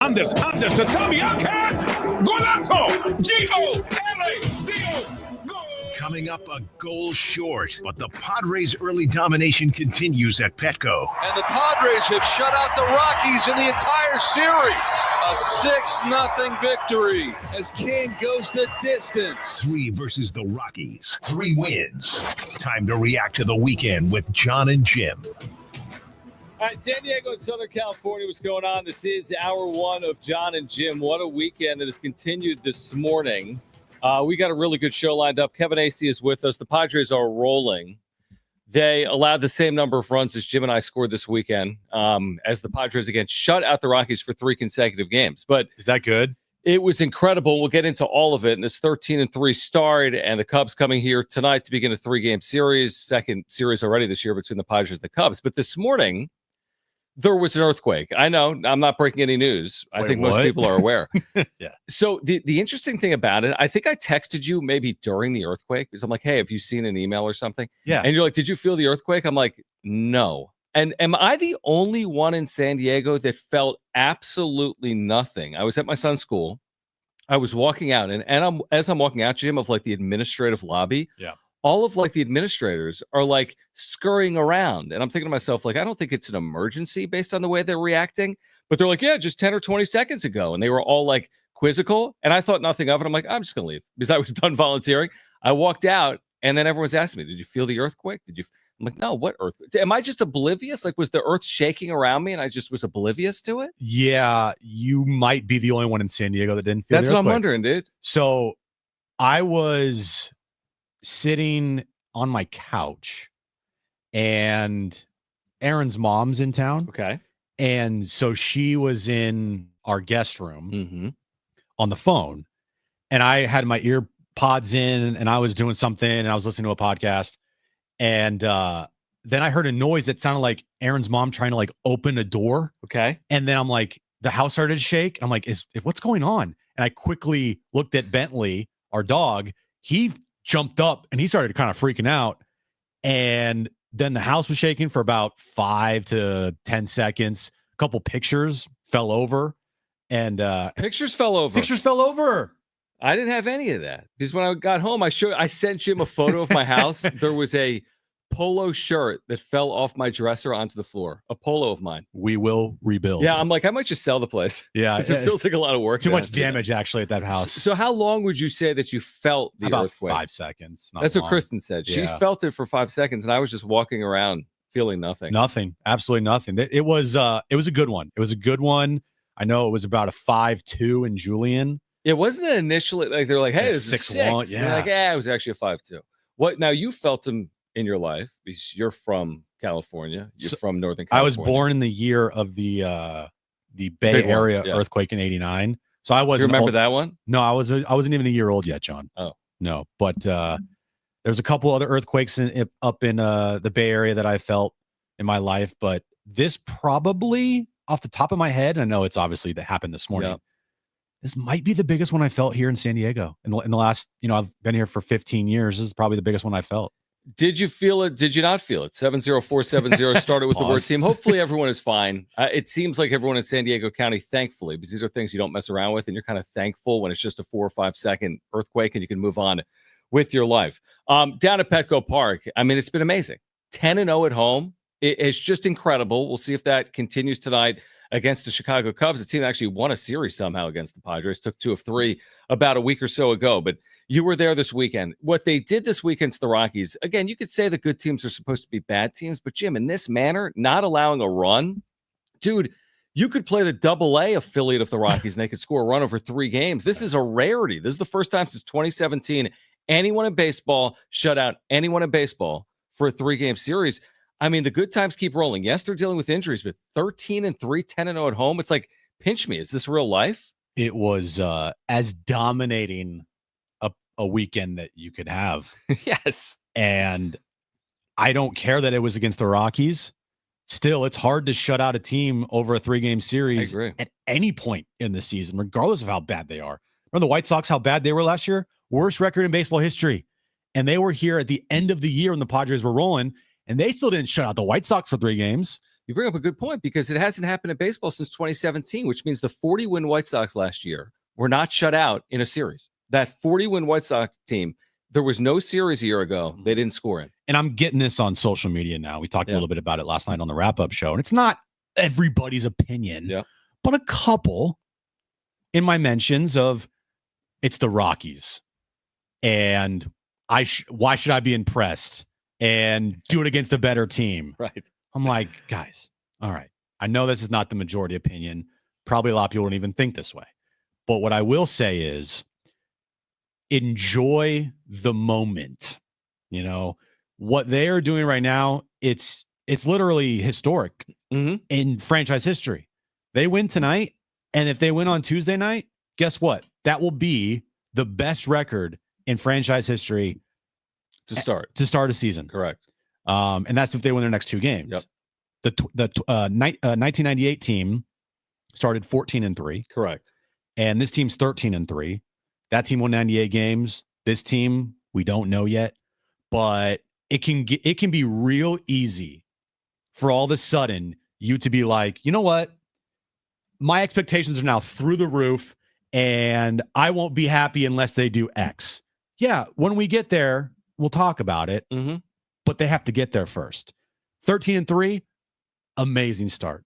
Anders to Tommy Akan. Golazo! G-O-L-A-Z-O! Goal! Coming up a goal short, but the Padres' early domination continues at Petco. And the Padres have shut out the Rockies in the entire series. A 6-0 victory as King goes the distance. 3 versus the Rockies. 3 wins. Time to react to the weekend with John and Jim. All right, San Diego and Southern California, what's going on? This is hour one of John and Jim. What a weekend that has continued this morning. We got a really good show lined up. Kevin Acee is with us. The Padres are rolling. They allowed the same number of runs as Jim and I scored this weekend as the Padres, again, shut out the Rockies for 3 consecutive games. But is that good? It was incredible. We'll get into all of it. And this 13-3 start, and the Cubs coming here tonight to begin a 3-game series, second series already this year between the Padres and the Cubs. But this morning, there was an earthquake. I know I'm not breaking any news. I think most people are aware. Yeah. So the interesting thing about it, I think I texted you maybe during the earthquake because I'm like, hey, have you seen an email or something? Yeah. And you're like, did you feel the earthquake? I'm like, no. And am I the only one in San Diego that felt absolutely nothing? I was at my son's school. I was walking out, and as I'm walking out, Jim, of like the administrative lobby. Yeah. All of like the administrators are like scurrying around. And I'm thinking to myself, like, I don't think it's an emergency based on the way they're reacting, but they're like, yeah, just 10 or 20 seconds ago. And they were all like quizzical. And I thought nothing of it. I'm like, I'm just going to leave because I was done volunteering. I walked out and then everyone's asking me, did you feel the earthquake? I'm like, no, what earthquake? Am I just oblivious? Like, was the earth shaking around me and I just was oblivious to it? Yeah, you might be the only one in San Diego that didn't feel That's the what I'm earthquake. wondering, dude. So I was sitting on my couch and Aaron's mom's in town. Okay. And so she was in our guest room on the phone, and I had my ear pods in and I was doing something and I was listening to a podcast. And then I heard a noise that sounded like Aaron's mom trying to like open a door. Okay. And then I'm like, the house started to shake. I'm like, what's going on? And I quickly looked at Bentley, our dog. He jumped up and he started kind of freaking out. And then the house was shaking for about 5 to 10 seconds. A couple pictures fell over. And Pictures fell over. I didn't have any of that because when I got home, I sent Jim a photo of my house. There was a polo shirt that fell off my dresser onto the floor, a polo of mine. We will rebuild. Yeah, I'm like, I might just sell the place. Yeah. It feels like a lot of work. Too much damage actually at that house. So how long would you say that you felt the About earthquake? 5 seconds. That's what Kristen said. She felt it for 5 seconds and I was just walking around feeling nothing. Nothing. Absolutely nothing. It was a good one. It was a good one. I know it was about a 5-2 in Julian. It wasn't initially like they're like, hey, this is 6-1. Yeah. They're like, it was actually a 5-2. What now? You felt them in your life because you're from California. You're from Northern California. I was born in the year of the Bay Area earthquake in '89. So I wasn't. Do you remember that one? No, I wasn't even a year old yet, John. Oh no, but there's a couple other earthquakes up in the Bay Area that I felt in my life, but this probably off the top of my head, I know it's obviously that happened this morning. Yeah. This might be the biggest one I felt here in San Diego in the last. I've been here for 15 years. This is probably the biggest one I felt. Did you feel it? Did you not feel it? 70470 started with the word team. Hopefully everyone is fine. It seems like everyone in San Diego County, thankfully, because these are things you don't mess around with, and you're kind of thankful when it's just a 4 or 5 second earthquake and you can move on with your life. Down at Petco Park, I mean, it's been amazing. 10-0 at home. It's just incredible. We'll see if that continues tonight against the Chicago Cubs. The team actually won a series somehow against the Padres, took 2 of 3 about a week or so ago. But you were there this weekend. What they did this weekend to the Rockies, again, you could say the good teams are supposed to be bad teams, but Jim, in this manner, not allowing a run, dude, you could play the AA affiliate of the Rockies and they could score a run over 3 games. This is a rarity. This is the first time since 2017 anyone in baseball shut out anyone in baseball for a 3-game series. I mean, the good times keep rolling. Yes, they're dealing with injuries, but 13-3, 10-0 at home. It's like, pinch me. Is this real life? It was as dominating a weekend that you could have. Yes. And I don't care that it was against the Rockies. Still, it's hard to shut out a team over a 3-game series at any point in the season, regardless of how bad they are. Remember the White Sox, how bad they were last year? Worst record in baseball history. And they were here at the end of the year when the Padres were rolling, and they still didn't shut out the White Sox for 3 games. You bring up a good point because it hasn't happened in baseball since 2017, which means the 40-win White Sox last year were not shut out in a series. That 40-win White Sox team, there was no series a year ago they didn't score in. And I'm getting this on social media now. We talked a little bit about it last night on the wrap-up show, and it's not everybody's opinion, but a couple in my mentions of it's the Rockies, and why should I be impressed and do it against a better team? Right. I'm like, guys, all right. I know this is not the majority opinion. Probably a lot of people don't even think this way. But what I will say is enjoy the moment. You know, what they are doing right now, it's literally historic in franchise history. They win tonight, and if they win on Tuesday night, guess what? That will be the best record in franchise history to start a season. Correct. And that's if they win their next two games. Yep. The 1998 team started 14-3. Correct. And this team's 13-3. That team won 98 games. This team, we don't know yet, but it can be real easy for all of a sudden you to be like, you know what? My expectations are now through the roof, and I won't be happy unless they do X. Yeah, when we get there, we'll talk about it. But they have to get there first. 13-3, amazing start.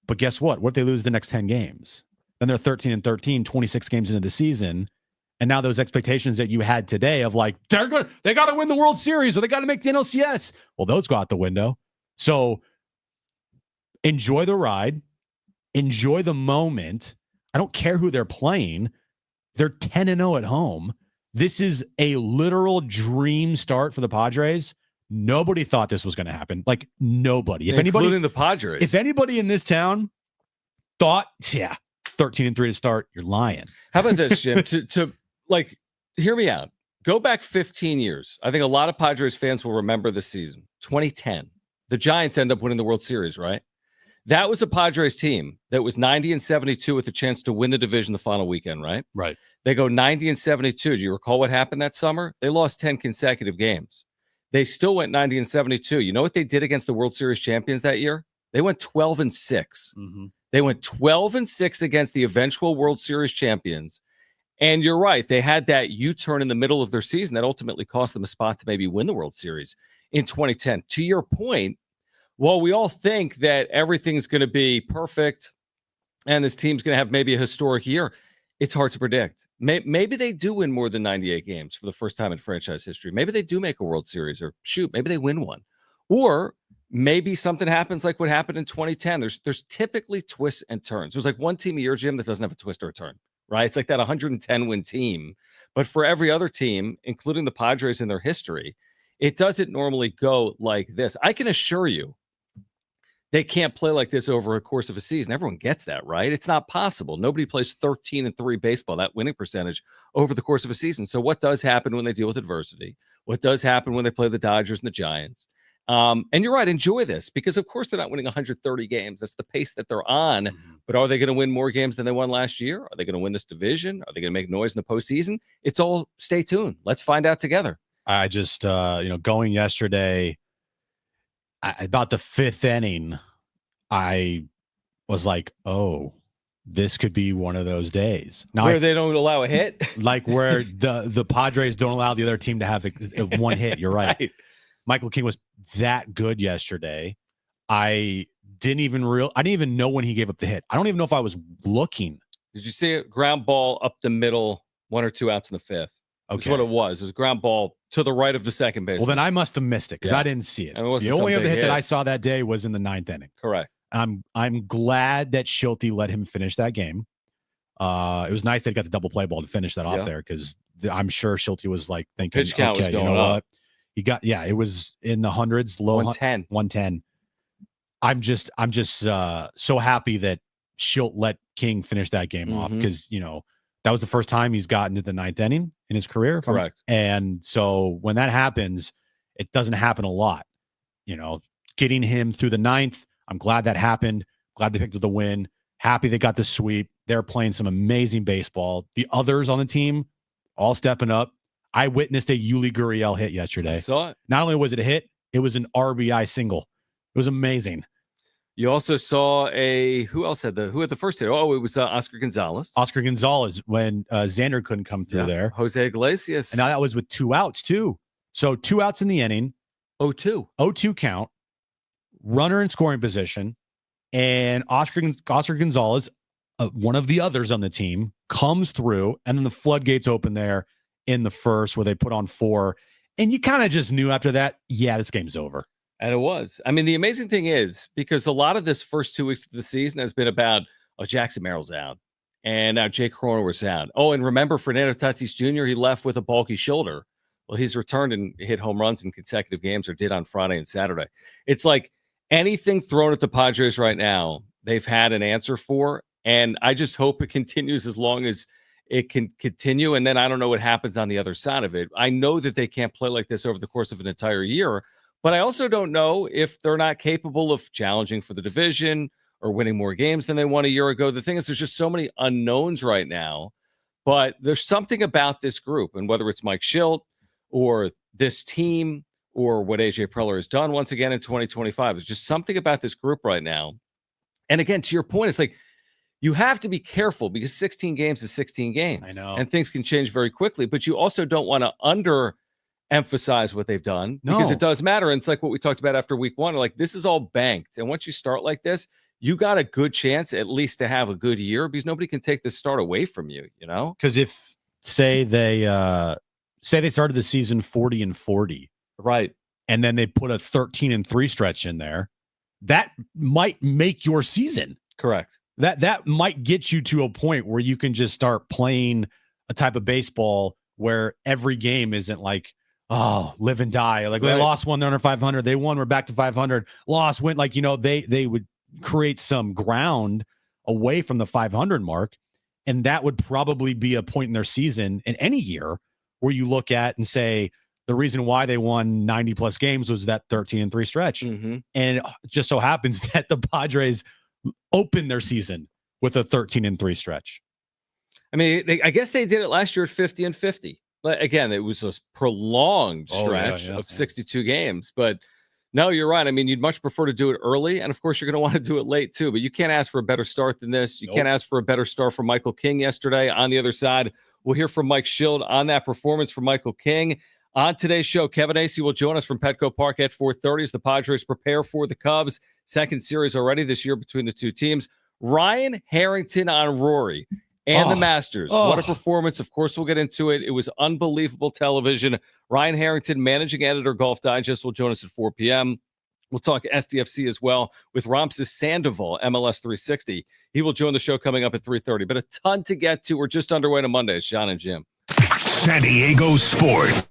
But guess what? What if they lose the next 10 games? Then they're 13-13, 26 games into the season. And now those expectations that you had today of like, they got to win the World Series or they got to make the NLCS. Well, those go out the window. So enjoy the ride. Enjoy the moment. I don't care who they're playing. They're 10-0 at home. This is a literal dream start for the Padres. Nobody thought this was going to happen. Like nobody. Including the Padres. If anybody in this town thought, 13-3 to start, you're lying. How about this, Jim? to like, hear me out. Go back 15 years. I think a lot of Padres fans will remember this season. 2010. The Giants end up winning the World Series, right? That was a Padres team that was 90-72 with the chance to win the division the final weekend, right? Right. They go 90-72. Do you recall what happened that summer? They lost 10 consecutive games. They still went 90-72. You know what they did against the World Series champions that year? They went 12-6. They went 12-6 against the eventual World Series champions. And you're right. They had that U-turn in the middle of their season that ultimately cost them a spot to maybe win the World Series in 2010. To your point, while we all think that everything's going to be perfect and this team's going to have maybe a historic year, it's hard to predict. Maybe they do win more than 98 games for the first time in franchise history. Maybe they do make a World Series, or maybe they win one. Or maybe something happens like what happened in 2010. There's typically twists and turns. There's like one team a year, Jim, that doesn't have a twist or a turn, right? It's like that 110-win team. But for every other team, including the Padres in their history, it doesn't normally go like this. I can assure you, they can't play like this over a course of a season. Everyone gets that, right? It's not possible. Nobody plays 13-3 baseball, that winning percentage, over the course of a season. So what does happen when they deal with adversity? What does happen when they play the Dodgers and the Giants? And you're right, enjoy this, because of course they're not winning 130 games. That's the pace that they're on. But are they going to win more games than they won last year? Are they going to win this division? Are they going to make noise in the postseason? It's all stay tuned. Let's find out together. I just, going yesterday, about the fifth inning, I was like, oh, this could be one of those days. Now, where they don't allow a hit? Like where the Padres don't allow the other team to have one hit. You're right. Michael King was that good yesterday. I didn't even know when he gave up the hit. I don't even know if I was looking. Did you see it? Ground ball up the middle, 1 or 2 outs in the fifth. That's what it was. It was a ground ball to the right of the second base. Well, then I must have missed it because I didn't see it. The only other hit that I saw that day was in the 9th inning. Correct. I'm glad that Schulte let him finish that game. It was nice that he got the double play ball to finish that off there, because I'm sure Schulte was like thinking, pitch count was going up. What? He got, it was in the hundreds, low 110. I'm just so happy that Schulte let King finish that game off, because that was the first time he's gotten to the 9th inning in his career. Correct. And so when that happens, it doesn't happen a lot. Getting him through the 9th, I'm glad that happened. Glad they picked up the win. Happy they got the sweep. They're playing some amazing baseball. The others on the team all stepping up. I witnessed a Yuli Gurriel hit yesterday. I saw it. Not only was it a hit, it was an RBI single. It was amazing. You also saw who else had the first hit? Oh, it was Oscar Gonzalez. Oscar Gonzalez when Xander couldn't come through there. Jose Iglesias. And now that was with 2 outs too. So 2 outs in the inning. 0-2 count. Runner in scoring position. And Oscar Gonzalez, one of the others on the team, comes through, and then the floodgates open there in the first where they put on 4. And you kind of just knew after that, yeah, this game's over. And it was. I mean, the amazing thing is, because a lot of this first 2 weeks of the season has been about, Jackson Merrill's out. And now Jake Coroner was out. Oh, and remember Fernando Tatis Jr., he left with a bulky shoulder. Well, he's returned and hit home runs in consecutive games, or did on Friday and Saturday. It's like anything thrown at the Padres right now, they've had an answer for. And I just hope it continues as long as it can continue. And then I don't know what happens on the other side of it. I know that they can't play like this over the course of an entire year. But I also don't know if they're not capable of challenging for the division or winning more games than they won a year ago. The thing is, there's just so many unknowns right now. But there's something about this group, and whether it's Mike Schilt or this team or what AJ Preller has done once again in 2025, there's just something about this group right now. And again, to your point, it's like you have to be careful because 16 games is 16 games. I know. And things can change very quickly. But you also don't want to emphasize what they've done because it does matter. And it's like what we talked about after week 1. Like, this is all banked. And once you start like this, you got a good chance at least to have a good year because nobody can take this start away from you, Because if say they started the season 40-40, right, and then they put a 13-3 stretch in there, that might make your season. Correct. That might get you to a point where you can just start playing a type of baseball where every game isn't like, oh, live and die. Like, they lost one, they're under 500. They won, we're back to 500. Lost, win. Like, they would create some ground away from the 500 mark. And that would probably be a point in their season in any year where you look at and say, the reason why they won 90 plus games was that 13-3 stretch. Mm-hmm. And it just so happens that the Padres opened their season with a 13-3 stretch. I mean, I guess they did it last year at 50-50. But again, it was a prolonged stretch of 62 games. But no, you're right. I mean, you'd much prefer to do it early. And of course, you're going to want to do it late too. But you can't ask for a better start than this. You can't ask for a better start from Michael King yesterday. On the other side, we'll hear from Mike Schilt on that performance from Michael King. On today's show, Kevin Acee will join us from Petco Park at 4:30 as the Padres prepare for the Cubs. Second series already this year between the two teams. Ryan Harrington on Rory and the Masters. What a performance. Of course, we'll get into it. It was unbelievable television. Ryan Harrington, managing editor, Golf Digest, will join us at 4 p.m. We'll talk SDFC as well with Ramses Sandoval, MLS 360. He will join the show coming up at 3:30. But a ton to get to. We're just underway to Monday. Sean and Jim. San Diego Sports.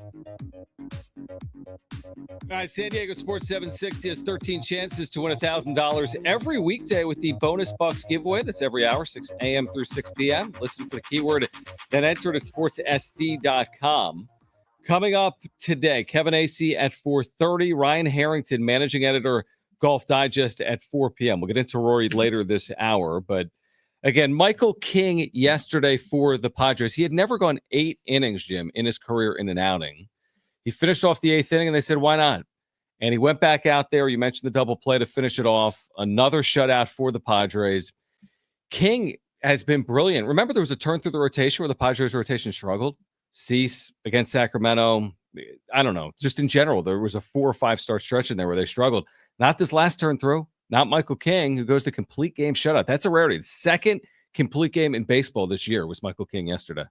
All right, San Diego Sports 760 has 13 chances to win $1,000 every weekday with the Bonus Bucks giveaway. That's every hour, 6 a.m. through 6 p.m. Listen for the keyword, then enter it at sportssd.com. Coming up today, Kevin Acee at 4:30, Ryan Harrington, managing editor, Golf Digest at 4 p.m. We'll get into Rory later this hour, but again, Michael King yesterday for the Padres. He had never gone 8 innings, Jim, in his career in an outing. He finished off the 8th inning, and they said, why not? And he went back out there. You mentioned the double play to finish it off. Another shutout for the Padres. King has been brilliant. Remember, there was a turn through the rotation where the Padres rotation struggled? Cease against Sacramento. I don't know. Just in general, there was a 4 or 5 start stretch in there where they struggled. Not this last turn through. Not Michael King, who goes the complete game shutout. That's a rarity. The second complete game in baseball this year was Michael King yesterday.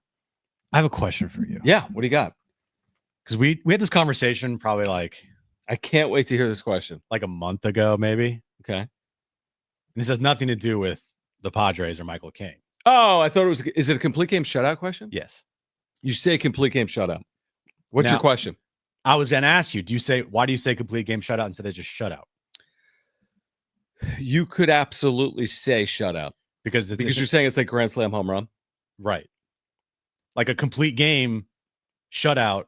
I have a question for you. Yeah, what do you got? Because we had this conversation probably I can't wait to hear this question. like a month ago, maybe. Okay. And this has nothing to do with the Padres or Michael King. Oh, I thought it was. Is it a complete game shutout question? Yes. You say complete game shutout. What's your question? I was going to ask you, why do you say complete game shutout instead of just shutout? You could absolutely say shutout. Because you're saying it's like Grand Slam home run? Right. Like a complete game shutout,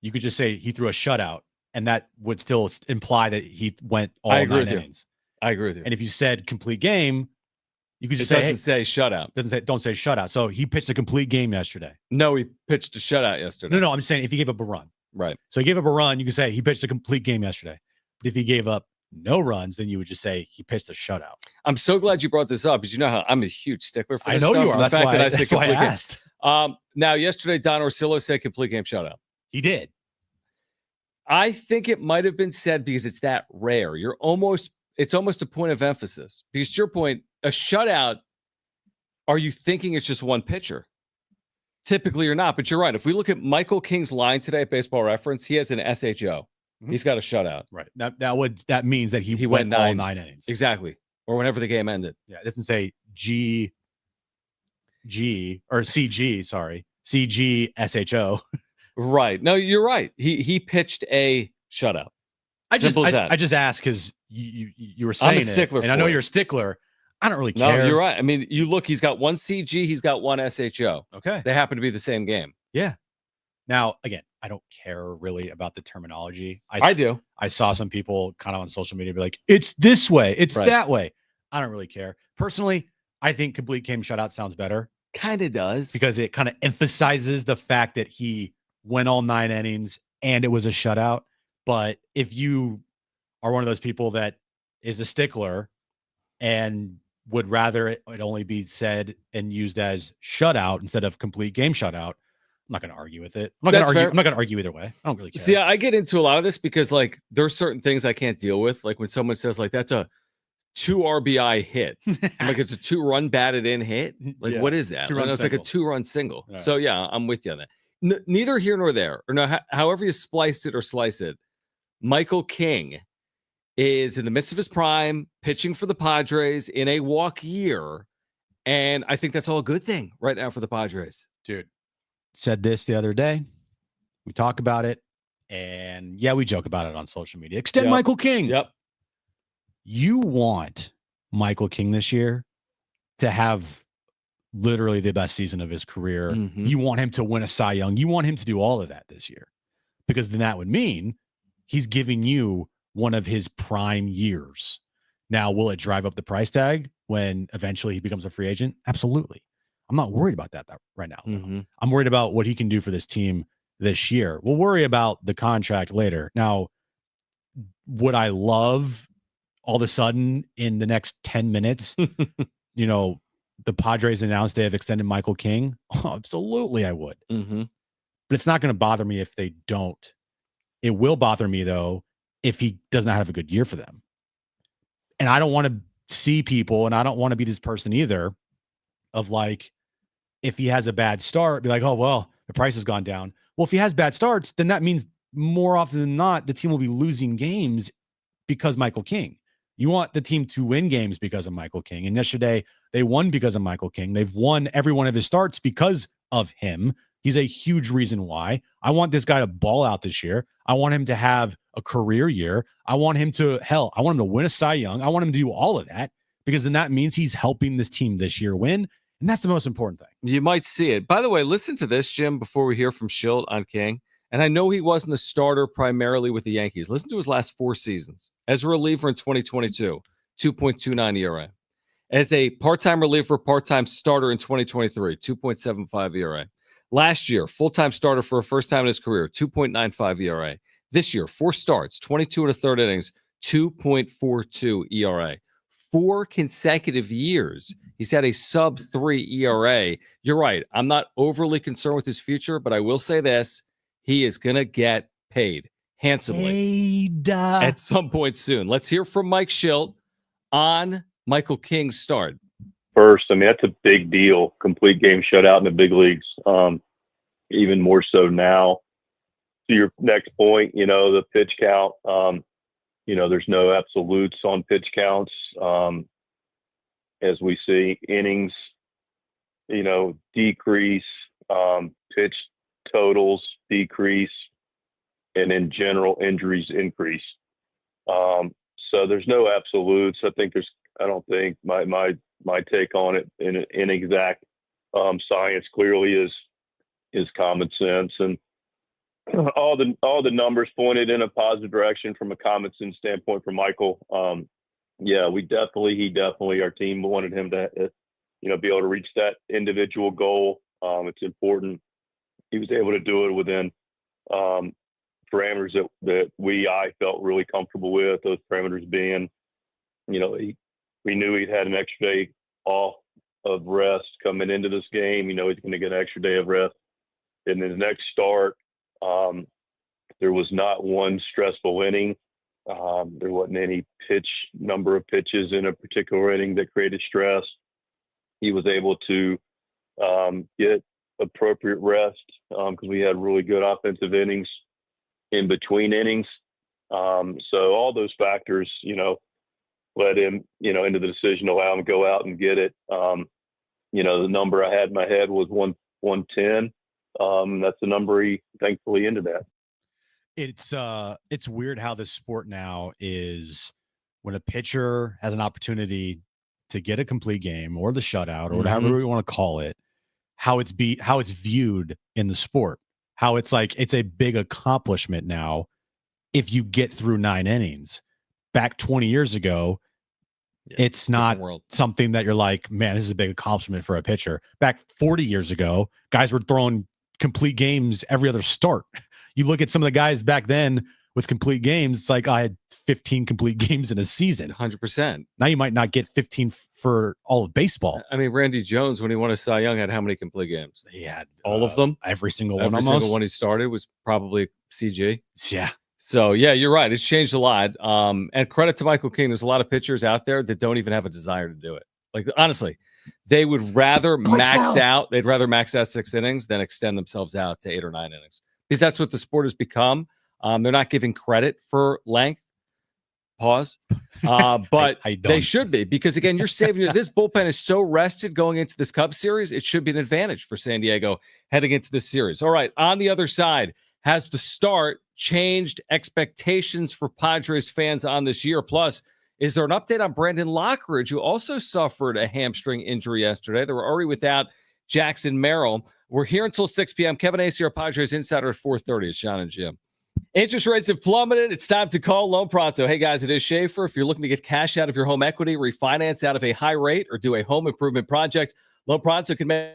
you could just say he threw a shutout, and that would still imply that he went all 9 innings. I agree with you. And if you said complete game, you could just say shutout. Don't say shutout. So he pitched a complete game yesterday. No, he pitched a shutout yesterday. No, I'm saying if he gave up a run. Right. So he gave up a run, you can say he pitched a complete game yesterday. But if he gave up no runs, then you would just say he pitched a shutout. I'm so glad you brought this up because you know how I'm a huge stickler for this I know stuff. you are. That's why I asked. Now, yesterday, Don Orsillo said complete game shutout. He did. I think it might have been said because it's that rare. It's almost a point of emphasis. Because to your point, a shutout, are you thinking it's just one pitcher? Typically you're not, but you're right. If we look at Michael King's line today at Baseball Reference, he has an SHO. Mm-hmm. He's got a shutout. Right. That means that he went all 9 innings. Exactly. Or whenever the game ended. Yeah, it doesn't say G or CG, sorry. CG SHO. Right. No, you're right. He pitched a shutout. I just asked because you were saying I'm a stickler, and I know you're a stickler. I don't really care. No, you're right. I mean, you look, he's got one CG, he's got one SHO. Okay. They happen to be the same game. Yeah. Now, again, I don't care really about the terminology. I do. I saw some people kind of on social media be like, it's this way, it's that way. I don't really care. Personally, I think complete game shutout sounds better. Kind of does. Because it kind of emphasizes the fact that he went all 9 innings and it was a shutout. But if you are one of those people that is a stickler and would rather it only be said and used as shutout instead of complete game shutout, I'm not going to argue with it. I'm not going to argue either way. I don't really care. See, I get into a lot of this because like there's certain things I can't deal with. Like when someone says like that's a 2 RBI hit, I'm like it's a 2-run batted in hit. Like what is that? It's like a 2-run single. Right. So yeah, I'm with you on that. Neither here nor there, or no, however you slice it or slice it. Michael King is in the midst of his prime, pitching for the Padres in a walk year, and I think that's all a good thing right now for the Padres. Dude, said this the other day. We talk about it, and yeah, we joke about it on social media. Extend Michael King. Yep. You want Michael King this year to have literally the best season of his career. Mm-hmm. You want him to win a Cy Young. You want him to do all of that this year, because then that would mean he's giving you one of his prime years. Now, will it drive up the price tag when eventually he becomes a free agent? Absolutely. I'm not worried about that right now. Mm-hmm. I'm worried about what he can do for this team this year. We'll worry about the contract later. Now, would I love all of a sudden in the next 10 minutes, the Padres announced they have extended Michael King? Oh, absolutely, I would. Mm-hmm. But it's not going to bother me if they don't. It will bother me, though, if he does not have a good year for them. And I don't want to see people, and I don't want to be this person either, of like, if he has a bad start, be like, oh, well, the price has gone down. Well, if he has bad starts, then that means more often than not, the team will be losing games because Michael King. You want the team to win games because of Michael King. And yesterday, they won because of Michael King. They've won every one of his starts because of him. He's a huge reason why. I want this guy to ball out this year. I want him to have a career year. I want him to win a Cy Young. I want him to do all of that because then that means he's helping this team this year win. And that's the most important thing. You might see it. By the way, listen to this, Jim, before we hear from Schilt on King. And I know he wasn't a starter primarily with the Yankees. Listen to his last 4 seasons. As a reliever in 2022, 2.29 ERA. As a part-time reliever, part-time starter in 2023, 2.75 ERA. Last year, full-time starter for a first time in his career, 2.95 ERA. This year, 4 starts, 22 and a third innings, 2.42 ERA. 4 consecutive years, he's had a sub-3 ERA. You're right. I'm not overly concerned with his future, but I will say this. He is going to get paid handsomely at some point soon. Let's hear from Mike Schilt on Michael King's start. First, I mean, that's a big deal. Complete game shutout in the big leagues. Even more so now. To your next point, the pitch count, there's no absolutes on pitch counts. As we see innings, decrease, pitch totals decrease, and in general injuries increase. So there's no absolutes. I don't think my take on it in inexact science clearly is common sense, and all the numbers pointed in a positive direction from a common sense standpoint for Michael. He definitely our team wanted him to be able to reach that individual goal. It's important. He was able to do it within parameters that I felt really comfortable with. Those parameters being, we knew he'd had an extra day off of rest coming into this game. He's going to get an extra day of rest in his next start. There was not one stressful inning. There wasn't any number of pitches in a particular inning that created stress. He was able to get appropriate rest because we had really good offensive innings in between innings. So all those factors, led him, into the decision to allow him to go out and get it. The number I had in my head was 110. That's the number he thankfully ended at. It's weird how this sport now is when a pitcher has an opportunity to get a complete game or the shutout or however we want to call it, how it's viewed in the sport, how it's like it's a big accomplishment now if you get through 9 innings. Back 20 years ago, it's not something that you're like, man, this is a big accomplishment for a pitcher. Back 40 years ago, guys were throwing complete games every other start. You look at some of the guys back then with complete games, it's like I had 15 complete games in a season. 100%. Now you might not get 15 for all of baseball. I mean, Randy Jones, when he won a Cy Young, had how many complete games? He had all of them. Every single one. Every single one he started was probably CG. Yeah. So, yeah, you're right. It's changed a lot. And credit to Michael King. There's a lot of pitchers out there that don't even have a desire to do it. Like, honestly, they would rather max out. They'd rather max out 6 innings than extend themselves out to 8 or 9 innings because that's what the sport has become. They're not giving credit for length. Pause. But they should be because, again, you're saving this bullpen is so rested going into this Cubs series. It should be an advantage for San Diego heading into this series. All right. On the other side, has the start changed expectations for Padres fans on this year? Plus, is there an update on Brandon Lockridge, who also suffered a hamstring injury yesterday? They were already without Jackson Merrill. We're here until 6 p.m. Kevin Acee, our Padres Insider at 4:30. It's Sean and Jim. Interest rates have plummeted. It's time to call Loan Pronto. Hey, guys, it is Schaefer. If you're looking to get cash out of your home equity, refinance out of a high rate, or do a home improvement project, Loan Pronto can make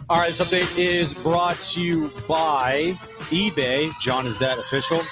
All right, this update is brought to you by eBay. John, is that official?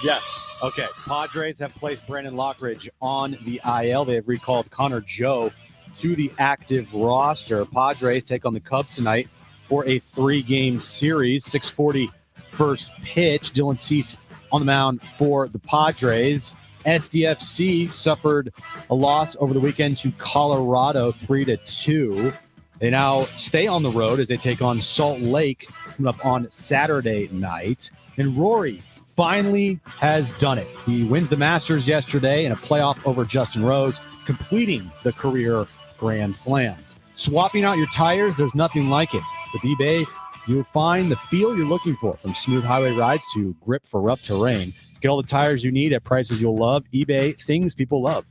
Yes. Okay. Padres have placed Brandon Lockridge on the IL. They have recalled Connor Joe to the active roster. Padres take on the Cubs tonight for a 3-game series. 6:40 first pitch. Dylan Cease on the mound for the Padres. SDFC suffered a loss over the weekend to Colorado 3-2. They now stay on the road as they take on Salt Lake coming up on Saturday night. And Rory finally has done it. He wins the Masters yesterday in a playoff over Justin Rose, completing the career Grand Slam. Swapping out your tires, there's nothing like it. With eBay, you'll find the feel you're looking for, from smooth highway rides to grip for rough terrain. Get all the tires you need at prices you'll love. eBay, things people love.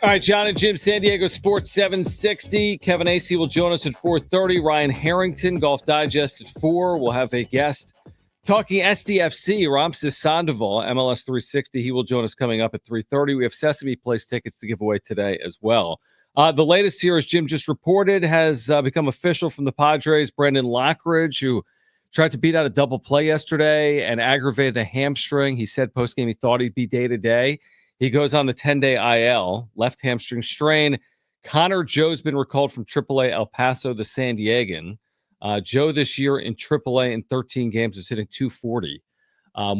All right, John and Jim, San Diego Sports 760. Kevin Acee will join us at 4:30. Ryan Harrington, Golf Digest at 4. We'll have a guest talking SDFC, Ramses Sandoval, MLS 360. He will join us coming up at 3:30. We have Sesame Place tickets to give away today as well. The latest here, as Jim just reported, has become official from the Padres. Brandon Lockridge, who tried to beat out a double play yesterday and aggravated a hamstring. He said postgame he thought he'd be day-to-day. He goes on the 10-day IL, left hamstring strain. Connor Joe's been recalled from AAA El Paso to San Diegan. Joe this year in AAA in 13 games is hitting .240.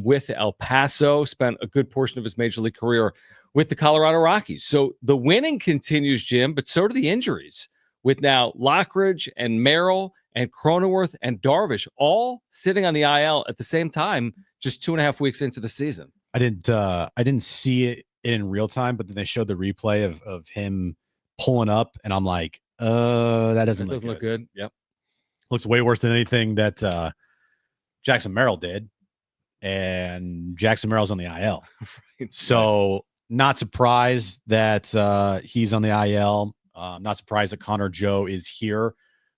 With El Paso, spent a good portion of his major league career with the Colorado Rockies. So the winning continues, Jim, but so do the injuries, with now Lockridge and Merrill and Cronenworth and Darvish all sitting on the IL at the same time, just 2.5 weeks into the season. I didn't see it in real time, but then they showed the replay of him pulling up, and I'm like, that doesn't look good. Yep. Looks way worse than anything that Jackson Merrill did, and Jackson Merrill's on the IL. Right. So not surprised that he's on the IL. Not surprised that Connor Joe is here,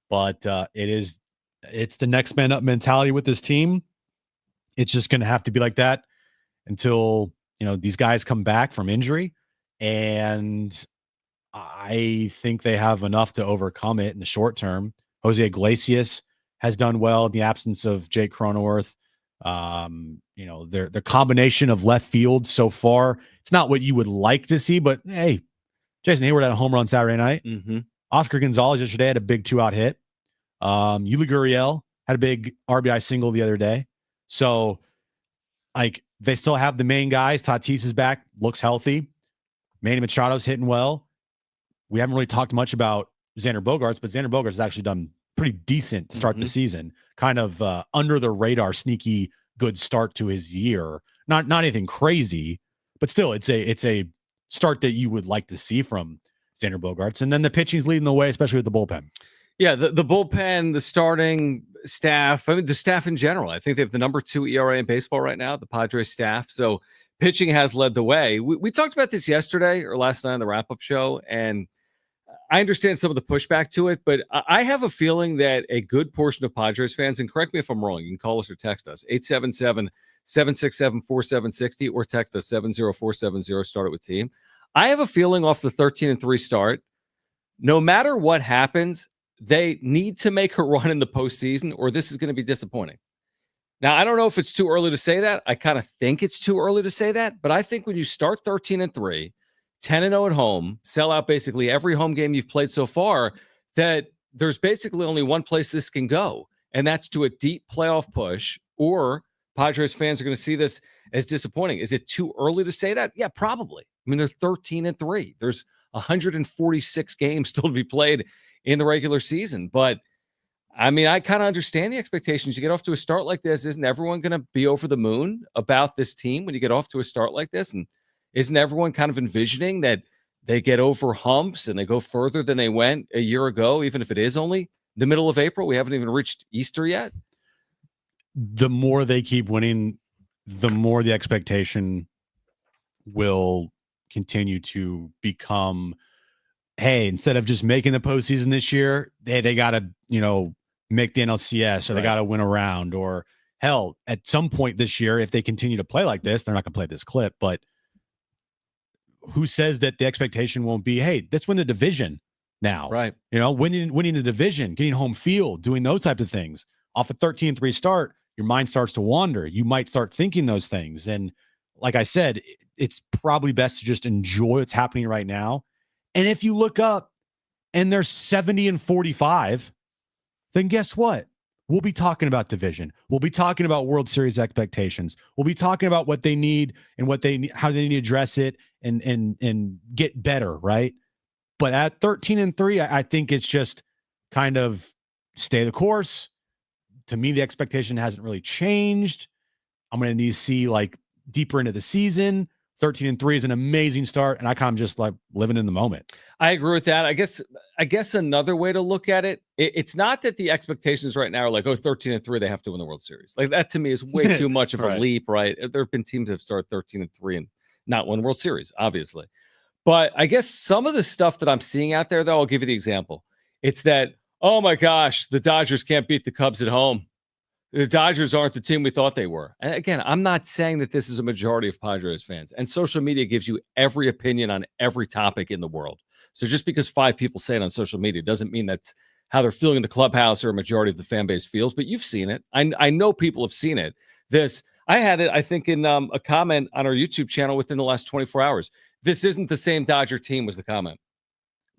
but it's the next man up mentality with this team. It's just going to have to be like that until these guys come back from injury, and I think they have enough to overcome it in the short term. Jose Iglesias has done well in the absence of Jake Cronenworth. The combination of left field so far, it's not what you would like to see, but hey, Jason Hayward had a home run Saturday night. Mm-hmm. Oscar Gonzalez yesterday had a big 2-out hit. Yuli Gurriel had a big RBI single the other day. So, they still have the main guys. Tatis is back, looks healthy. Manny Machado's hitting well. We haven't really talked much about Xander Bogaerts, but Xander Bogaerts has actually done pretty decent to start the season. Kind of under the radar, sneaky good start to his year. Not anything crazy, but still, it's a start that you would like to see from Xander Bogaerts. And then the pitching's leading the way, especially with the bullpen. Yeah, the bullpen, the starting staff, the staff in general. I think they have the number 2 ERA in baseball right now, the Padres staff. So pitching has led the way. We talked about this yesterday or last night on the wrap-up show, and I understand some of the pushback to it, but I have a feeling that a good portion of Padres fans, and correct me if I'm wrong, you can call us or text us, 877-767-4760 or text us 70470, start it with team. I have a feeling off the 13-3 start, no matter what happens, they need to make a run in the postseason or this is going to be disappointing. Now, I don't know if it's too early to say that. I kind of think it's too early to say that, but I think when you start 13-3, 10-0 at home, sell out basically every home game you've played so far, that there's basically only one place this can go, and that's to a deep playoff push, or Padres fans are going to see this as disappointing. Is it too early to say that? Yeah, probably. I mean, they're 13-3. There's 146 games still to be played in the regular season. But, I mean, I kind of understand the expectations. You get off to a start like this. Isn't everyone going to be over the moon about this team when you get off to a start like this? And isn't everyone kind of envisioning that they get over humps and they go further than they went a year ago, even if it is only the middle of April? We haven't even reached Easter yet. The more they keep winning, the more the expectation will continue to become, hey, instead of just making the postseason this year, they got to, make the NLCS, or they got to win a round, or hell, at some point this year, if they continue to play like this, they're not going to play this clip, but who says that the expectation won't be, hey, let's win the division now. Right. Winning the division, getting home field, doing those types of things. Off a 13-3 start, your mind starts to wander. You might start thinking those things. And like I said, it's probably best to just enjoy what's happening right now. And if you look up and they're 70-45, then guess what? We'll be talking about division. We'll be talking about World Series expectations. We'll be talking about what they need and how they need to address it and get better, right? But at 13-3, I think it's just kind of stay the course. To me, the expectation hasn't really changed. I'm going to need to see like deeper into the season. 13-3 is an amazing start, and I kind of just like living in the moment. I agree with that. I guess another way to look at it, it's not that the expectations right now are like, 13-3, they have to win the World Series. Like that to me is way too much of a leap, right? There have been teams that have started 13-3 and not won the World Series, obviously. But I guess some of the stuff that I'm seeing out there, though, I'll give you the example. It's that, oh my gosh, the Dodgers can't beat the Cubs at home. The Dodgers aren't the team we thought they were. And again, I'm not saying that this is a majority of Padres fans. And social media gives you every opinion on every topic in the world. So just because 5 people say it on social media doesn't mean that's how they're feeling in the clubhouse or a majority of the fan base feels. But you've seen it. I know people have seen it. I had it, I think, in a comment on our YouTube channel within the last 24 hours. This isn't the same Dodger team was the comment.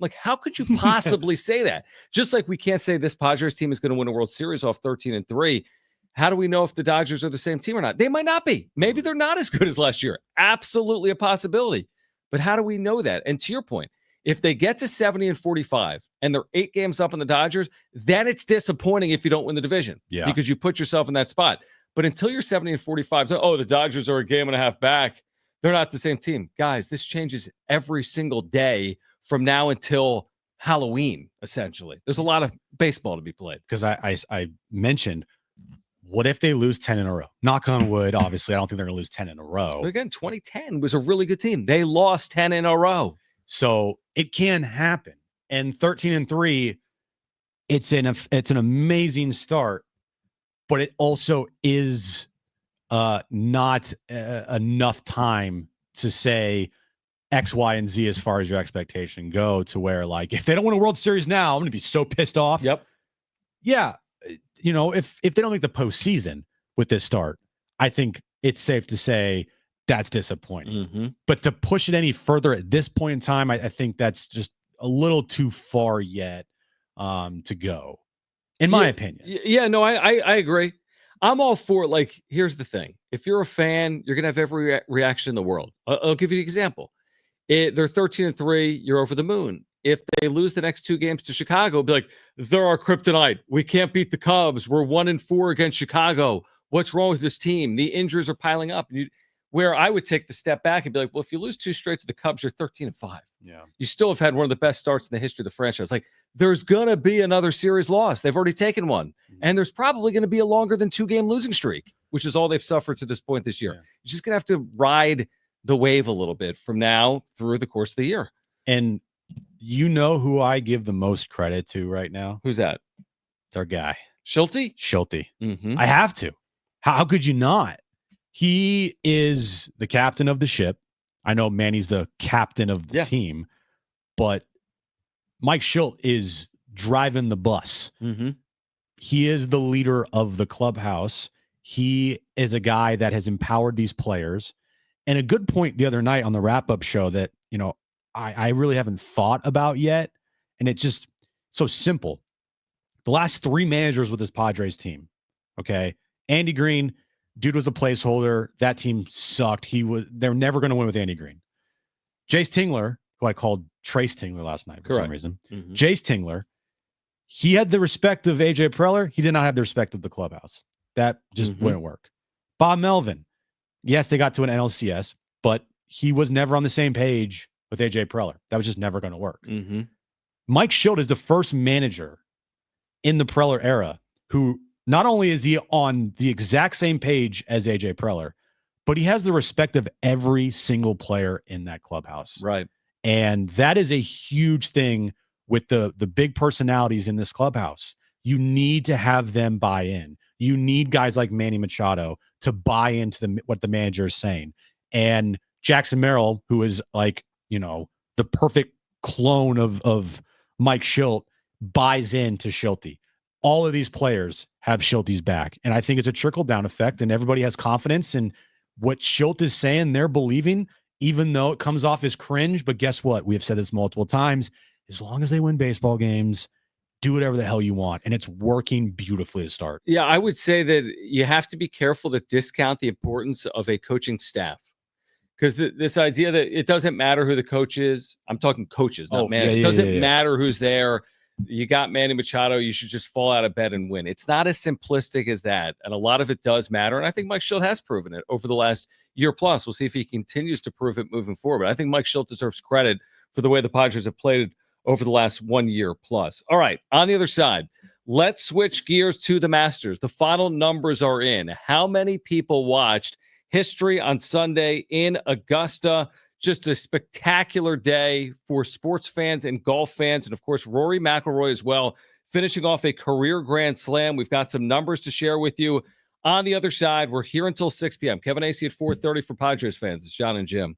Like, how could you possibly say that? Just like we can't say this Padres team is going to win a World Series off 13-3. How do we know if the Dodgers are the same team or not? They might not be. Maybe they're not as good as last year. Absolutely a possibility. But how do we know that? And to your point, if they get to 70-45 and they're 8 games up on the Dodgers, then it's disappointing if you don't win the division. Yeah. Because you put yourself in that spot. But until you're 70-45, the Dodgers are a game and a half back. They're not the same team. Guys, this changes every single day from now until Halloween, essentially. There's a lot of baseball to be played. Because I mentioned, what if they lose 10 in a row? Knock on wood, obviously. I don't think they're going to lose 10 in a row. But again, 2010 was a really good team. They lost 10 in a row. So it can happen. And 13-3, it's an amazing start, but it also is not enough time to say X, Y, and Z as far as your expectation go, to where, like, if they don't win a World Series now, I'm going to be so pissed off. Yep. Yeah. If they don't make the postseason with this start, I think it's safe to say that's disappointing. Mm-hmm. But to push it any further at this point in time, I think that's just a little too far yet to go, in my opinion. Yeah, no, I agree. I'm all for, like, here's the thing. If you're a fan, you're going to have every reaction in the world. I'll give you an example. They're 13-3, you're over the moon. If they lose the next 2 games to Chicago, be like, they're our kryptonite. We can't beat the Cubs. We're 1-4 against Chicago. What's wrong with this team? The injuries are piling up. Where I would take the step back and be like, well, if you lose 2 straight to the Cubs, you're 13-5. Yeah. You still have had one of the best starts in the history of the franchise. Like, there's going to be another series loss. They've already taken one. Mm-hmm. And there's probably going to be a longer than 2-game losing streak, which is all they've suffered to this point this year. Yeah. You're just going to have to ride the wave a little bit from now through the course of the year. And you know who I give the most credit to right now? Who's that? It's our guy. Schulte? Mm-hmm. I have to. How could you not? He is the captain of the ship. I know Manny's the captain of the team, but Mike Schulte is driving the bus. Mm-hmm. He is the leader of the clubhouse. He is a guy that has empowered these players. And a good point the other night on the wrap-up show that, I really haven't thought about yet. And it's just so simple. The last 3 managers with this Padres team, okay? Andy Green, dude was a placeholder. That team sucked. They're never going to win with Andy Green. Jace Tingler, who I called Trace Tingler last night for some reason. Mm-hmm. Jace Tingler, he had the respect of AJ Preller. He did not have the respect of the clubhouse. That just wouldn't work. Bob Melvin, yes, they got to an NLCS, but he was never on the same page with AJ Preller. That was just never going to work. Mm-hmm. Mike Schulte is the first manager in the Preller era who not only is he on the exact same page as AJ Preller, but he has the respect of every single player in that clubhouse. Right. And that is a huge thing with the big personalities in this clubhouse. You need to have them buy in. You need guys like Manny Machado to buy into what the manager is saying. And Jackson Merrill, who is like the perfect clone of Mike Schilt buys into Schilty. All of these players have Schilty's back. And I think it's a trickle-down effect, and everybody has confidence in what Schilt is saying. They're believing, even though it comes off as cringe. But guess what? We have said this multiple times. As long as they win baseball games, do whatever the hell you want. And it's working beautifully to start. Yeah, I would say that you have to be careful to discount the importance of a coaching staff. Because this idea that it doesn't matter who the coach is, I'm talking coaches, not man. It doesn't matter who's there. You got Manny Machado, you should just fall out of bed and win. It's not as simplistic as that. And a lot of it does matter. And I think Mike Schilt has proven it over the last year plus. We'll see if he continues to prove it moving forward. But I think Mike Schilt deserves credit for the way the Padres have played over the last 1 year plus. All right, on the other side, let's switch gears to the Masters. The final numbers are in. How many people watched History on Sunday in Augusta? Just a spectacular day for sports fans and golf fans. And, of course, Rory McIlroy as well, finishing off a career Grand Slam. We've got some numbers to share with you. On the other side, we're here until 6 p.m. Kevin Acey at 4:30 for Padres fans. It's John and Jim.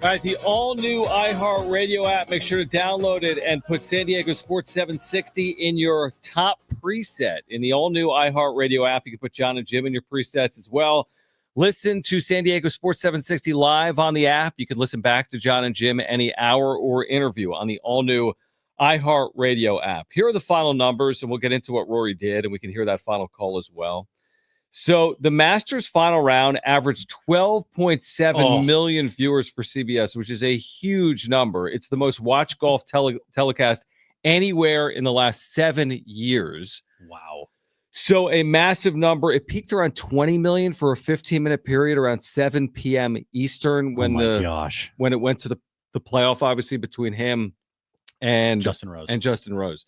All right, the all-new iHeartRadio app. Make sure to download it and put San Diego Sports 760 in your top preset. In the all-new iHeartRadio app, you can put John and Jim in your presets as well. Listen to San Diego Sports 760 live on the app. You can listen back to John and Jim any hour or interview on the all-new iHeartRadio app. Here are the final numbers, and we'll get into what Rory did, and we can hear that final call as well. So the Masters final round averaged 12.7 million viewers for CBS, which is a huge number. It's the most watched golf telecast anywhere in the last 7 years. Wow. So a massive number. It peaked around 20 million for a 15-minute period around 7 p.m. Eastern when when it went to the playoff, obviously, between him and Justin Rose.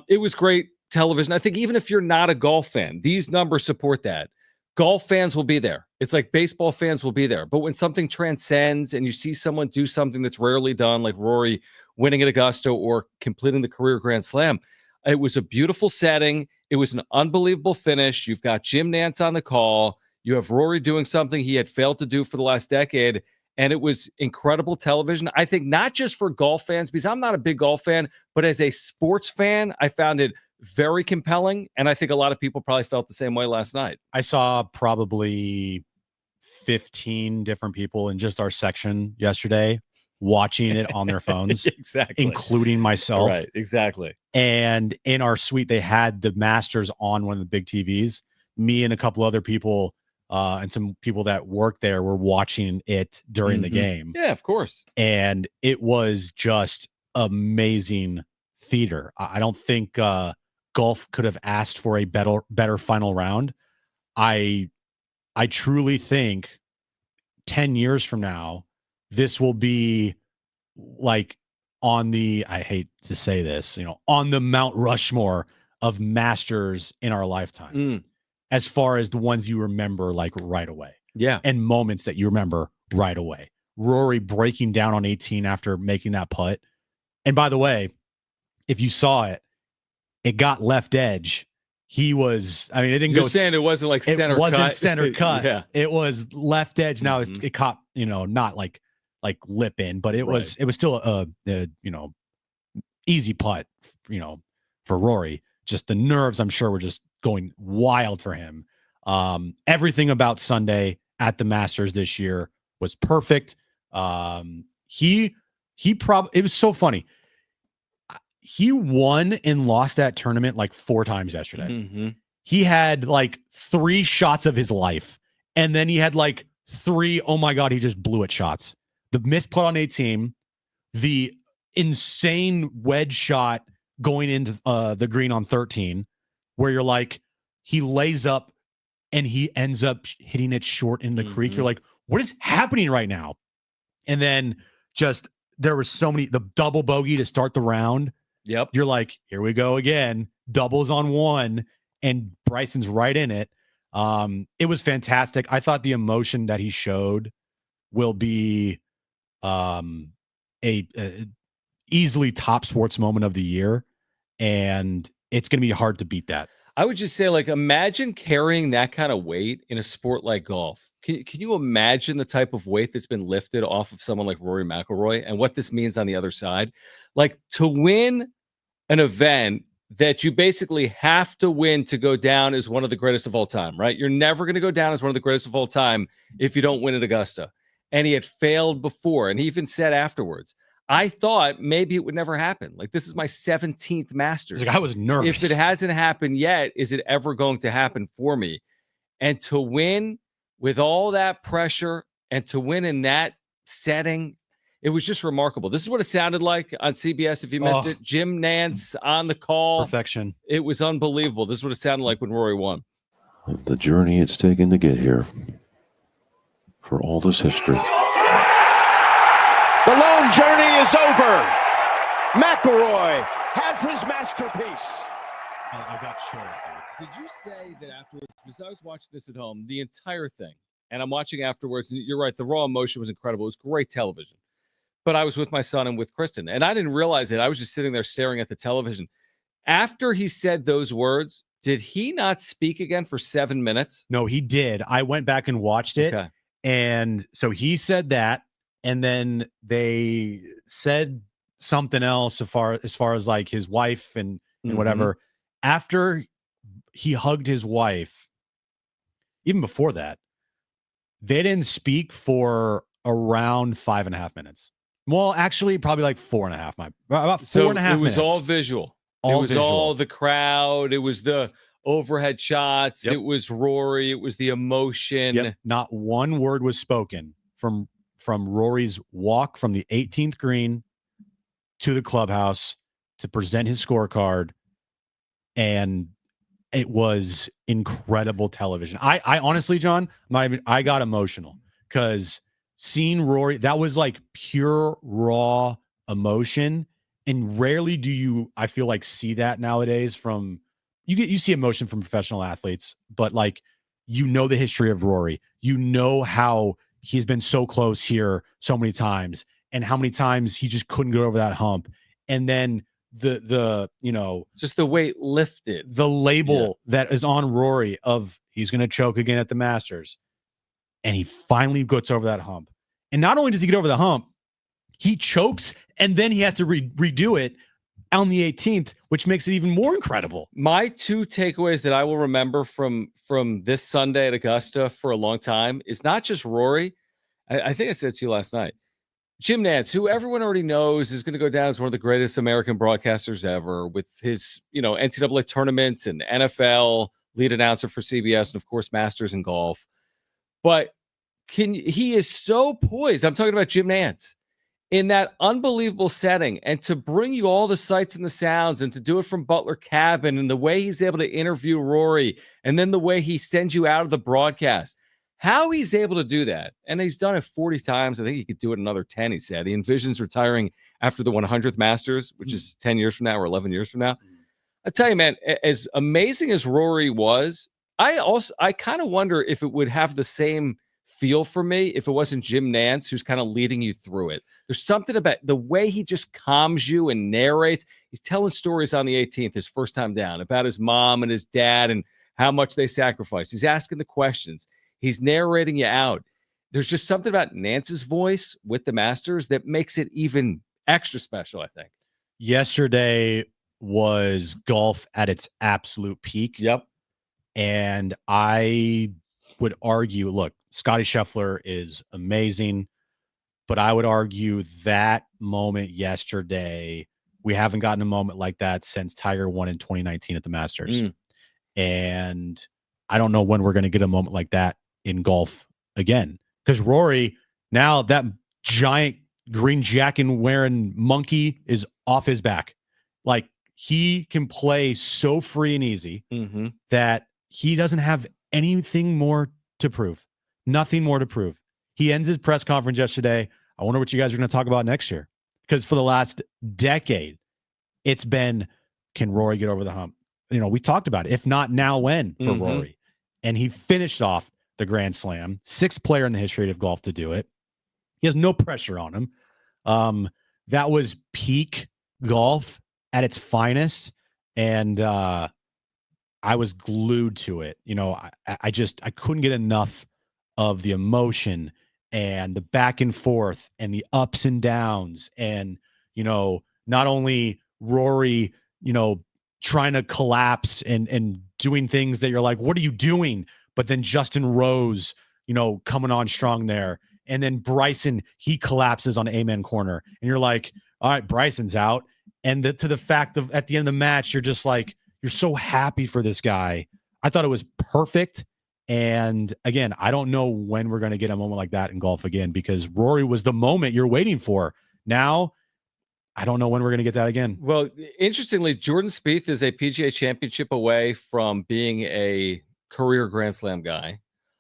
It was great television. I think even if you're not a golf fan, these numbers support that. Golf fans will be there. It's like baseball fans will be there. But when something transcends and you see someone do something that's rarely done, like Rory winning at Augusta or completing the career Grand Slam, it was a beautiful setting. It was an unbelievable finish. You've got Jim Nantz on the call. You have Rory doing something he had failed to do for the last decade. And it was incredible television. I think not just for golf fans, because I'm not a big golf fan, but as a sports fan, I found it very compelling. And I think a lot of people probably felt the same way last night. I saw probably 15 different people in just our section yesterday watching it on their phones. Exactly. Including myself. Right, exactly. And in our suite, they had the Masters on one of the big TVs. Me and a couple other people and some people that worked there were watching it during the game. Yeah, of course. And it was just amazing theater. I don't think golf could have asked for a better final round. I truly think 10 years from now, this will be like on the, I hate to say this, on the Mount Rushmore of Masters in our lifetime, as far as the ones you remember like right away. Yeah. And moments that you remember right away. Rory breaking down on 18 after making that putt. And by the way, if you saw it, it got left edge. He was, it didn't You're go. saying it wasn't like center cut. It wasn't center cut. Yeah. It was left edge. Now it caught, not like lip in, but it was still a easy putt, for Rory. Just the nerves, I'm sure, were just going wild for him. Everything about Sunday at the Masters this year was perfect. It was so funny. He won and lost that tournament like 4 times yesterday. He had like 3 shots of his life. And then he had like 3, oh my God, he just blew it shots. The missed putt on 18, the insane wedge shot going into the green on 13, where you're like, he lays up and he ends up hitting it short in the creek. You're like, what is happening right now? And then just, there was so many, the double bogey to start the round. Yep. You're like, here we go again. Doubles on 1, and Bryson's right in it. It was fantastic. I thought the emotion that he showed will be a easily top sports moment of the year, and it's going to be hard to beat that. I would just say, like, imagine carrying that kind of weight in a sport like golf. Can you imagine the type of weight that's been lifted off of someone like Rory McIlroy and what this means on the other side? Like, to win an event that you basically have to win to go down as one of the greatest of all time, right? You're never going to go down as one of the greatest of all time if you don't win at Augusta. And he had failed before. And he even said afterwards, I thought maybe it would never happen. Like, this is my 17th Masters. Like, I was nervous. If it hasn't happened yet, is it ever going to happen for me? And to win with all that pressure and to win in that setting, it was just remarkable. This is what it sounded like on CBS. If you missed it, Jim Nantz on the call. Perfection. It was unbelievable. This is what it sounded like when Rory won. The journey it's taken to get here, for all this history. The long journey is over. McIlroy has his masterpiece. I got chills, dude. Did you say that afterwards, because I was watching this at home, the entire thing, and I'm watching afterwards, and you're right, the raw emotion was incredible. It was great television. But I was with my son and with Kristen, and I didn't realize it. I was just sitting there staring at the television. After he said those words, Did he not speak again for 7 minutes? No, he did. I went back and watched it. Okay. And so he said that, and then they said something else as far as like his wife and whatever. After he hugged his wife, even before that, they didn't speak for around 5.5 minutes. Well, actually, probably like 4.5. About 4.5 minutes. It was all visual. It was all the crowd. It was the overhead shots. It was Rory. It was the emotion. Not one word was spoken from Rory's walk from the 18th green to the clubhouse to present his scorecard. And it was incredible television. I honestly, John, I got emotional because seeing Rory, that was like pure raw emotion. And rarely do you, I feel like, see that nowadays from you see emotion from professional athletes, but like, the history of Rory, how he's been so close here so many times and how many times he just couldn't get over that hump. And then just the weight lifted, the label that is on Rory of he's going to choke again at the Masters. And he finally gets over that hump. And not only does he get over the hump, he chokes and then he has to redo it on the 18th, which makes it even more incredible. My 2 takeaways that I will remember from this Sunday at Augusta for a long time is not just Rory. I think I said to you last night, Jim Nantz, who everyone already knows is going to go down as one of the greatest American broadcasters ever with his, NCAA tournaments and NFL lead announcer for CBS and, of course, Masters in golf. But he is so poised. I'm talking about Jim Nantz in that unbelievable setting, and to bring you all the sights and the sounds and to do it from Butler Cabin and the way he's able to interview Rory and then the way he sends you out of the broadcast. How he's able to do that, and he's done it 40 times. I think he could do it another 10, he said. He envisions retiring after the 100th Masters, which is 10 years from now or 11 years from now. I tell you, man, as amazing as Rory was, I kind of wonder if it would have the same feel for me if it wasn't Jim Nantz who's kind of leading you through it. There's something about the way he just calms you and narrates. He's telling stories on the 18th, his first time down, about his mom and his dad and how much they sacrificed. He's asking the questions. He's narrating you out. There's just something about Nantz's voice with the Masters that makes it even extra special, I think. Yesterday was golf at its absolute peak. Yep. And I would argue, look, Scotty Scheffler is amazing, but I would argue that moment yesterday, we haven't gotten a moment like that since Tiger won in 2019 at the Masters. And I don't know when we're going to get a moment like that in golf again, because Rory, now that giant green jacket wearing monkey is off his back. Like, he can play so free and easy that he doesn't have anything more to prove. Nothing more to prove. He ends his press conference yesterday. I wonder what you guys are going to talk about next year, because for the last decade, it's been, can Rory get over the hump? We talked about it. If not now, when for Rory? And he finished off the Grand Slam, 6th player in the history of golf to do it. He has no pressure on him. That was peak golf at its finest. And I was glued to it. I couldn't get enough of the emotion and the back and forth and the ups and downs. And, not only Rory, trying to collapse and doing things that you're like, what are you doing? But then Justin Rose, coming on strong there. And then Bryson, he collapses on Amen corner. And you're like, all right, Bryson's out. And to the fact of at the end of the match, you're just like, you're so happy for this guy. I thought it was perfect. And again, I don't know when we're going to get a moment like that in golf again, because Rory was the moment you're waiting for. Now, I don't know when we're going to get that again. Well, interestingly, Jordan Spieth is a PGA Championship away from being a career Grand Slam guy,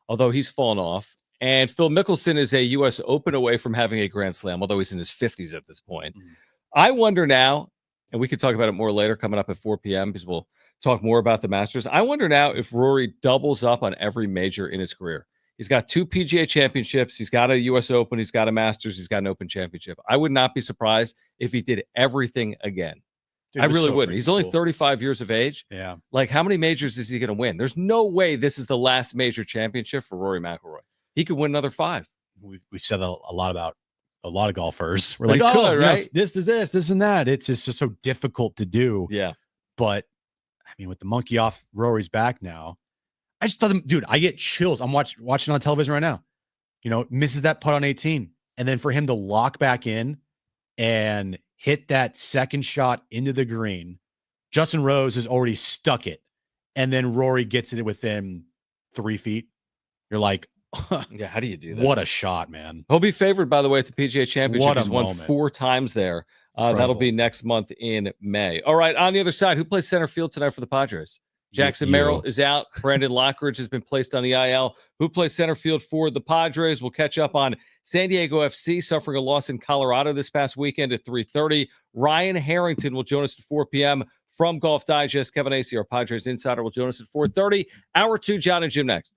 although he's fallen off. And Phil Mickelson is a U.S. Open away from having a Grand Slam, although he's in his 50s at this point. I wonder now, and we can talk about it more later coming up at 4 p.m. because we'll talk more about the Masters. I wonder now if Rory doubles up on every major in his career. He's got 2 PGA championships. He's got a U.S. Open. He's got a Masters. He's got an Open championship. I would not be surprised if he did everything again. I really wouldn't. He's only 35 years of age. Yeah. Like, how many majors is he going to win? There's no way this is the last major championship for Rory McIlroy. He could win another 5. We've said a lot about a lot of golfers. We're They like, could, right? yes, this is this and that. It's just so difficult to do. Yeah. But I mean, with the monkey off Rory's back now, I just thought, dude, I get chills. I'm watching on television right now. Misses that putt on 18. And then for him to lock back in and hit that second shot into the green, Justin Rose has already stuck it. And then Rory gets it within 3 feet. You're like, yeah, how do you do that? What a shot, man. He'll be favored, by the way, at the PGA Championship. He's won 4 times there. That'll be next month in May. All right, on the other side, who plays center field tonight for the Padres? Jackson Merrill is out. Brandon Lockridge has been placed on the IL. Who plays center field for the Padres? We'll catch up on San Diego FC suffering a loss in Colorado this past weekend at 3:30. Ryan Harrington will join us at 4 p.m. from Golf Digest. Kevin Acee, our Padres insider, will join us at 4:30. Hour 2, John and Jim next.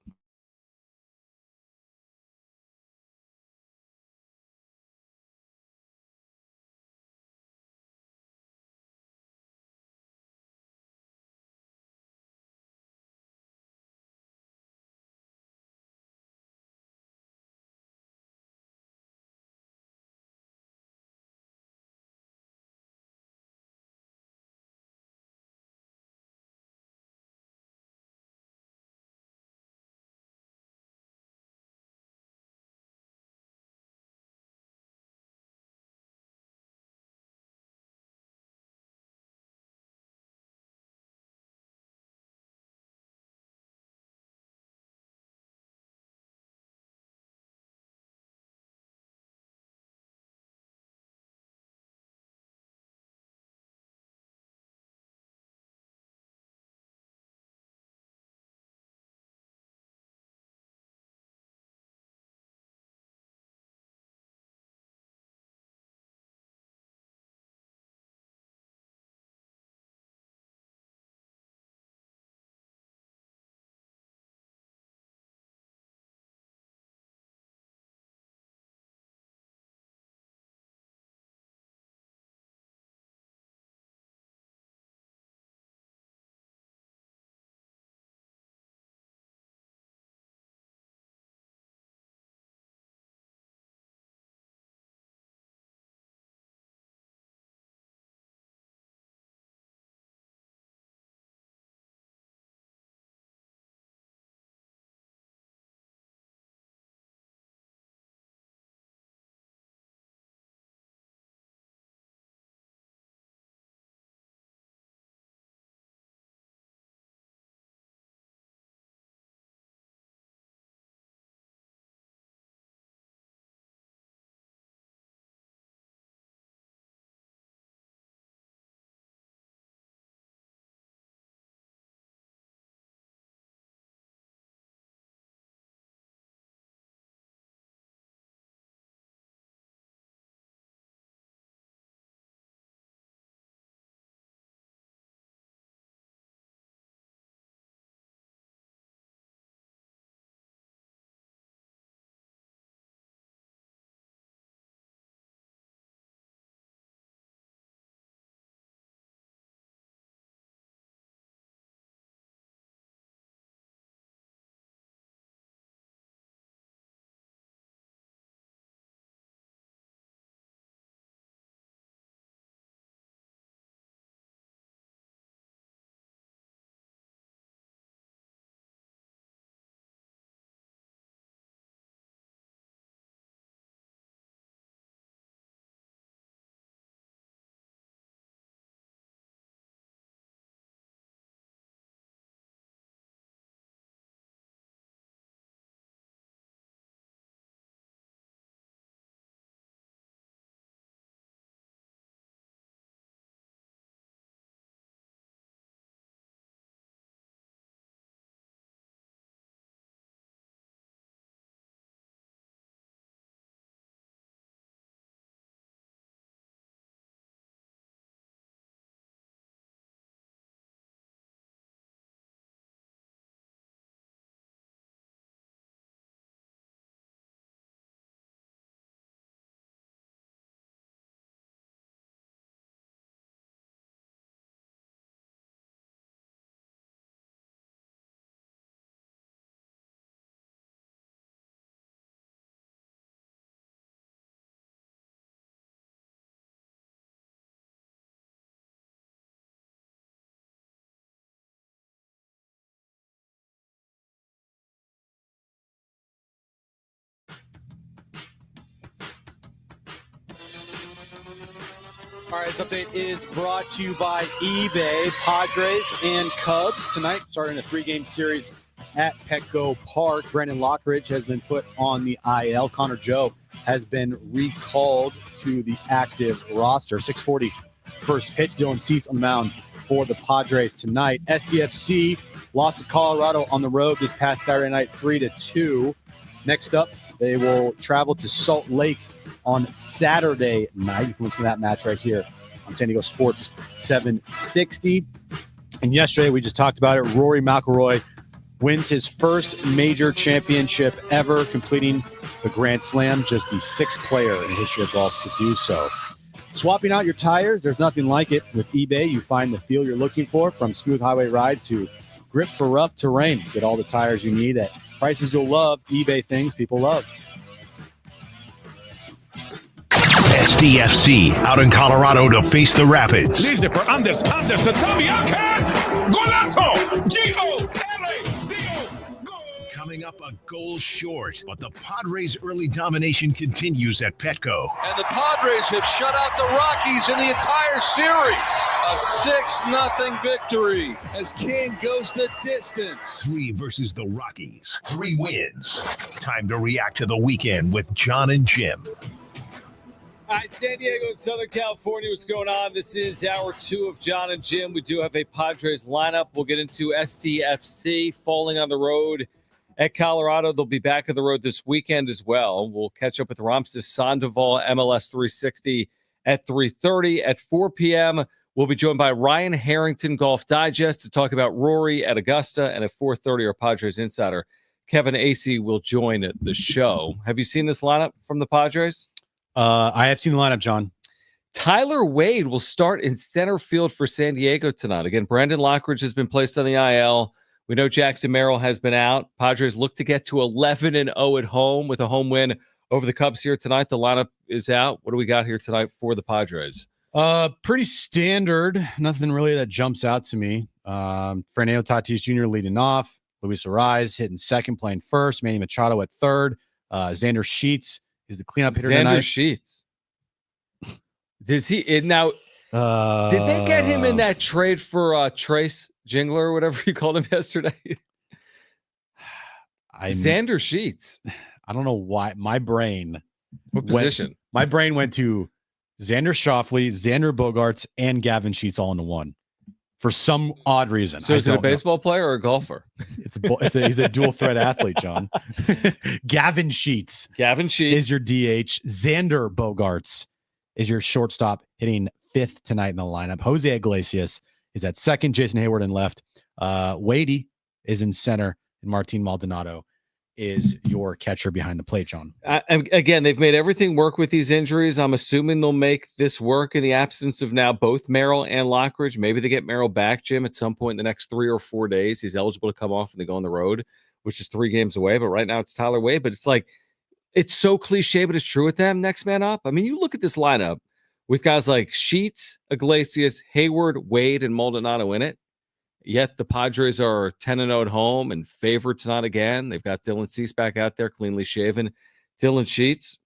All right, this update is brought to you by eBay. Padres and Cubs tonight, starting a 3-game series at Petco Park. Brandon Lockridge has been put on the IL. Connor Joe has been recalled to the active roster. 6:40 first pitch. Dylan Cease on the mound for the Padres tonight. SDFC lost to Colorado on the road this past Saturday night, 3-2. Next up, they will travel to Salt Lake on Saturday night. You can listen to that match right here on San Diego Sports 760. And yesterday, we just talked about it. Rory McIlroy wins his first major championship ever, completing the Grand Slam, just the 6th player in the history of golf to do so. Swapping out your tires, there's nothing like it. With eBay, you find the feel you're looking for, from smooth highway rides to grip for rough terrain. Get all the tires you need at prices you'll love. eBay, things people love. SDFC out in Colorado to face the Rapids. Leaves it for Anders to Tommy Akan. Golazo! G-O-L-A-Z-O! Goal! Coming up a goal short, but the Padres' early domination continues at Petco. And the Padres have shut out the Rockies in the entire series. A 6-0 victory as King goes the distance. 3 versus the Rockies. 3 wins. Time to react to the weekend with John and Jim. All right, San Diego and Southern California, what's going on? This is hour 2 of John and Jim. We do have a Padres lineup. We'll get into SDFC falling on the road at Colorado. They'll be back on the road this weekend as well. We'll catch up with Ramstis Sandoval, MLS 360 at 3:30. At 4 p.m., we'll be joined by Ryan Harrington, Golf Digest, to talk about Rory at Augusta. And at 4:30, our Padres insider, Kevin Acey, will join the show. Have you seen this lineup from the Padres? I have seen the lineup, John. Tyler Wade will start in center field for San Diego tonight. Again, Brandon Lockridge has been placed on the IL. We know Jackson Merrill has been out. Padres look to get to 11-0 at home with a home win over the Cubs here tonight. The lineup is out. What do we got here tonight for the Padres? Pretty standard. Nothing really that jumps out to me. Fernando Tatis Jr. leading off. Luis Arraez hitting second, playing first. Manny Machado at third. Xander Sheets is the cleanup hitter tonight. Xander Sheets. Does he now? Did they get him in that trade for Trace Jingler or whatever you called him yesterday? Xander Sheets. I don't know why my brain. What position? My brain went to Xander Schauffele, Xander Bogaerts, and Gavin Sheets all into one for some odd reason. So is it a baseball player or a golfer? He's a dual threat athlete, John. Gavin Sheets. Gavin Sheets is your DH. Xander Bogaerts is your shortstop, hitting 5th tonight in the lineup. Jose Iglesias is at second. Jason Hayward in left. Wadey is in center, and Martin Maldonado is your catcher behind the plate, John. Again, they've made everything work with these injuries. I'm assuming they'll make this work in the absence of now both Merrill and Lockridge. Maybe they get Merrill back, Jim, at some point in the next 3 or 4 days. He's eligible to come off and they go on the road, which is 3 games away. But right now it's Tyler Wade. But it's like, it's so cliche, but it's true with them. Next man up. I mean, you look at this lineup with guys like Sheets, Iglesias, Hayward, Wade, and Maldonado in it. Yet the Padres are 10-0 at home and favored tonight again. They've got Dylan Cease back out there, cleanly shaven. Dylan Sheets.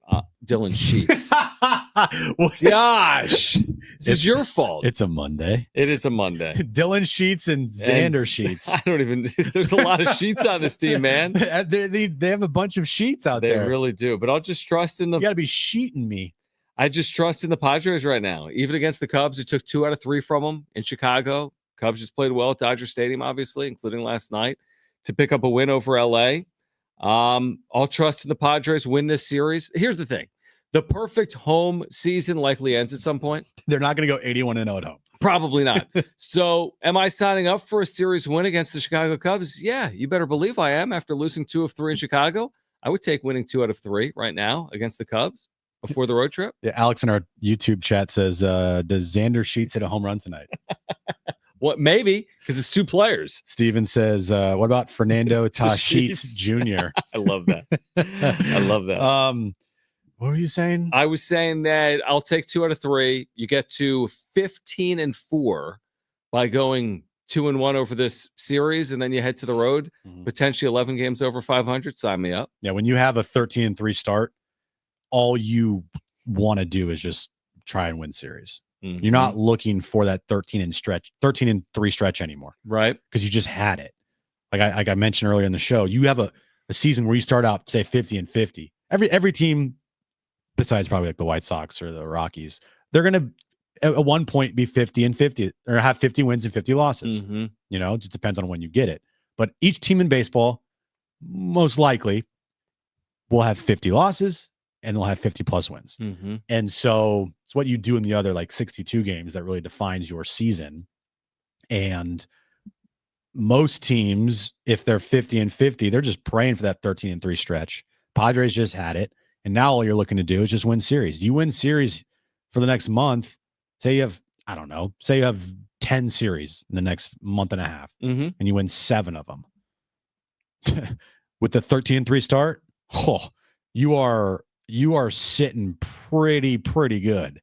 Well, gosh, this is your fault. It's a Monday. It is a Monday. Dylan Sheets and Xander Sheets. I don't even. There's a lot of sheets on this team, man. They have a bunch of sheets out there. They really do. But I'll just trust in the. You got to be sheeting me. I just trust in the Padres right now. Even against the Cubs, it took 2 out of 3 from them in Chicago. Cubs just played well at Dodger Stadium, obviously, including last night, to pick up a win over LA. I'll trust in the Padres win this series. Here's the thing. The perfect home season likely ends at some point. They're not going to go 81-0 at home. Probably not. So am I signing up for a series win against the Chicago Cubs? Yeah, you better believe I am. After losing 2 of 3 in Chicago, I would take winning 2 out of 3 right now against the Cubs before the road trip. Yeah, Alex in our YouTube chat says, does Xander Sheets hit a home run tonight? What? Maybe, because it's 2 players. Steven says, what about Fernando Tatis Jr.? I love that. I love that. What were you saying? I was saying that I'll take 2 out of 3. You get to 15-4 by going 2-1 over this series, and then you head to the road, potentially 11 games over 500. Sign me up. Yeah, when you have a 13-3 start, all you want to do is just try and win series. Mm-hmm. You're not looking for that 13-3 stretch anymore. Right. Because you just had it. Like I mentioned earlier in the show, you have a season where you start out, say, 50-50. Every team, besides probably like the White Sox or the Rockies, they're going to at one point be 50-50 or have 50 wins and 50 losses. Mm-hmm. You know, it just depends on when you get it. But each team in baseball, most likely, will have 50 losses and they'll have 50 plus wins. Mm-hmm. And so it's what you do in the other like 62 games that really defines your season. And most teams, if they're 50-50, they're just praying for that 13-3 stretch. Padres just had it. And now all you're looking to do is just win series. You win series for the next month. Say you have, I don't know, say you have 10 series in the next month and a half, mm-hmm. and you win 7 of them. With the 13-3 start, you are sitting pretty good.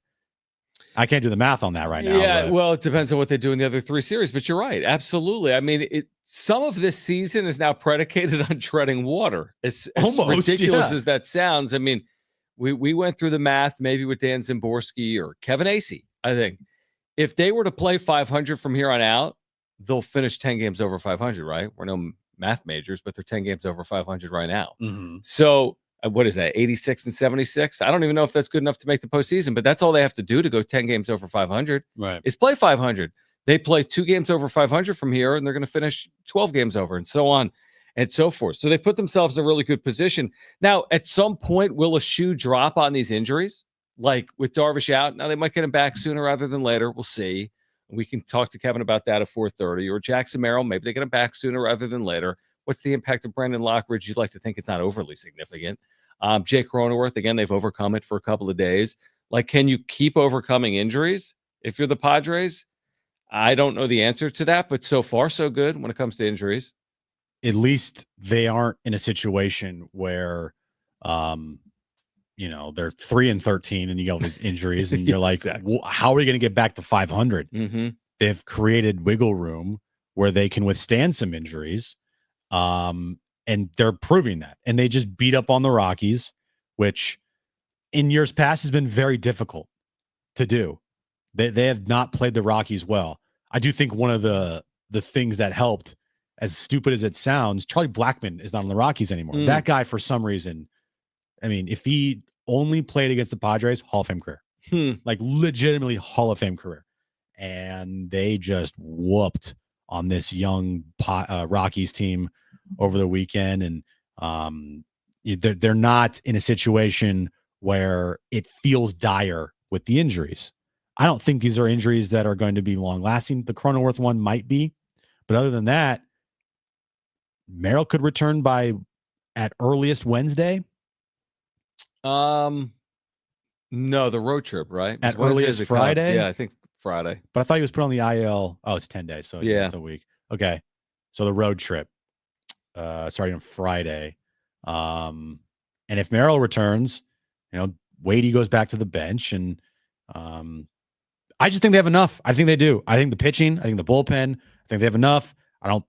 I can't do the math on that right now. Yeah, well, it depends on what they do in the other 3 series, but you're right. Absolutely. I mean, some of this season is now predicated on treading water. As almost ridiculous as that sounds. I mean, we went through the math maybe with Dan Zimborski or Kevin Acee. I think if they were to play 500 from here on out, they'll finish 10 games over 500, right? We're no math majors, but they're 10 games over 500 right now. Mm-hmm. So what is that, 86 and 76? I don't even know if that's good enough to make the postseason, but that's all they have to do to go 10 games over 500 is play 500. They play 2 games over 500 from here, and they're going to finish 12 games over, and so on and so forth. So they put themselves in a really good position. Now, at some point, will a shoe drop on these injuries? Like with Darvish out, now they might get him back sooner rather than later. We'll see. We can talk to Kevin about that at 4:30. Or Jackson Merrill, maybe they get him back sooner rather than later. What's the impact of Brandon Lockridge? You'd like to think it's not overly significant. Jake Cronenworth, again, they've overcome it for a couple of days. Like, can you keep overcoming injuries if you're the Padres? I don't know the answer to that, but so far so good when it comes to injuries. At least they aren't in a situation where, they're 3-13 and you got all these injuries and you're like, exactly. How are we going to get back to 500? Mm-hmm. They've created wiggle room where they can withstand some injuries. And they're proving that. And they just beat up on the Rockies, which in years past has been very difficult to do. They have not played the Rockies well. I do think one of the things that helped, as stupid as it sounds, Charlie Blackmon is not on the Rockies anymore. That guy, for some reason, I mean, if he only played against the Padres, Hall of Fame career. Like legitimately Hall of Fame career. And they just whooped on this young Rockies team over the weekend. And they're not in a situation where it feels dire with the injuries. I don't think these are injuries that are going to be long lasting. The Cronenworth one might be, but other than that, Merrill could return by at earliest Wednesday. No, the road trip, right? At earliest Friday? Yeah, I think Friday. But I thought he was put on the IL. Oh, it's 10 days. So yeah, it's a week. Okay. So the road trip, starting on Friday. And if Merrill returns, Wadey goes back to the bench, and I just think they have enough. I think they do. I think the pitching, I think the bullpen, I think they have enough. I'm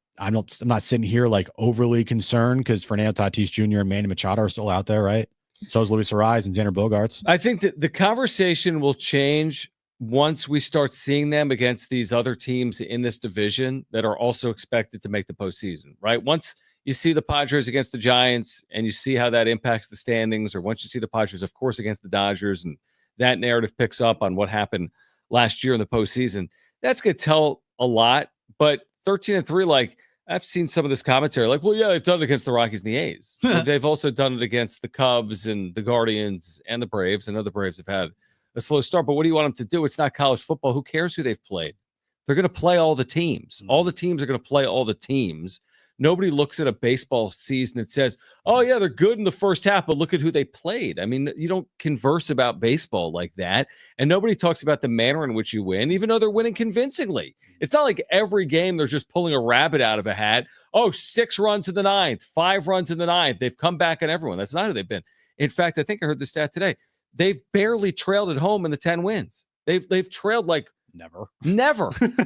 not sitting here like overly concerned because Fernando Tatis Jr. and Manny Machado are still out there, right? So is Luis Ariz and Xander Bogaerts. I think that the conversation will change once we start seeing them against these other teams in this division that are also expected to make the postseason, right? Once you see the Padres against the Giants and you see how that impacts the standings, or once you see the Padres, of course, against the Dodgers, and that narrative picks up on what happened last year in the postseason, that's going to tell a lot. But 13-3, like, I've seen some of this commentary like, well, yeah, they've done it against the Rockies and the A's. They've also done it against the Cubs and the Guardians and the Braves. I know the Braves have had a slow start, but what do you want them to do? It's not college football. Who cares who they've played? They're going to play all the teams. All the teams are going to play all the teams. Nobody looks at a baseball season and says, oh, yeah, they're good in the first half, but look at who they played. I mean, you don't converse about baseball like that. And nobody talks about the manner in which you win, even though they're winning convincingly. It's not like every game they're just pulling a rabbit out of a hat. Oh, 6 runs in the 9th, 5 runs in the 9th. They've come back on everyone. That's not who they've been. In fact, I think I heard the stat today. They've barely trailed at home in the 10 wins. They've trailed like never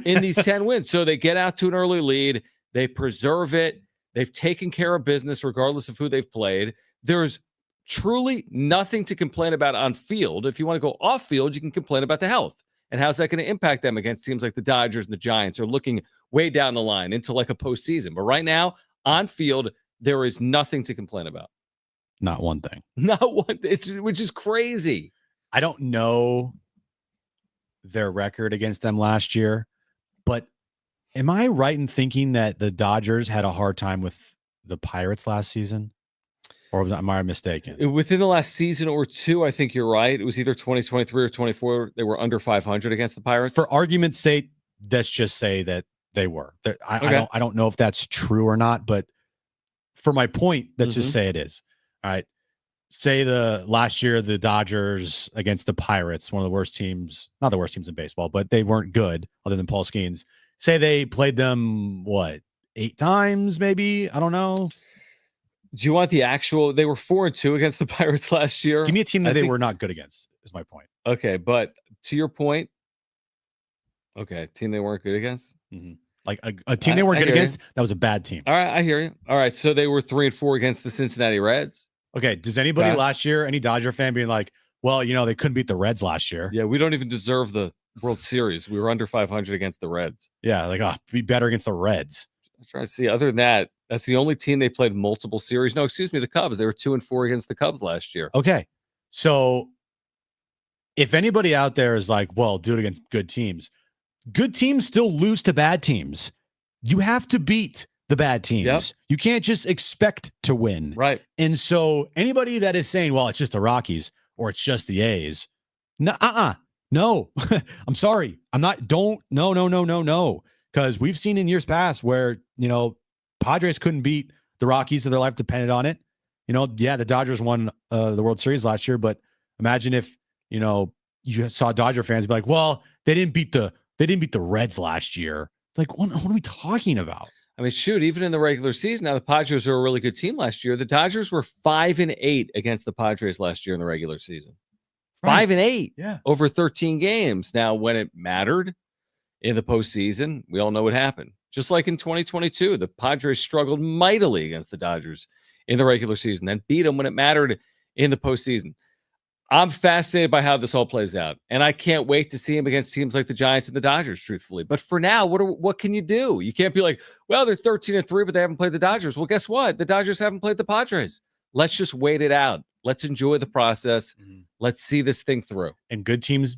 in these 10 wins. So they get out to an early lead. They preserve it. They've taken care of business regardless of who they've played. There's truly nothing to complain about on field. If you want to go off field, you can complain about the health. And how's that going to impact them against teams like the Dodgers and the Giants are looking way down the line into like a postseason? But right now, on field, there is nothing to complain about. Not one thing. Not one, which is crazy. I don't know their record against them last year, but am I right in thinking that the Dodgers had a hard time with the Pirates last season? Or am I mistaken? Within the last season or two, I think you're right. It was either 2023 or 24. They were under 500 against the Pirates. For argument's sake, let's just say that they were. I don't know if that's true or not, but for my point, let's just say it is. All right. Say the last year, the Dodgers against the Pirates, one of the worst teams, not the worst teams in baseball, but they weren't good other than Paul Skeens. Say they played them, 8 times, maybe? I don't know. Do you want the actual? They were 4-2 against the Pirates last year. Give me a team that they were not good against, is my point. Okay, but to your point, team they weren't good against? Mm-hmm. Like a team they weren't good against, that was a bad team. All right, I hear you. All right, so they were 3-4 against the Cincinnati Reds. Okay, does anybody last year, any Dodger fan being like, well, they couldn't beat the Reds last year? Yeah, we don't even deserve the World Series. We were under 500 against the Reds. Yeah, be better against the Reds. I'm trying to see. Other than that, that's the only team they played multiple series. No, excuse me, the Cubs. They were 2-4 against the Cubs last year. Okay, so if anybody out there is like, well, do it against good teams still lose to bad teams. You have to beat the bad teams. Yep. You can't just expect to win. Right. And so anybody that is saying, well, it's just the Rockies or it's just the A's. No, I'm sorry. No. Because we've seen in years past where, Padres couldn't beat the Rockies, so their life depended on it. The Dodgers won the World Series last year, but imagine if, you saw Dodger fans be like, well, they didn't beat the Reds last year. It's like, what are we talking about? I mean, shoot, even in the regular season, now the Padres were a really good team last year. The Dodgers were 5-8 against the Padres last year in the regular season. Right. 5-8 Yeah. over 13 games. Now, when it mattered in the postseason, we all know what happened. Just like in 2022, the Padres struggled mightily against the Dodgers in the regular season, then beat them when it mattered in the postseason. I'm fascinated by how this all plays out, and I can't wait to see him against teams like the Giants and the Dodgers, truthfully. But for now, what can you do? You can't be like, well, they're 13-3, but they haven't played the Dodgers. Well, guess what? The Dodgers haven't played the Padres. Let's just wait it out. Let's enjoy the process. Let's see this thing through. And good teams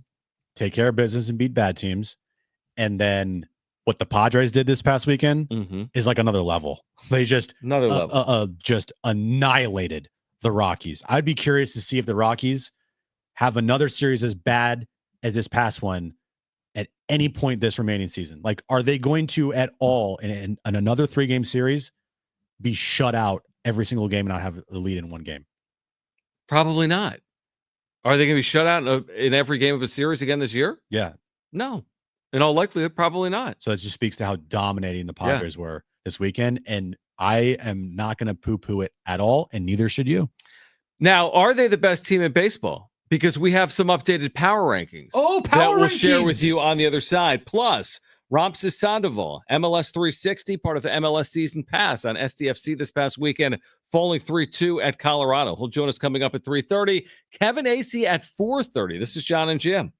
take care of business and beat bad teams. And then what the Padres did this past weekend is like another level. They just just annihilated the Rockies. I'd be curious to see if the Rockies have another series as bad as this past one at any point this remaining season. Like, are they going to at all in another 3-game series be shut out every single game and not have the lead in one game? Probably not. Are they going to be shut out in every game of a series again this year? Yeah. No. In all likelihood, probably not. So it just speaks to how dominating the Padres were this weekend. And I am not going to poo-poo it at all, and neither should you. Now, are they the best team in baseball? Because we have some updated power rankings. Oh, power rankings! That we'll share with you on the other side. Plus, Ramses Sandoval, MLS 360, part of the MLS Season Pass on SDFC this past weekend, falling 3-2 at Colorado. He'll join us coming up at 3:30. Kevin Acee at 4:30. This is John and Jim.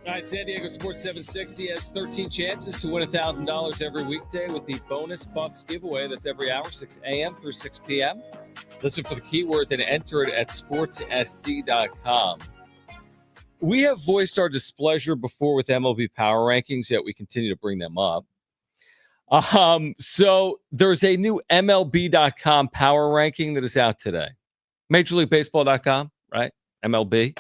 All right, San Diego Sports 760 has 13 chances to win $1,000 every weekday with the Bonus Bucks giveaway. That's every hour, 6 a.m. through 6 p.m. Listen for the keyword, then enter it at sportssd.com. We have voiced our displeasure before with MLB power rankings, yet we continue to bring them up. So there's a new MLB.com power ranking that is out today. MajorLeagueBaseball.com, right? MLB.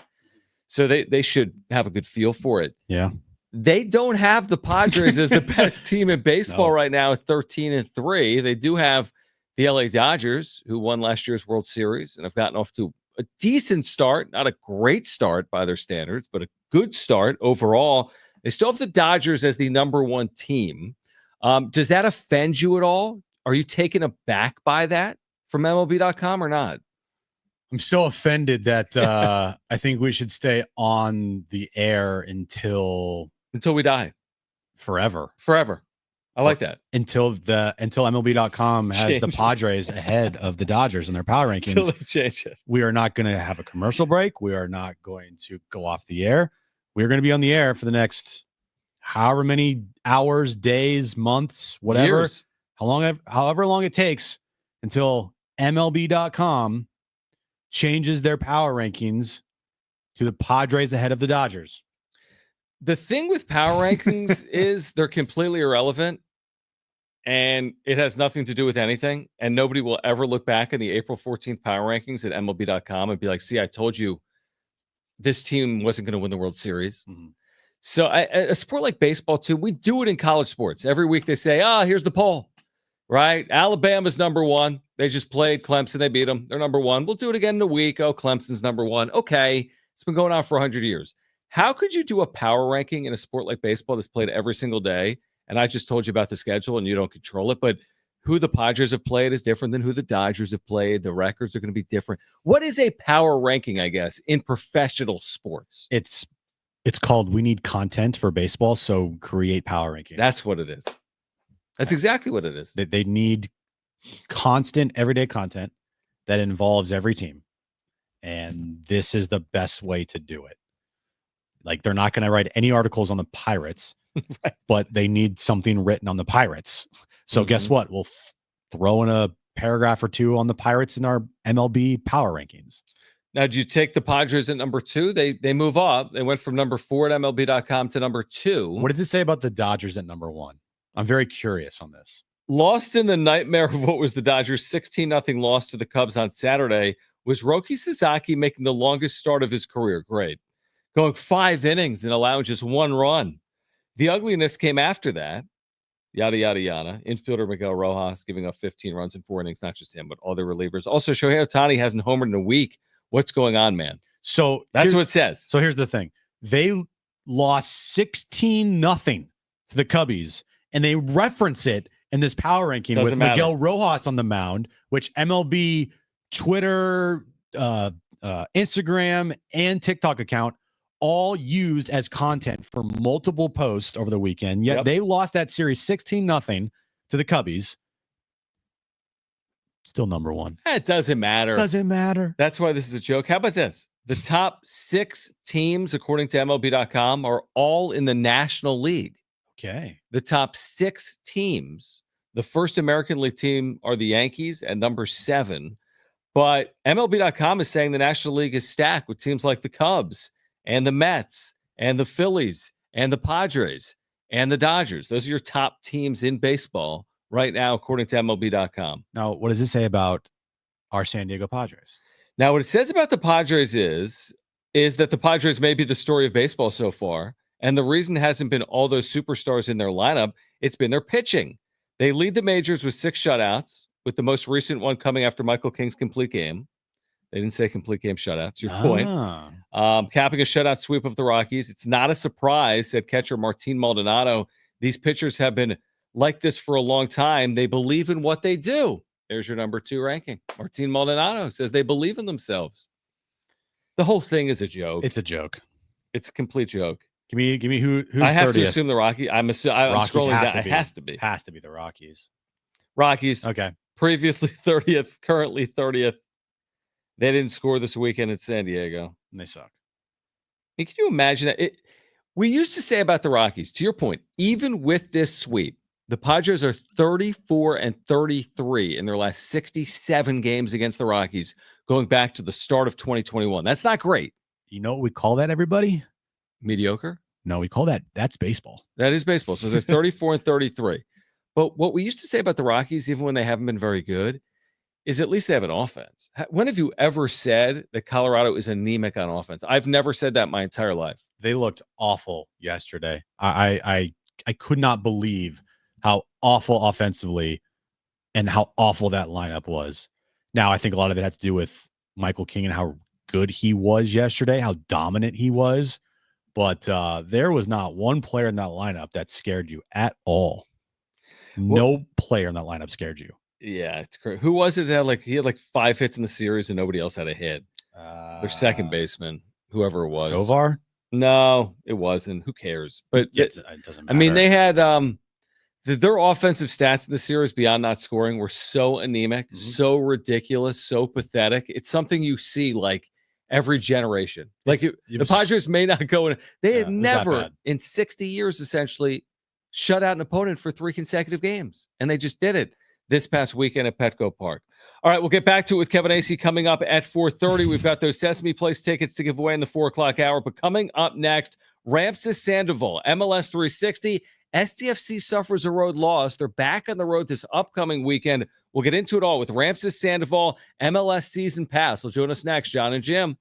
So they should have a good feel for it. Yeah. They don't have the Padres as the best team in baseball right now at 13-3. They do have the LA Dodgers, who won last year's World Series and have gotten off to a decent start, not a great start by their standards, but a good start overall. They still have the Dodgers as the number one team. Does that offend you at all? Are you taken aback by that from MLB.com or not? I'm so offended that I think we should stay on the air until we die. Forever. I like that. Until MLB.com has the Padres ahead of the Dodgers in their power rankings. Until they change it. We are not going to have a commercial break. We are not going to go off the air. We're going to be on the air for the next however many hours, days, months, whatever. Years. However long it takes until MLB.com changes their power rankings to the Padres ahead of the Dodgers. The thing with power rankings is they're completely irrelevant and it has nothing to do with anything. And nobody will ever look back in the April 14th power rankings at MLB.com and be like, see, I told you this team wasn't going to win the World Series. Mm-hmm. So a sport like baseball, too, we do it in college sports. Every week they say, here's the poll, right? Alabama's number one. They just played Clemson. They beat them. They're number one. We'll do it again in a week. Oh, Clemson's number one. Okay. It's been going on for 100 years. How could you do a power ranking in a sport like baseball that's played every single day? And I just told you about the schedule and you don't control it, but who the Padres have played is different than who the Dodgers have played. The records are going to be different. What is a power ranking, I guess, in professional sports? It's called We Need Content for Baseball, so create power rankings. That's what it is. That's exactly what it is. They need constant, everyday content that involves every team. And this is the best way to do it. Like, they're not going to write any articles on the Pirates, right, but they need something written on the Pirates. So guess what? We'll throw in a paragraph or two on the Pirates in our MLB power rankings. Now, did you take the Padres at number 2? They move up. They went from number 4 at MLB.com to number 2. What does it say about the Dodgers at number 1? I'm very curious on this. Lost in the nightmare of what was the Dodgers' 16-0 loss to the Cubs on Saturday was Roki Sasaki making the longest start of his career. Great. Going 5 innings and allowing just 1 run. The ugliness came after that. Yada, yada, yada. Infielder Miguel Rojas giving up 15 runs in 4 innings. Not just him, but all their relievers. Also, Shohei Ohtani hasn't homered in a week. What's going on, man? So that's what it says. So here's the thing. They lost 16-0 to the Cubbies, and they reference it in this power ranking with Miguel Rojas on the mound, which MLB Twitter, Instagram, and TikTok account all used as content for multiple posts over the weekend. Yet they lost that series 16-0 to the Cubbies. Still number 1. It doesn't matter. Doesn't matter. That's why this is a joke. How about this? The top 6 teams, according to MLB.com, are all in the National League. Okay. The top 6 teams. The first American League team are the Yankees at number 7. But MLB.com is saying the National League is stacked with teams like the Cubs and the Mets and the Phillies and the Padres and the Dodgers. Those are your top teams in baseball right now, according to MLB.com. Now, what does it say about our San Diego Padres? Now, what it says about the Padres is that the Padres may be the story of baseball so far. And the reason hasn't been all those superstars in their lineup. It's been their pitching. They lead the majors with 6 shutouts, with the most recent one coming after Michael King's complete game. They didn't say complete game shutout, to your point. Capping a shutout sweep of the Rockies. It's not a surprise, said catcher Martin Maldonado. These pitchers have been like this for a long time. They believe in what they do. There's your number 2 ranking. Martin Maldonado says they believe in themselves. The whole thing is a joke. It's a joke. It's a complete joke. Give me who's I have 30th? To assume the Rockies. I'm scrolling down. It has to be. Has to be the Rockies. Rockies. Okay. Previously 30th, currently 30th. They didn't score this weekend at San Diego. And they suck. And can you imagine that? We used to say about the Rockies, to your point, even with this sweep, the Padres are 34-33 in their last 67 games against the Rockies, going back to the start of 2021. That's not great. You know what we call that, everybody? Mediocre? No, we call that's baseball. That is baseball. So they're 34-33. But what we used to say about the Rockies, even when they haven't been very good, is at least they have an offense. When have you ever said that Colorado is anemic on offense? I've never said that my entire life. They looked awful yesterday. I could not believe how awful offensively and how awful that lineup was. Now, I think a lot of it has to do with Michael King and how good he was yesterday, how dominant he was. But there was not one player in that lineup that scared you at all. No player in that lineup scared you. Yeah, it's crazy. Who was it that he had 5 hits in the series and nobody else had a hit? Their second baseman, whoever it was. Tovar? No, it wasn't. Who cares? But it doesn't matter. I mean, they had their offensive stats in the series beyond not scoring were so anemic, so ridiculous, so pathetic. It's something you see every generation. The Padres may not go in. They had never in 60 years essentially shut out an opponent for 3 consecutive games, and they just did it this past weekend at Petco Park. All right, we'll get back to it with Kevin Acee coming up at 4:30. We've got those Sesame Place tickets to give away in the 4 o'clock hour. But coming up next, Ramses Sandoval, MLS 360. STFC suffers a road loss. They're back on the road this upcoming weekend. We'll get into it all with Ramses Sandoval, MLS Season Pass. Will join us next, John and Jim.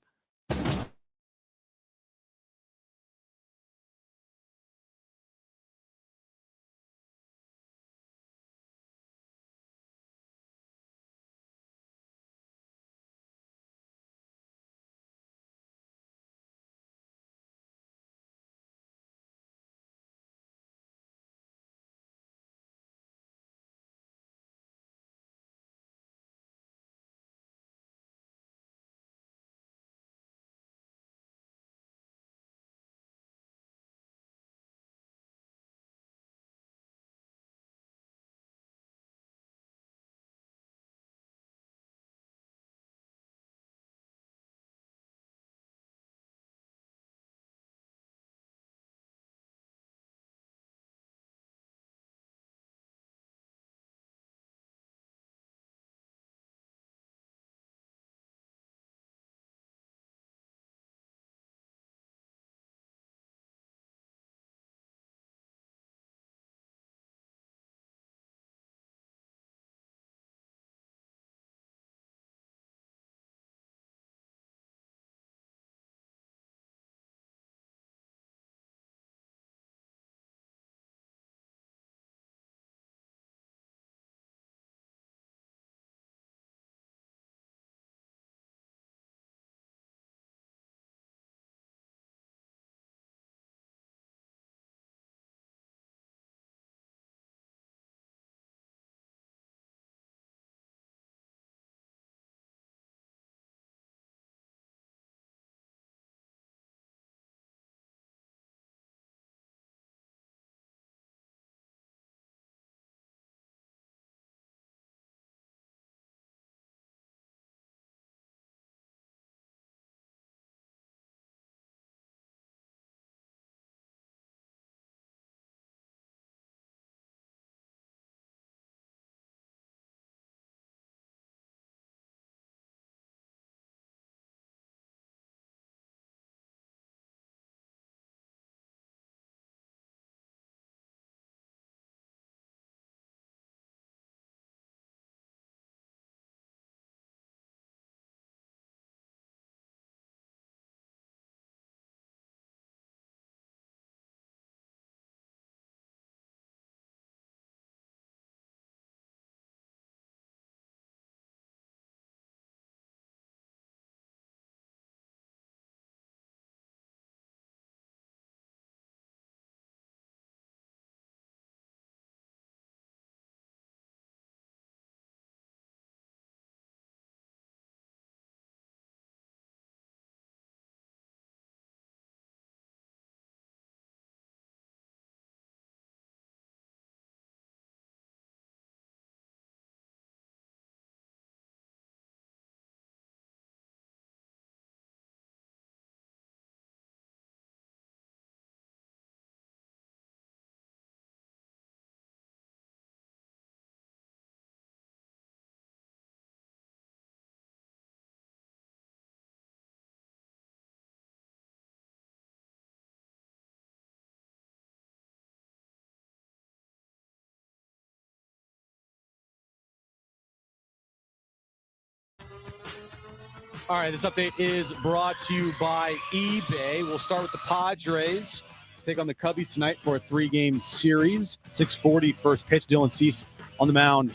All right, this update is brought to you by eBay. We'll start with the Padres. Take on the Cubbies tonight for a 3-game series. 6:40 first pitch. Dylan Cease on the mound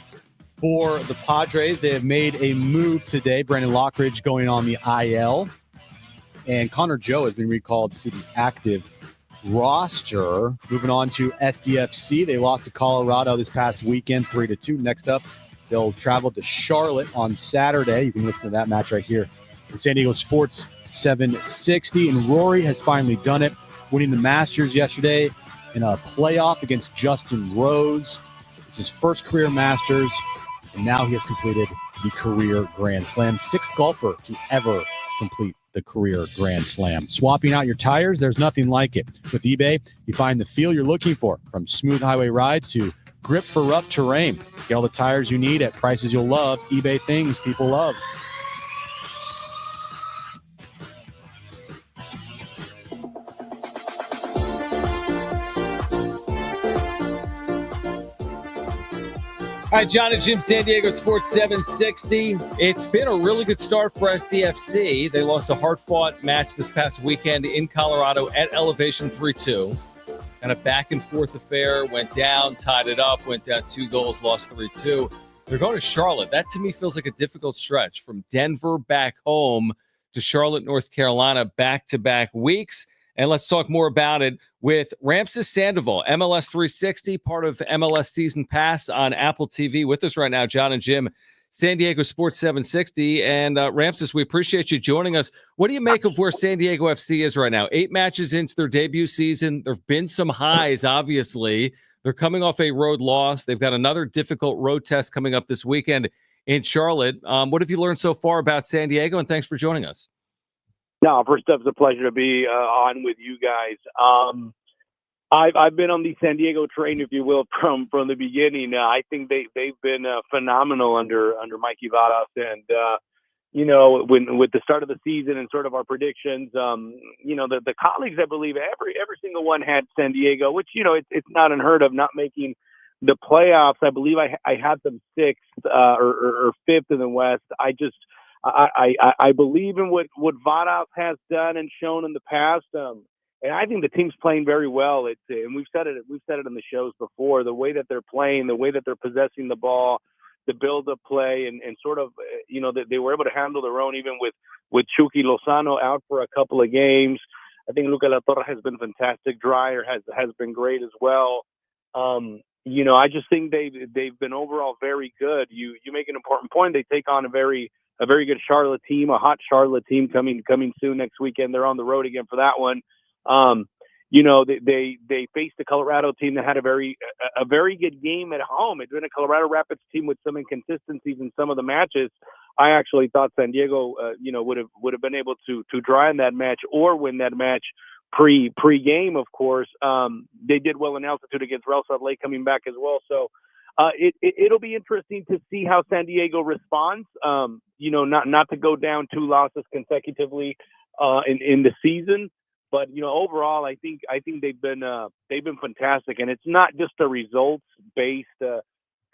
for the Padres. They have made a move today. Brandon Lockridge going on the IL. And Connor Joe has been recalled to the active roster. Moving on to SDFC. They lost to Colorado this past weekend, 3-2. Next up, they'll travel to Charlotte on Saturday. You can listen to that match right here on San Diego Sports 760. And Rory has finally done it, winning the Masters yesterday in a playoff against Justin Rose. It's his first career Masters, and now he has completed the career Grand Slam. 6th golfer to ever complete the career Grand Slam. Swapping out your tires, there's nothing like it. With eBay, you find the feel you're looking for, from smooth highway rides to grip for rough terrain. Get all the tires you need at prices you'll love. eBay, things people love. All right, John and Jim, San Diego Sports 760. It's been a really good start for SDFC. They lost a hard-fought match this past weekend in Colorado at elevation 3-2. Kind of back-and-forth affair, went down, tied it up, went down 2 goals, lost 3-2. They're going to Charlotte. That, to me, feels like a difficult stretch from Denver back home to Charlotte, North Carolina, back-to-back weeks. And let's talk more about it with Ramses Sandoval, MLS 360, part of MLS Season Pass on Apple TV. With us right now, John and Jim, San Diego Sports 760. And Ramses, we appreciate you joining us. What do you make of where San Diego FC is right now? 8 matches into their debut season. There have been some highs, obviously. They're coming off a road loss. They've got another difficult road test coming up this weekend in Charlotte. What have you learned so far about San Diego? And thanks for joining us. No, first up, it's a pleasure to be on with you guys. I've been on the San Diego train, if you will, from the beginning. I think they've been phenomenal under Mikey Vadas, and with the start of the season and sort of our predictions, the colleagues, I believe every single one had San Diego, which it's not unheard of, not making the playoffs. I believe I had them 6th or 5th in the West. I believe in what Vadas has done and shown in the past, and I think the team's playing very well. And we've said it in the shows before. The way that they're playing, the way that they're possessing the ball, the build-up play, and sort of they were able to handle their own, even with Chucky Lozano out for a couple of games. I think Luca Latorre has been fantastic. Dreyer has been great as well. I just think they've been overall very good. You make an important point. They take on a very good Charlotte team, a hot Charlotte team coming soon next weekend. They're on the road again for that one. They faced the Colorado team that had a very good game at home. It's been a Colorado Rapids team with some inconsistencies in some of the matches. I actually thought San Diego, would have been able to draw in that match or win that match pre-game. Of course, they did well in altitude against Real Salt Lake coming back as well. So. It'll be interesting to see how San Diego responds. Not to go down 2 losses consecutively in the season, but overall, I think they've been fantastic, and it's not just a results based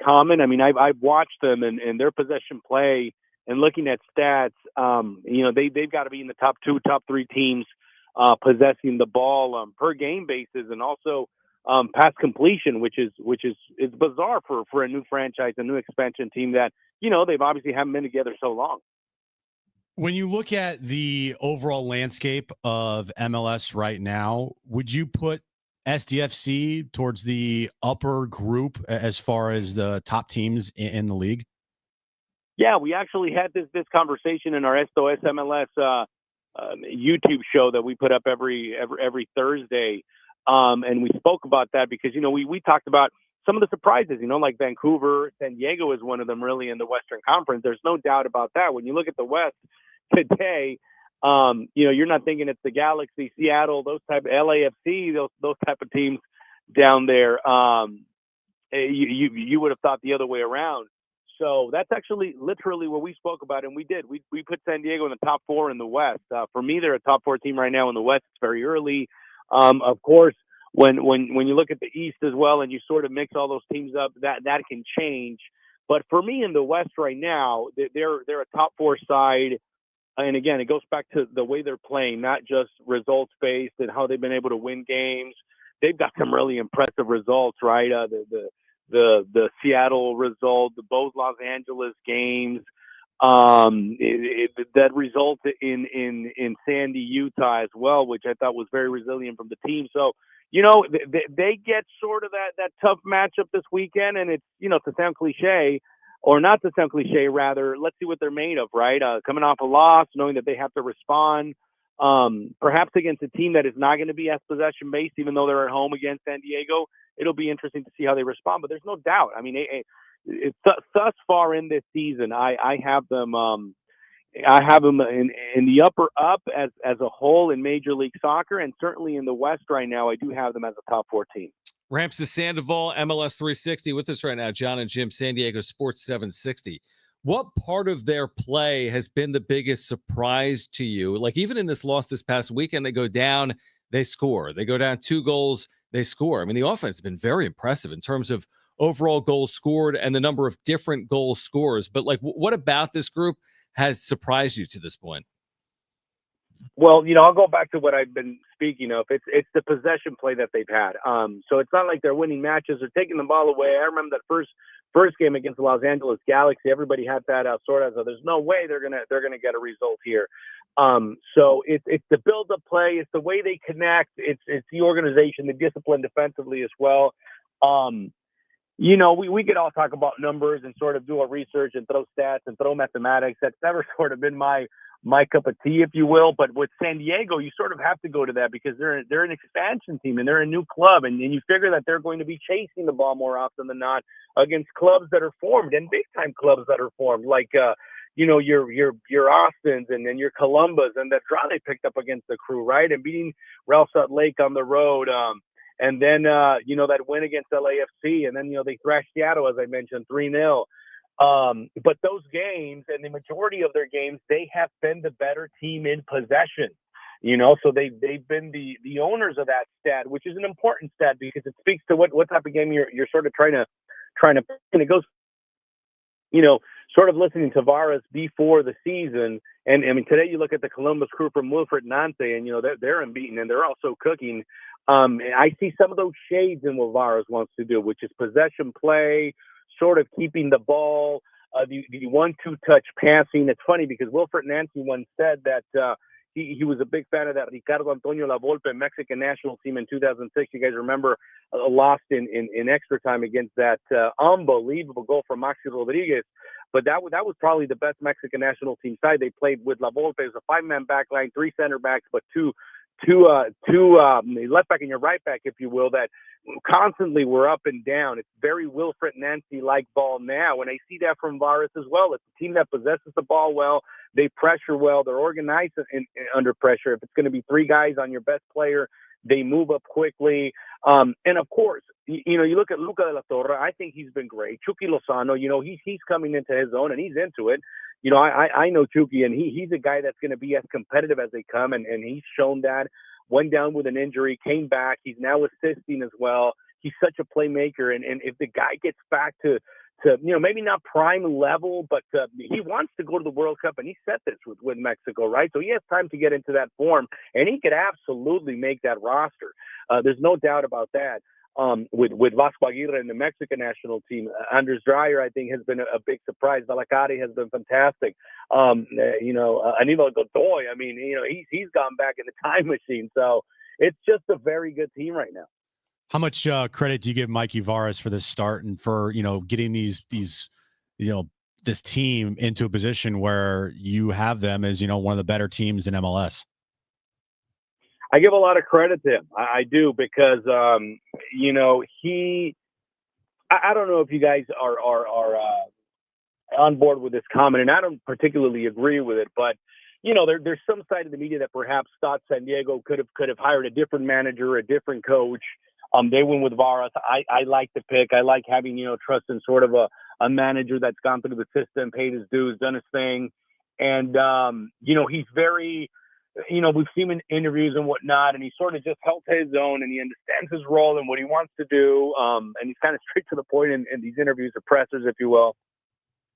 comment. I mean, I've watched them and their possession play and looking at stats. They've got to be in the top 2, top 3 teams possessing the ball per game basis, and also. Pass completion, which is bizarre for a new franchise, a new expansion team that they've obviously haven't been together so long. When you look at the overall landscape of MLS right now, would you put SDFC towards the upper group as far as the top teams in the league? Yeah, we actually had this conversation in our Esto es MLS YouTube show that we put up every Thursday. And we spoke about that because, we talked about some of the surprises, like Vancouver. San Diego is one of them really in the Western Conference. There's no doubt about that. When you look at the West today, you're not thinking it's the Galaxy, Seattle, those type of LAFC, those type of teams down there. You would have thought the other way around. So that's actually literally what we spoke about, and we did. We put San Diego in the top 4 in the West. For me, they're a top 4 team right now in the West. It's very early. Of course, when you look at the East as well, and you sort of mix all those teams up, that can change. But for me in the West right now, they're a top 4 side. And again, it goes back to the way they're playing, not just results based and how they've been able to win games. They've got some really impressive results, right? The Seattle result, both Los Angeles games, that result in Sandy, Utah as well, which I thought was very resilient from the team. So, they get sort of that tough matchup this weekend, and it's, to sound cliche, or not to sound cliche, rather, let's see what they're made of, right? Coming off a loss, knowing that they have to respond, perhaps against a team that is not going to be as possession-based, even though they're at home against San Diego. It'll be interesting to see how they respond, but there's no doubt. I mean, thus far in this season, I have them in the upper up as a whole in Major League Soccer, and certainly in the West right now, I do have them as a top 4 team. Ramses Sandoval, MLS 360 with us right now. John and Jim, San Diego Sports 760. What part of their play has been the biggest surprise to you? Like, even in this loss this past weekend, they go down, they score. They go down 2 goals, they score. I mean, the offense has been very impressive in terms of overall goals scored and the number of different goal scores. But, like, what about this group has surprised you to this point? Well, I'll go back to what I've been speaking of. It's the possession play that they've had. So it's not like they're winning matches or taking the ball away. I remember that first game against the Los Angeles Galaxy. Everybody had that sort of. So there's no way they're gonna get a result here. So it's the build-up play. It's the way they connect. It's the organization, the discipline defensively as well. We could all talk about numbers and sort of do a research and throw stats and throw mathematics. That's never sort of been my cup of tea, if you will. But with San Diego, you sort of have to go to that because they're an expansion team and they're a new club. And you figure that they're going to be chasing the ball more often than not against clubs that are formed and big-time clubs that are formed, like, your Austins and then your Columbus and that draw they picked up against the Crew, right? And beating Real Salt Lake on the road. And then, that win against LAFC. And then, they thrashed Seattle, as I mentioned, 3-0. But those games and the majority of their games, they have been the better team in possession, so they've been the owners of that stat, which is an important stat because it speaks to what type of game you're sort of trying to, and it goes, sort of listening to Varas before the season. And I mean, today you look at the Columbus Crew from Wilfred Nancy and, they're unbeaten and they're also cooking. I see some of those shades in what Varas wants to do, which is possession play, sort of keeping the ball, the 1-2 touch passing. It's funny because Wilfred Nancy once said that he was a big fan of that Ricardo Antonio La Volpe Mexican national team in 2006. You guys remember lost in extra time against that unbelievable goal from Maxi Rodriguez. But that was probably the best Mexican national team side. They played with La Volpe as a 5-man back line, 3 center backs, but two left back and your right back, if you will, that constantly were up and down. It's very Wilfred Nancy-like ball now, and I see that from Varas as well. It's a team that possesses the ball well. They pressure well. They're organized under pressure. If it's going to be 3 guys on your best player, they move up quickly. And of course, you look at Luca de la Torre. I think he's been great. Chucky Lozano, he's coming into his own and he's into it. I know Chucky, and he's a guy that's going to be as competitive as they come, and he's shown that. Went down with an injury, came back. He's now assisting as well. He's such a playmaker, and if the guy gets back to maybe not prime level, but he wants to go to the World Cup, and he said this with Mexico, right? So he has time to get into that form, and he could absolutely make that roster. There's no doubt about that. With Vasco Aguirre and the Mexican national team, Anders Dreyer, I think, has been a big surprise. Valacari has been fantastic. Aníbal Godoy, I mean, he's gone back in the time machine. So it's just a very good team right now. How much credit do you give Mikey Varas for this start and for, getting these this team into a position where you have them as, one of the better teams in MLS? I give a lot of credit to him. I do because, I don't know if you guys are on board with this comment, and I don't particularly agree with it, but, there's some side of the media that perhaps thought San Diego could have hired a different manager, a different coach. They went with Varas. I like the pick. I like having, trust in sort of a manager that's gone through the system, paid his dues, done his thing. And, he's very, we've seen him in interviews and whatnot, and he sort of just held his own, and he understands his role and what he wants to do. And he's kind of straight to the point in these interviews or pressers, if you will.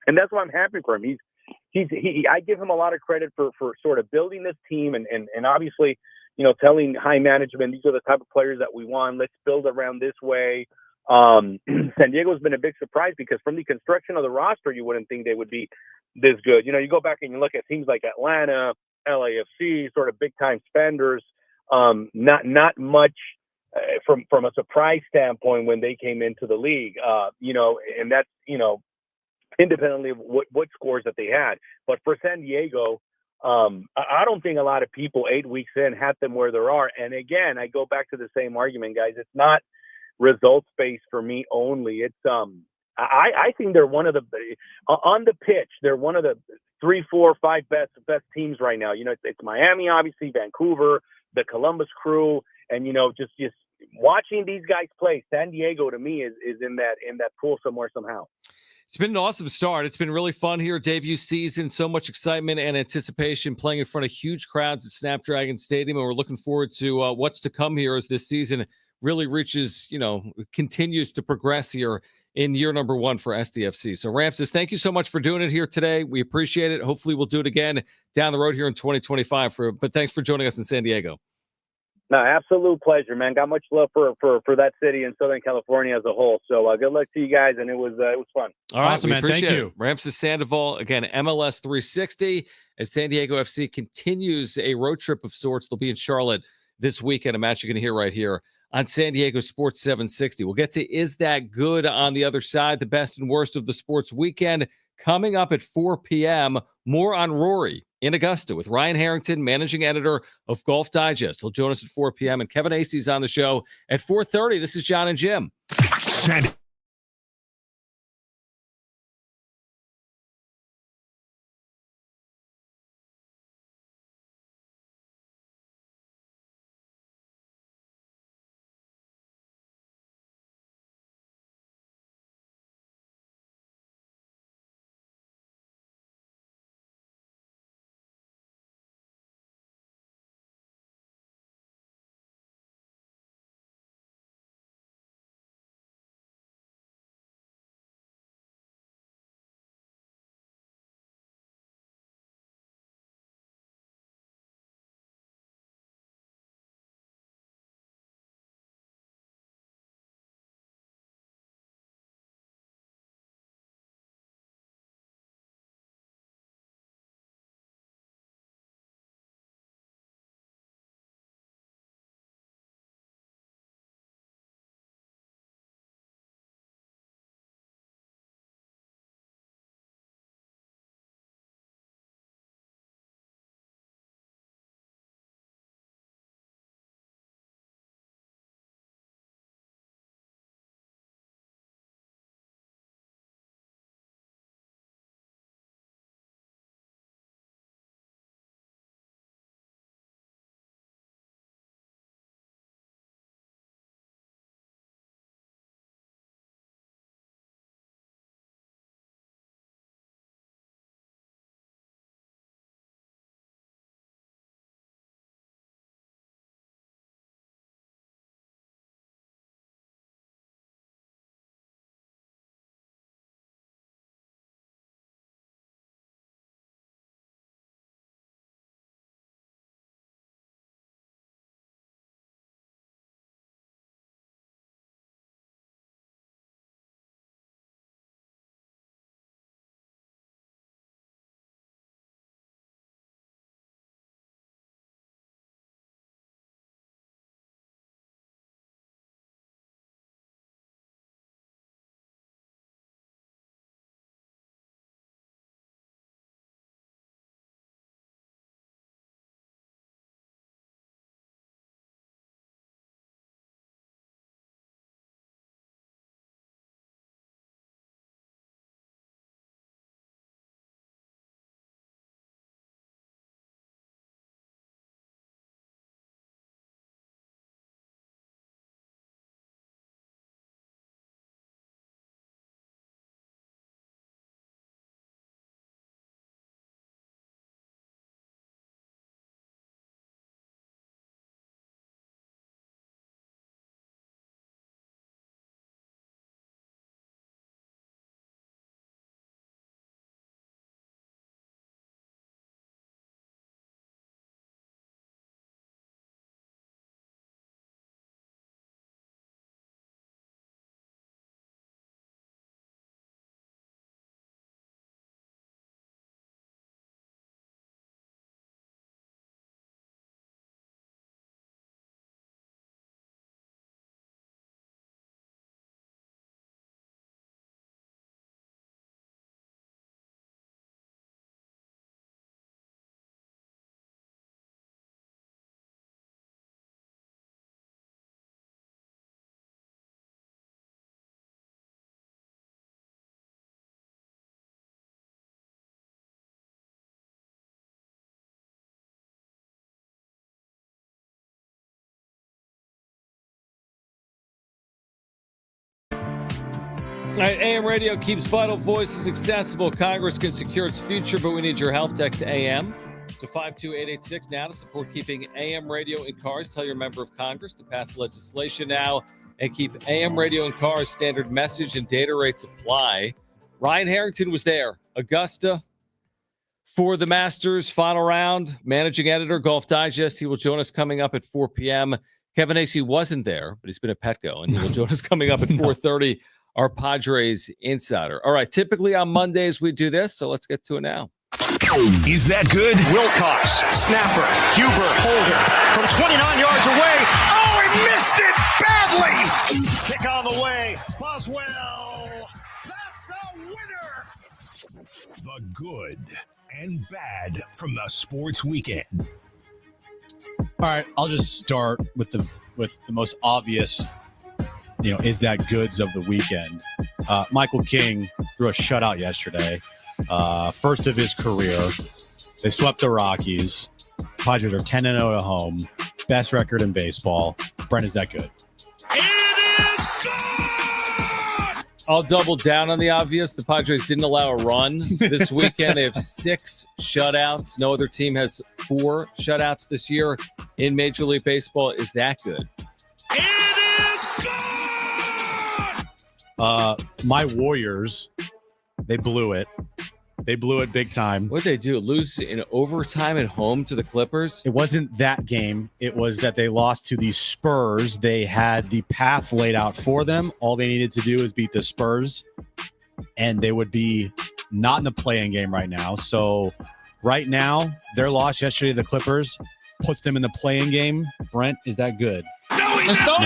And that's why I'm happy for him. I give him a lot of credit for sort of building this team and obviously, telling high management, these are the type of players that we want. Let's build around this way. San Diego's been a big surprise because from the construction of the roster, you wouldn't think they would be this good. You go back and you look at teams like Atlanta, LAFC, sort of big time spenders. Not much from a surprise standpoint when they came into the league. And that's independently of what scores that they had. But for San Diego, I don't think a lot of people 8 weeks in had them where they are. And again, I go back to the same argument, guys. It's not results based for me only. It's I think they're one of the on the pitch. They're one of the 3, 4, 5 best teams right now. It's Miami, obviously, Vancouver, the Columbus Crew, and just watching these guys play. San Diego to me is in that pool somewhere somehow. It's been an awesome start. It's been really fun here. Debut season, so much excitement and anticipation, playing in front of huge crowds at Snapdragon Stadium. And we're looking forward to what's to come here as this season really reaches, continues to progress here in year number 1 for SDFC. So Ramses, thank you so much for doing it here today. We appreciate it. Hopefully we'll do it again down the road here in 2025. But thanks for joining us in San Diego. No, absolute pleasure, man. Got much love for that city and Southern California as a whole. So good luck to you guys, and it was fun. All right, awesome, man. Thank you. Ramses Sandoval, again, MLS 360, as San Diego FC continues a road trip of sorts. They'll be in Charlotte this weekend, a match you're going to hear right here on San Diego Sports 760. We'll get to Is That Good on the other side, the best and worst of the sports weekend, coming up at 4 p.m. More on Rory in Augusta with Ryan Harrington, managing editor of Golf Digest. He'll join us at 4 p.m. And Kevin Acey's on the show at 4:30. This is John and Jim. All right, AM radio keeps vital voices accessible. Congress can secure its future, but we need your help. Text AM to 52886 now to support keeping AM radio in cars. Tell your member of Congress to pass legislation now and keep AM radio in cars. Standard message and data rates apply. Ryan Harrington was there. Augusta for the Masters final round. Managing editor, Golf Digest. He will join us coming up at 4 p.m. Kevin Acey wasn't there, but he's been at Petco, and he will join us coming up at 4:30. Our Padres insider. All right, typically on Mondays we do this, so let's get to it now. Is that good? Wilcox, snapper, Huber, holder, from 29 yards away. Oh, he missed it badly. Kick on the way. Boswell. That's a winner. The good and bad from the sports weekend. All right, I'll just start with the most obvious, is that goods of the weekend. Michael King threw a shutout yesterday, first of his career. They swept the Rockies. Padres are 10-0 at home, best record in baseball. Brent, is that good? It is good! I'll double down on the obvious. The Padres didn't allow a run this weekend. They have 6 shutouts. No other team has 4 shutouts this year in Major League Baseball. Is that good? It is good! My Warriors, they blew it. They blew it big time. What did they do? Lose in overtime at home to the Clippers? It wasn't that game. It was that they lost to the Spurs. They had the path laid out for them. All they needed to do is beat the Spurs, and they would be not in the play-in game right now. So right now, their loss yesterday to the Clippers puts them in the play-in game. Brent, is that good? No, it's not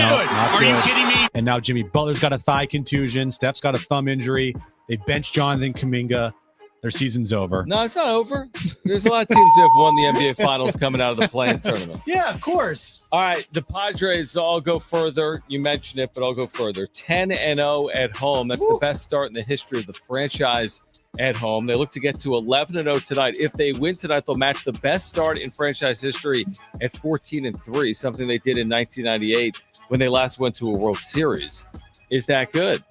good. Are you kidding me? And now Jimmy Butler's got a thigh contusion. Steph's got a thumb injury. They benched Jonathan Kuminga. Their season's over. No, it's not over. There's a lot of teams that have won the NBA Finals coming out of the play-in tournament. Yeah, of course. All right, the Padres, I'll go further. You mentioned it, but I'll go further. 10-0 at home. That's the best start in the history of the franchise at home. They look to get to 11-0 tonight. If they win tonight, they'll match the best start in franchise history at 14-3, something they did in 1998 when they last went to a World Series. Is that good?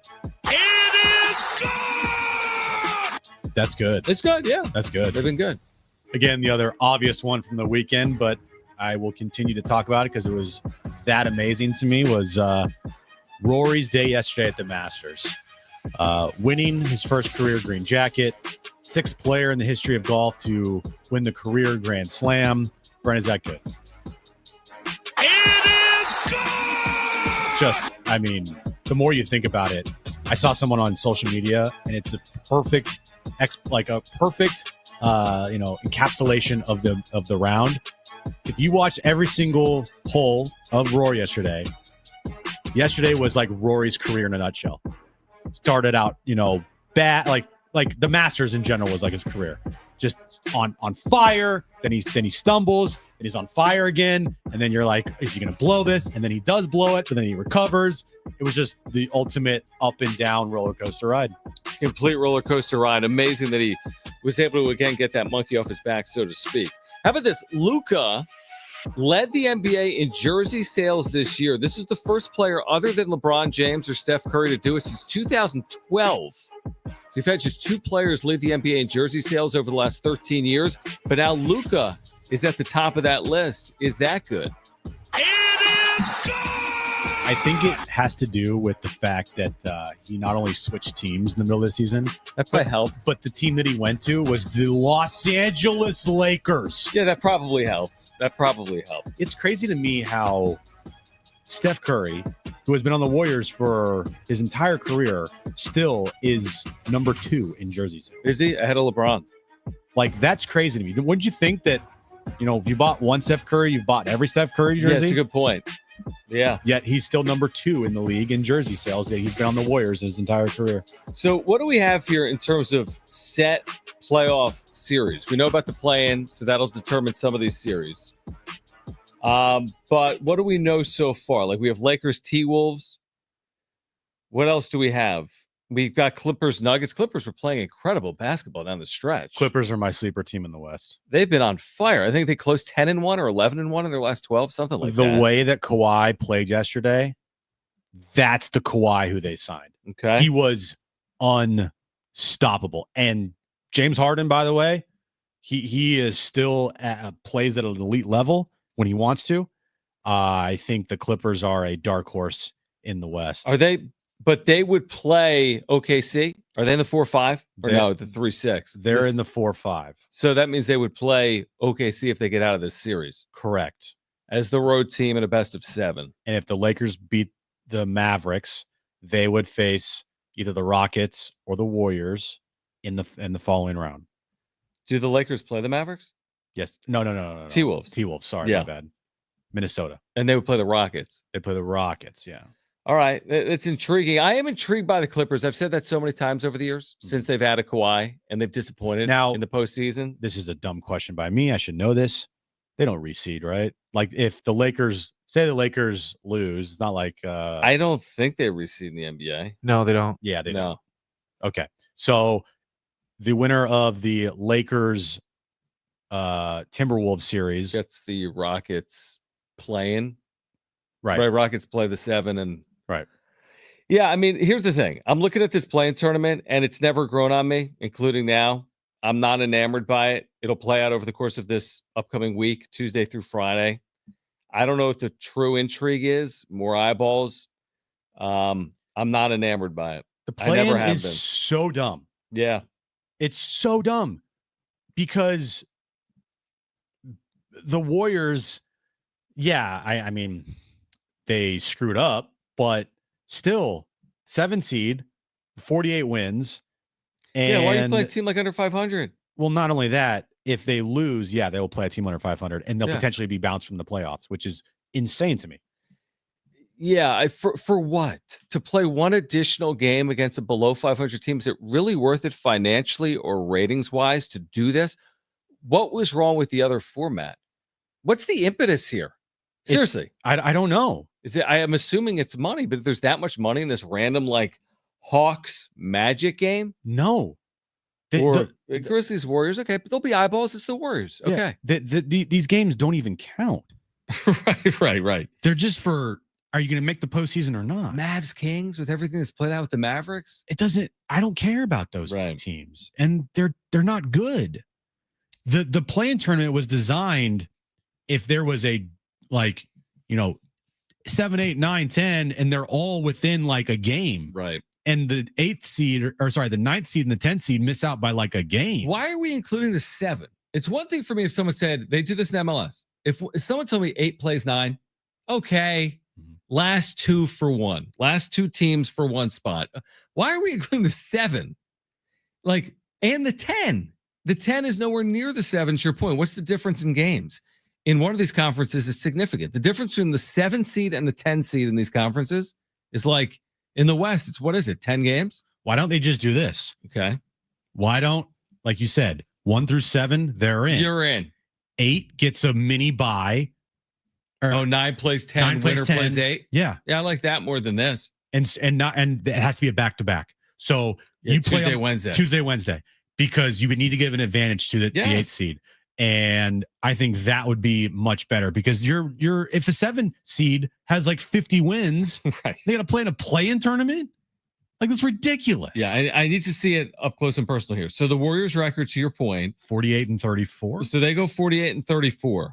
It is good! That's good. It's good, yeah. That's good. They've been good. Again, the other obvious one from the weekend, but I will continue to talk about it because it was that amazing to me, was Rory's day yesterday at the Masters. Winning his first career green jacket, 6th player in the history of golf to win the career Grand Slam. Brent, is that good? It is good! Just, the more you think about it, I saw someone on social media, and it's a perfect encapsulation of the round. If you watch every single hole of Rory yesterday was like Rory's career in a nutshell. Started out, bad, like the Masters in general was like his career, just on fire. Then he stumbles, and he's on fire again, and then you're like, is he gonna blow this? And then he does blow it, but then he recovers. It was just the ultimate up and down roller coaster ride. Complete roller coaster ride. Amazing that he was able to again get that monkey off his back, so to speak. How about this? Luka led the NBA in jersey sales this year. This is the first player other than LeBron James or Steph Curry to do it since 2012. So you've had just 2 players lead the NBA in jersey sales over the last 13 years. But now Luka is at the top of that list. Is that good? It is good! I think it has to do with the fact that he not only switched teams in the middle of the season, that probably helped. But the team that he went to was the Los Angeles Lakers. Yeah, that probably helped. It's crazy to me how Steph Curry, who has been on the Warriors for his entire career, still is number 2 in jerseys. Is he ahead of LeBron? That's crazy to me. Wouldn't you think that, if you bought one Steph Curry, you've bought every Steph Curry jersey? Yeah, that's a good point. Yeah. Yet he's still number 2 in the league in jersey sales. He's been on the Warriors his entire career. So what do we have here in terms of set playoff series? We know about the play-in, so that'll determine some of these series. But what do we know so far? We have Lakers, T-Wolves. What else do we have? We've got Clippers, Nuggets. Clippers were playing incredible basketball down the stretch. Clippers are my sleeper team in the West. They've been on fire. I think they closed 10-1 or 11-1 in their last 12, something like that. The way that Kawhi played yesterday, that's the Kawhi who they signed. Okay. He was unstoppable. And James Harden, by the way, he is still plays at an elite level when he wants to. I think the Clippers are a dark horse in the West. Are they? But they would play OKC. Are they in the 4-5 or no? The 3-6. They're in the 4-5. So that means they would play OKC if they get out of this series. Correct. As the road team in a best of 7. And if the Lakers beat the Mavericks, they would face either the Rockets or the Warriors in the following round. Do the Lakers play the Mavericks? Yes. No. T-Wolves. T-Wolves. Sorry, my bad. Minnesota. And they would play the Rockets. They play the Rockets. Yeah. All right. It's intriguing. I am intrigued by the Clippers. I've said that so many times over the years since they've had a Kawhi and they've disappointed now in the postseason. This is a dumb question by me. I should know this. They don't reseed, right? Like if the Lakers lose, it's not like I don't think they reseed in the NBA. No, they don't. Yeah, they don't. Okay. So the winner of the Lakers Timberwolves series gets the Rockets playing. Right. Rockets play the 7 and right. Yeah, I mean, here's the thing. I'm looking at this playing tournament and it's never grown on me, including now. I'm not enamored by it. It'll play out over the course of this upcoming week, Tuesday through Friday. I don't know what the true intrigue is. More eyeballs. I'm not enamored by it. The play-in is so dumb. Yeah. It's so dumb because the Warriors, I mean, they screwed up, but still 7 seed, 48 wins. And why are you playing a team like under 500? Well, not only that, if they lose, they will play a team under 500 and they'll potentially be bounced from the playoffs, which is insane to me. Yeah, for what? To play one additional game against a below 500 team, is it really worth it financially or ratings-wise to do this? What was wrong with the other format? What's the impetus here? Seriously. I don't know. I am assuming it's money, but if there's that much money in this random like Hawks Magic game? No. Grizzlies Warriors, okay, but there'll be eyeballs. It's the Warriors. Okay. These games don't even count. Right. They're just for, are you going to make the postseason or not? Mavs Kings with everything that's played out with the Mavericks. I don't care about those teams. And they're not good. The play-in tournament was designed if there was a 7, 8, 9, 10, and they're all within like a game. Right. And the 9th seed and the 10th seed miss out by like a game. Why are we including the 7? It's one thing for me if someone said they do this in MLS. If someone told me 8 plays 9, okay. Last 2 for 1. Last 2 teams for 1 spot. Why are we including the 7? And the 10. The 10 is nowhere near the 7, to your point. What's the difference in games? In one of these conferences, it's significant. The difference between the 7 seed and the 10 seed in these conferences is like in the West, it's 10 games? Why don't they just do this? Okay. Why don't, like you said, 1 through 7, they're in. You're in. 8 gets a mini bye. 9 plays 10. Winner plays 8. Yeah. I like that more than this. And it has to be a back-to-back. So you play Tuesday, Wednesday, because you would need to give an advantage to the 8th seed. And I think that would be much better because if a 7 seed has like 50 wins, right, they got to play in a play-in tournament. Like that's ridiculous. Yeah, I need to see it up close and personal here. So the Warriors record, to your point, 48-34. So they go 48-34.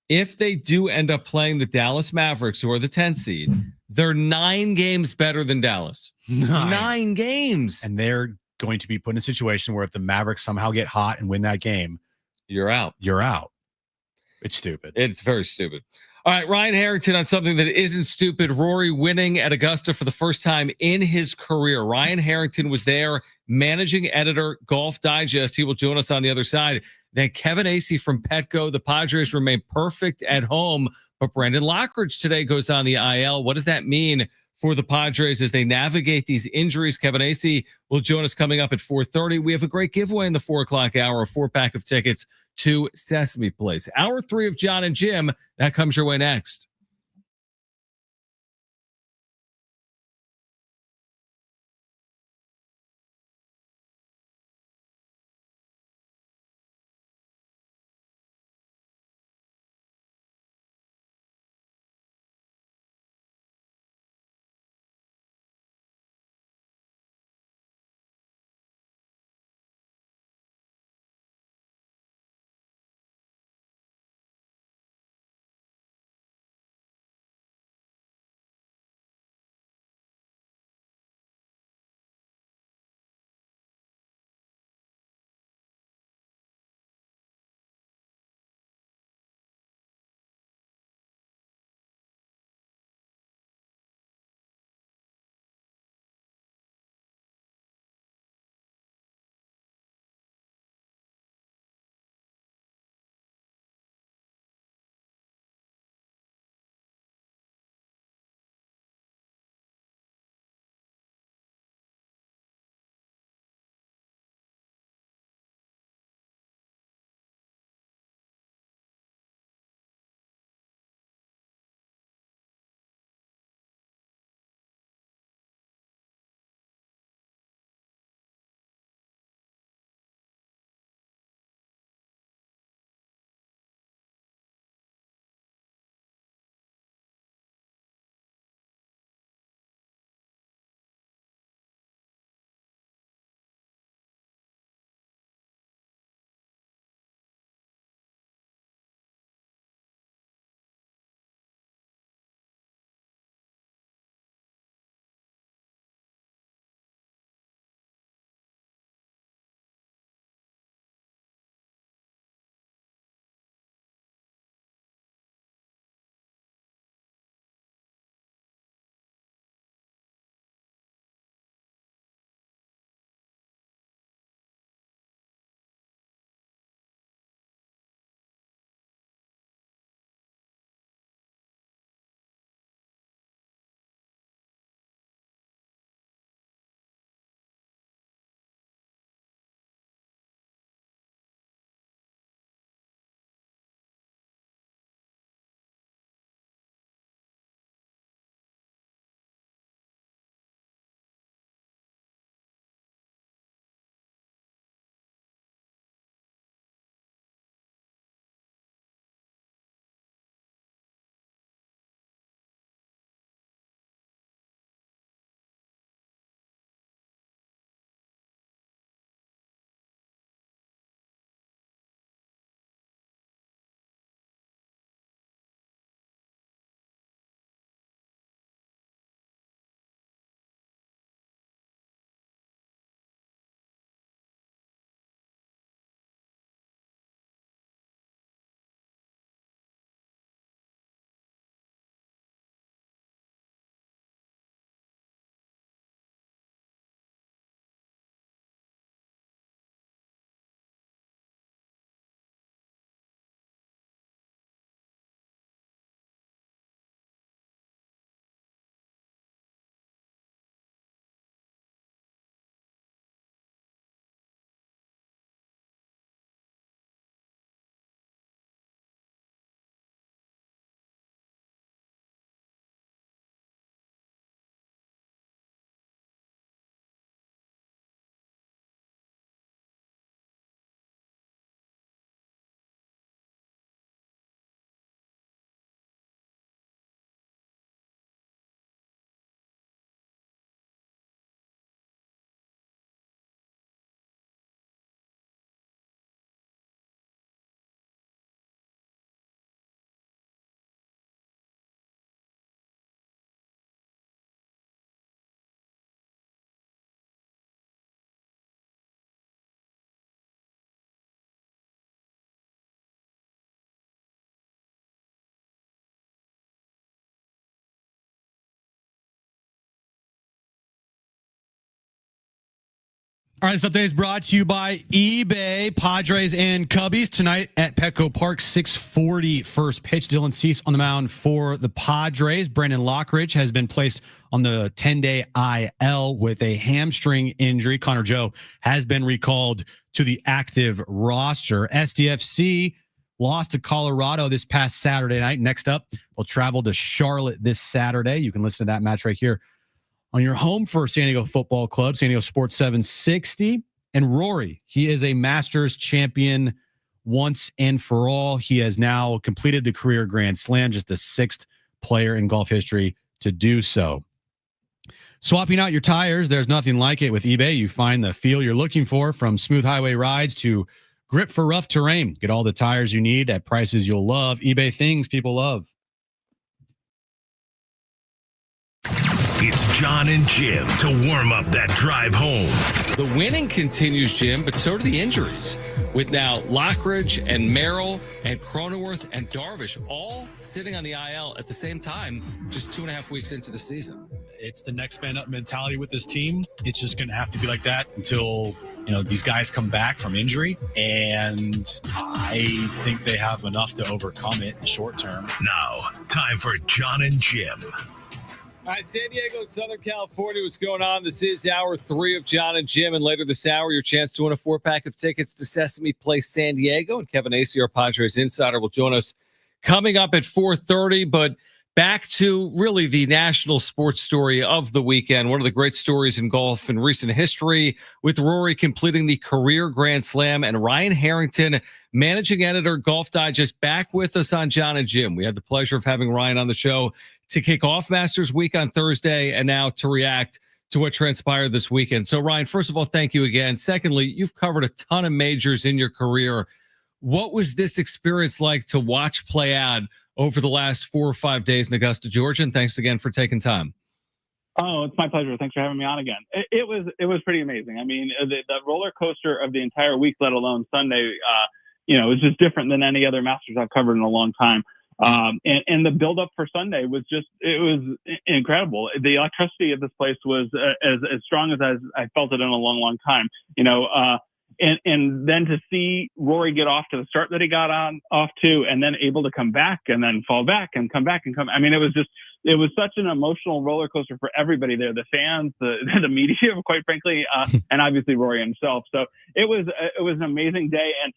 If they do end up playing the Dallas Mavericks, who are the 10th seed, they're 9 games better than Dallas. 9 games. And they're going to be put in a situation where if the Mavericks somehow get hot and win that game, you're out. It's stupid. It's very stupid. All right, Ryan Harrington on something that isn't stupid. Rory winning at Augusta for the first time in his career. Ryan Harrington was there, managing editor, Golf Digest. He will join us on the other side. Then Kevin Acee from Petco. The Padres remain perfect at home, but Brandon Lockridge today goes on the IL. What does that mean for the Padres as they navigate these injuries? Kevin Acee will join us coming up at 4:30. We have a great giveaway in the 4 o'clock hour, a 4-pack of tickets to Sesame Place. Hour 3 of John and Jim, that comes your way next. All right, this update is brought to you by eBay. Padres and Cubbies tonight at Petco Park, 6:40 first pitch. Dylan Cease on the mound for the Padres. Brendan Lockridge has been placed on the 10-day IL with a hamstring injury. Connor Joe has been recalled to the active roster. SDFC lost to Colorado this past Saturday night. Next up, they'll travel to Charlotte this Saturday. You can listen to that match right here on your home for San Diego Football Club, San Diego Sports 760. And Rory, he is a Masters champion once and for all. He has now completed the career Grand Slam, just the 6th player in golf history to do so. Swapping out your tires, there's nothing like it with eBay. You find the feel you're looking for, from smooth highway rides to grip for rough terrain. Get all the tires you need at prices you'll love. eBay, things people love. It's John and Jim to warm up that drive home. The winning continues, Jim, but so do the injuries. With now Lockridge and Merrill and Cronenworth and Darvish all sitting on the IL at the same time, just 2.5 weeks into the season. It's the next man up mentality with this team. It's just going to have to be like that until, these guys come back from injury. And I think they have enough to overcome it in the short term. Now, time for John and Jim. All right, San Diego, Southern California, what's going on? This is hour 3 of John and Jim, and later this hour, your chance to win a 4-pack of tickets to Sesame Place San Diego. And Kevin Acey, our Padres insider, will join us coming up at 4:30. But back to really the national sports story of the weekend. One of the great stories in golf in recent history, with Rory completing the career Grand Slam and Ryan Harrington, managing editor, Golf Digest, back with us on John and Jim. We had the pleasure of having Ryan on the show to kick off Masters Week on Thursday, and now to react to what transpired this weekend. So, Ryan, first of all, thank you again. Secondly, you've covered a ton of majors in your career. What was this experience like to watch play out over the last 4 or 5 days in Augusta, Georgia? And thanks again for taking time. Oh, it's my pleasure. Thanks for having me on again. It was pretty amazing. I mean, the roller coaster of the entire week, let alone Sunday, it was just different than any other Masters I've covered in a long time. And the build up for Sunday was it was incredible. The electricity of this place was as strong as I felt it in a long, long time, and then to see Rory get off to the start that he got off to, and then able to come back and then fall back and come back and come. I mean, it was such an emotional roller coaster for everybody there, the fans, the media, quite frankly, and obviously Rory himself. So it was an amazing day. And,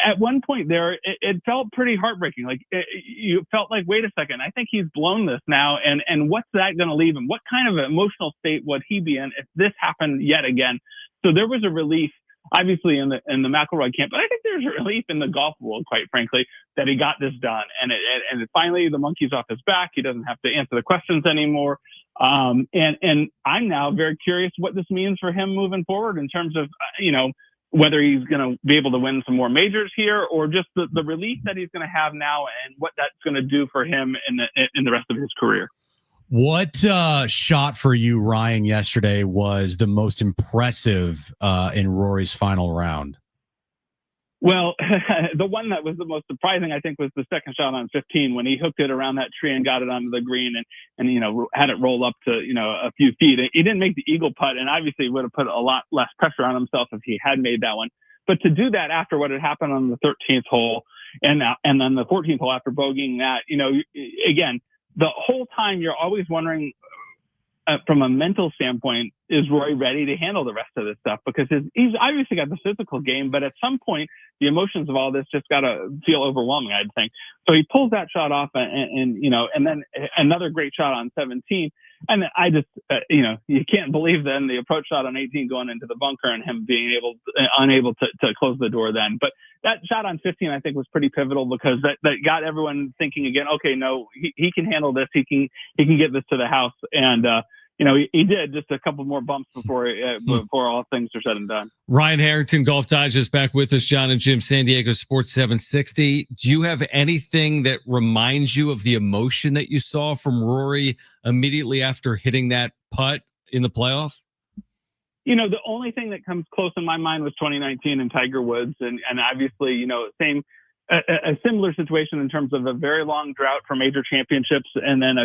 at one point there, it felt pretty heartbreaking. Like you felt like, wait a second, I think he's blown this now. And what's that going to leave him? What kind of emotional state would he be in if this happened yet again? So there was a relief, obviously, in the McIlroy camp, but I think there's a relief in the golf world, quite frankly, that he got this done. And finally, the monkey's off his back. He doesn't have to answer the questions anymore. And I'm now very curious what this means for him moving forward in terms of, whether he's going to be able to win some more majors here, or just the relief that he's going to have now and what that's going to do for him in the rest of his career. What shot for you, Ryan, yesterday was the most impressive in Rory's final round? Well, the one that was the most surprising, I think, was the second shot on 15 when he hooked it around that tree and got it onto the green and had it roll up to, a few feet. He didn't make the eagle putt, and obviously would have put a lot less pressure on himself if he had made that one. But to do that after what had happened on the 13th hole and then the 14th hole after bogeying that, again, the whole time you're always wondering, from a mental standpoint, is Rory ready to handle the rest of this stuff? Because he's obviously got the physical game, but at some point, the emotions of all this just got to feel overwhelming, I'd think. So he pulls that shot off and then another great shot on 17. And I just, you can't believe then the approach shot on 18 going into the bunker and him being unable to close the door then. But that shot on 15, I think, was pretty pivotal because that got everyone thinking again, okay, no, he can handle this. He can get this to the house. And, he did just a couple more bumps before all things are said and done. Ryan Harrington, Golf Digest, back with us. John and Jim, San Diego Sports 760. Do you have anything that reminds you of the emotion that you saw from Rory immediately after hitting that putt in the playoff? The only thing that comes close in my mind was 2019 and Tiger Woods, and obviously, a similar situation in terms of a very long drought for major championships, and then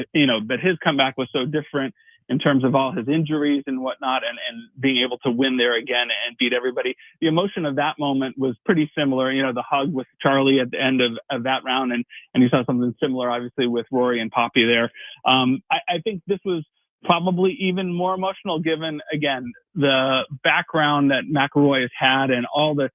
but his comeback was so different. in terms of all his injuries and whatnot, and being able to win there again and beat everybody. The emotion of that moment was pretty similar. The hug with Charlie at the end of that round, and you saw something similar, obviously, with Rory and Poppy there. I think this was probably even more emotional given, again, the background that McIlroy has had and all the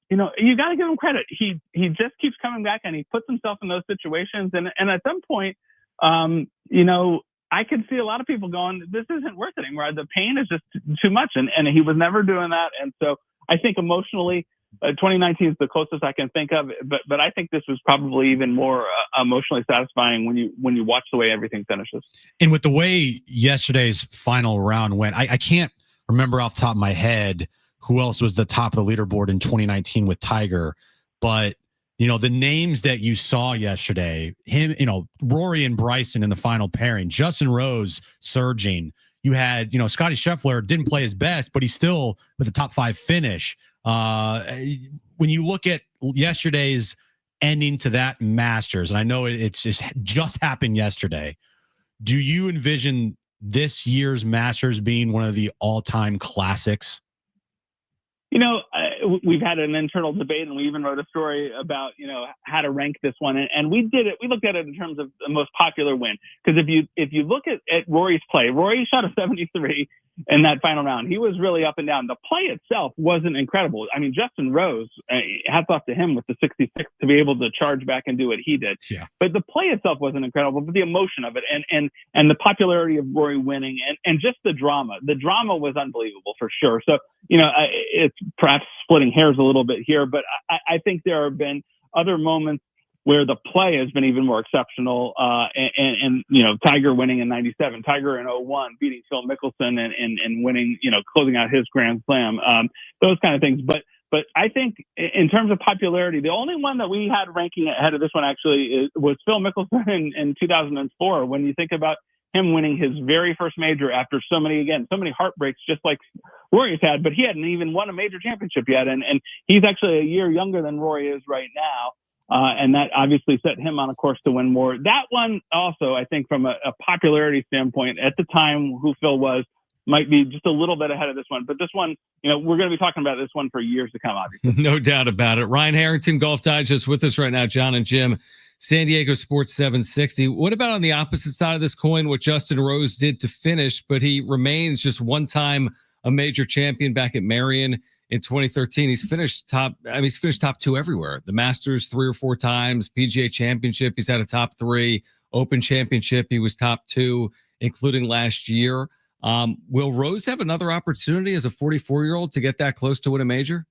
you got to give him credit. He just keeps coming back and he puts himself in those situations. And at some point, I could see a lot of people going, this isn't worth it anymore. The pain is just too much. And he was never doing that. And so I think emotionally, 2019 is the closest I can think of, but I think this was probably even more emotionally satisfying when you watch the way everything finishes. And with the way yesterday's final round went, I can't remember off the top of my head who else was the top of the leaderboard in 2019 with Tiger, but the names that you saw yesterday, him, Rory and Bryson in the final pairing, Justin Rose surging. You had, Scotty Scheffler didn't play his best, but he's still with a top 5 finish. When you look at yesterday's ending to that Masters, and I know it's just happened yesterday, do you envision this year's Masters being one of the all-time classics? We've had an internal debate, and we even wrote a story about, how to rank this one. And we did it. We looked at it in terms of the most popular win. Because if you look at Rory's play, Rory shot a 73 in that final round. He was really up and down. The play itself wasn't incredible. I mean, Justin Rose, hats off to him with the 66 to be able to charge back and do what he did. Yeah. But the play itself wasn't incredible, but the emotion of it and the popularity of Rory winning and just the drama. The drama was unbelievable for sure. So, it's perhaps splitting hairs a little bit here, but I think there have been other moments where the play has been even more exceptional. And Tiger winning in 97, Tiger in 01, beating Phil Mickelson and winning, closing out his Grand Slam, those kind of things. But I think in terms of popularity, the only one that we had ranking ahead of this one actually was Phil Mickelson in 2004. When you think about him winning his very first major after so many heartbreaks, just like Rory's had, but he hadn't even won a major championship yet. And he's actually a year younger than Rory is right now. And that obviously set him on a course to win more. That one also, I think from a popularity standpoint at the time, who Phil was, might be just a little bit ahead of this one. But this one, we're going to be talking about this one for years to come, obviously. No doubt about it. Ryan Harrington, Golf Digest, with us right now. John and Jim, San Diego Sports 760. What about on the opposite side of this coin, what Justin Rose did to finish, but he remains just one time a major champion back at Marion in 2013. He's finished top 2 everywhere. The Masters 3 or 4 times, PGA Championship, he's had a top 3, Open Championship, he was top 2, including last year. Will Rose have another opportunity as a 44-year-old to get that close to win a major?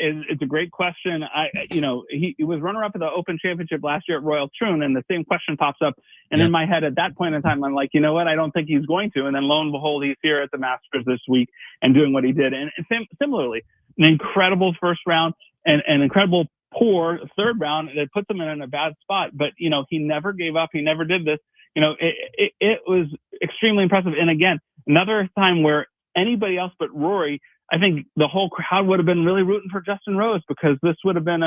It's a great question. He was runner-up at the Open Championship last year at Royal Troon, and the same question pops up. And in my head at that point in time, I'm like, you know what? I don't think he's going to. And then lo and behold, he's here at the Masters this week and doing what he did. And similarly, an incredible first round and an incredible poor third round that puts him in a bad spot. But, he never gave up. He never did this. It was extremely impressive. And again, another time where anybody else but Rory, I think the whole crowd would have been really rooting for Justin Rose, because this would have been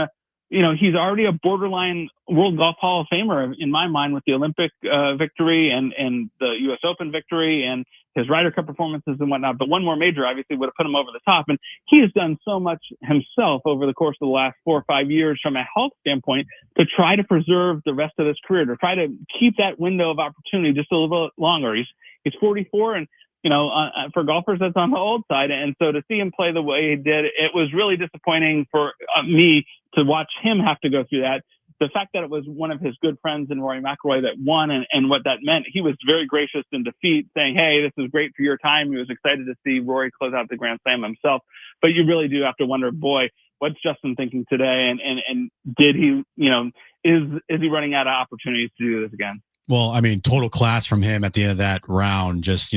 he's already a borderline World Golf Hall of Famer in my mind, with the Olympic victory and the U.S. Open victory and his Ryder Cup performances and whatnot. But one more major obviously would have put him over the top. And he has done so much himself over the course of the last 4 or 5 years from a health standpoint to try to preserve the rest of his career, to try to keep that window of opportunity just a little bit longer. He's 44, and for golfers, that's on the old side. And so to see him play the way he did, it was really disappointing for me to watch him have to go through that. The fact that it was one of his good friends in Rory McIlroy that won, and what that meant, he was very gracious in defeat, saying, hey, this is great for your time. He was excited to see Rory close out the Grand Slam himself. But you really do have to wonder, boy, what's Justin thinking today? And did he, is he running out of opportunities to do this again? Well, I mean, total class from him at the end of that round, just,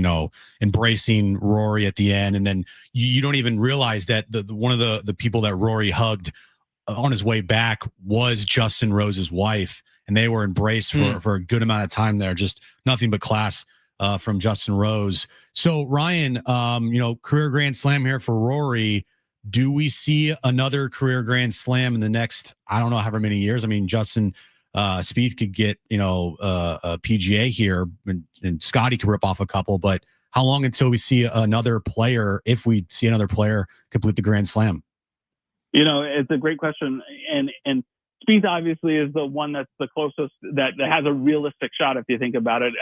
embracing Rory at the end. And then you don't even realize that one of the people that Rory hugged on his way back was Justin Rose's wife, and they were embraced for a good amount of time there. Just nothing but class from Justin Rose. So Ryan, career Grand Slam here for Rory. Do we see another career Grand Slam in the next, I don't know, however many years? I mean, Justin Spieth could get, a PGA here, and Scotty could rip off a couple. But how long until we see another player, if we see another player, complete the Grand Slam? It's a great question. And Spieth obviously is the one that's the closest that has a realistic shot if you think about it.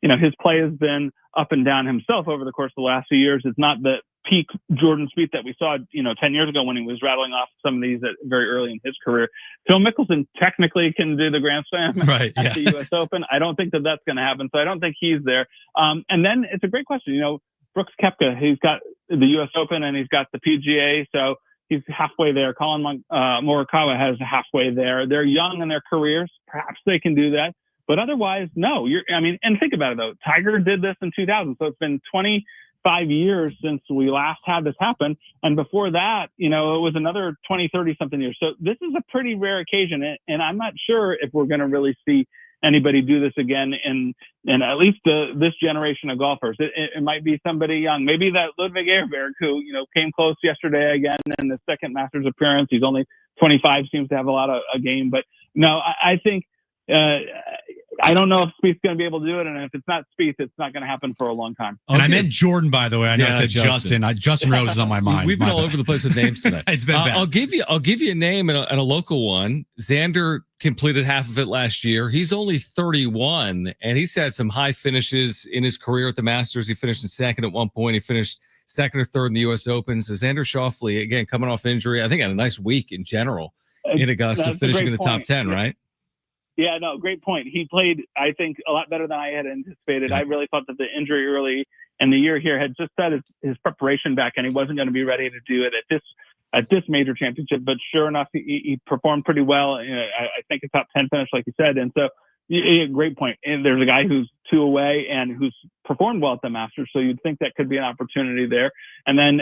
His play has been up and down himself over the course of the last few years. It's not the peak Jordan Spieth that we saw, 10 years ago when he was rattling off some of these very early in his career. Phil Mickelson technically can do the Grand Slam at the U.S. Open. I don't think that's going to happen, so I don't think he's there. And then it's a great question. Brooks Koepka, he's got the U.S. Open and he's got the PGA, so he's halfway there. Colin Morikawa has halfway there. They're young in their careers. Perhaps they can do that. But otherwise, no. And think about it, though. Tiger did this in 2000. So it's been 25 years since we last had this happen. And before that, it was another 20, 30-something years. So this is a pretty rare occasion. And I'm not sure if we're going to really see anybody do this again in at least this generation of golfers. It might be somebody young, maybe that Ludwig Ehrberg who came close yesterday again in the second Masters appearance. He's only 25, seems to have a lot of a game, but no, I think I don't know if Spieth's going to be able to do it, and if it's not Spieth, it's not going to happen for a long time. And I meant Jordan, by the way. I know I said Justin. Justin Rose is on my mind. We've been all over the place with names today. It's been bad. I'll give you a name and a local one. Xander completed half of it last year. He's only 31, and he's had some high finishes in his career at the Masters. He finished in second at one point. He finished second or third in the U.S. Open. So Xander Schauffele, again, coming off injury, I think had a nice week in general in Augusta, finishing in the top 10, right? Yeah, no, great point. He played, I think, a lot better than I had anticipated. I really thought that the injury early in the year here had just set his preparation back, and he wasn't going to be ready to do it at this major championship. But sure enough, he performed pretty well. I think a top 10 finish, like you said. And so, great point. And there's a guy who's 2 away and who's performed well at the Masters, so you'd think that could be an opportunity there. And then,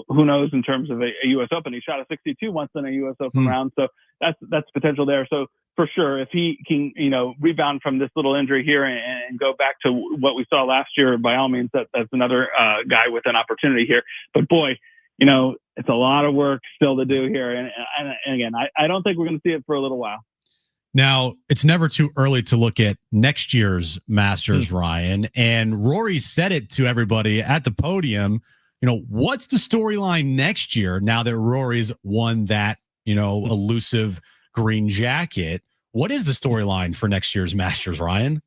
who knows in terms of a U.S. Open? He shot a 62 once in a U.S. Open round, so that's potential there. So for sure, if he can, rebound from this little injury here and go back to what we saw last year, by all means, that's another guy with an opportunity here. But boy, it's a lot of work still to do here. And again, I don't think we're going to see it for a little while. Now, it's never too early to look at next year's Masters, Ryan. And Rory said it to everybody at the podium. What's the storyline next year now that Rory's won that, elusive green jacket? What is the storyline for next year's Masters, Ryan?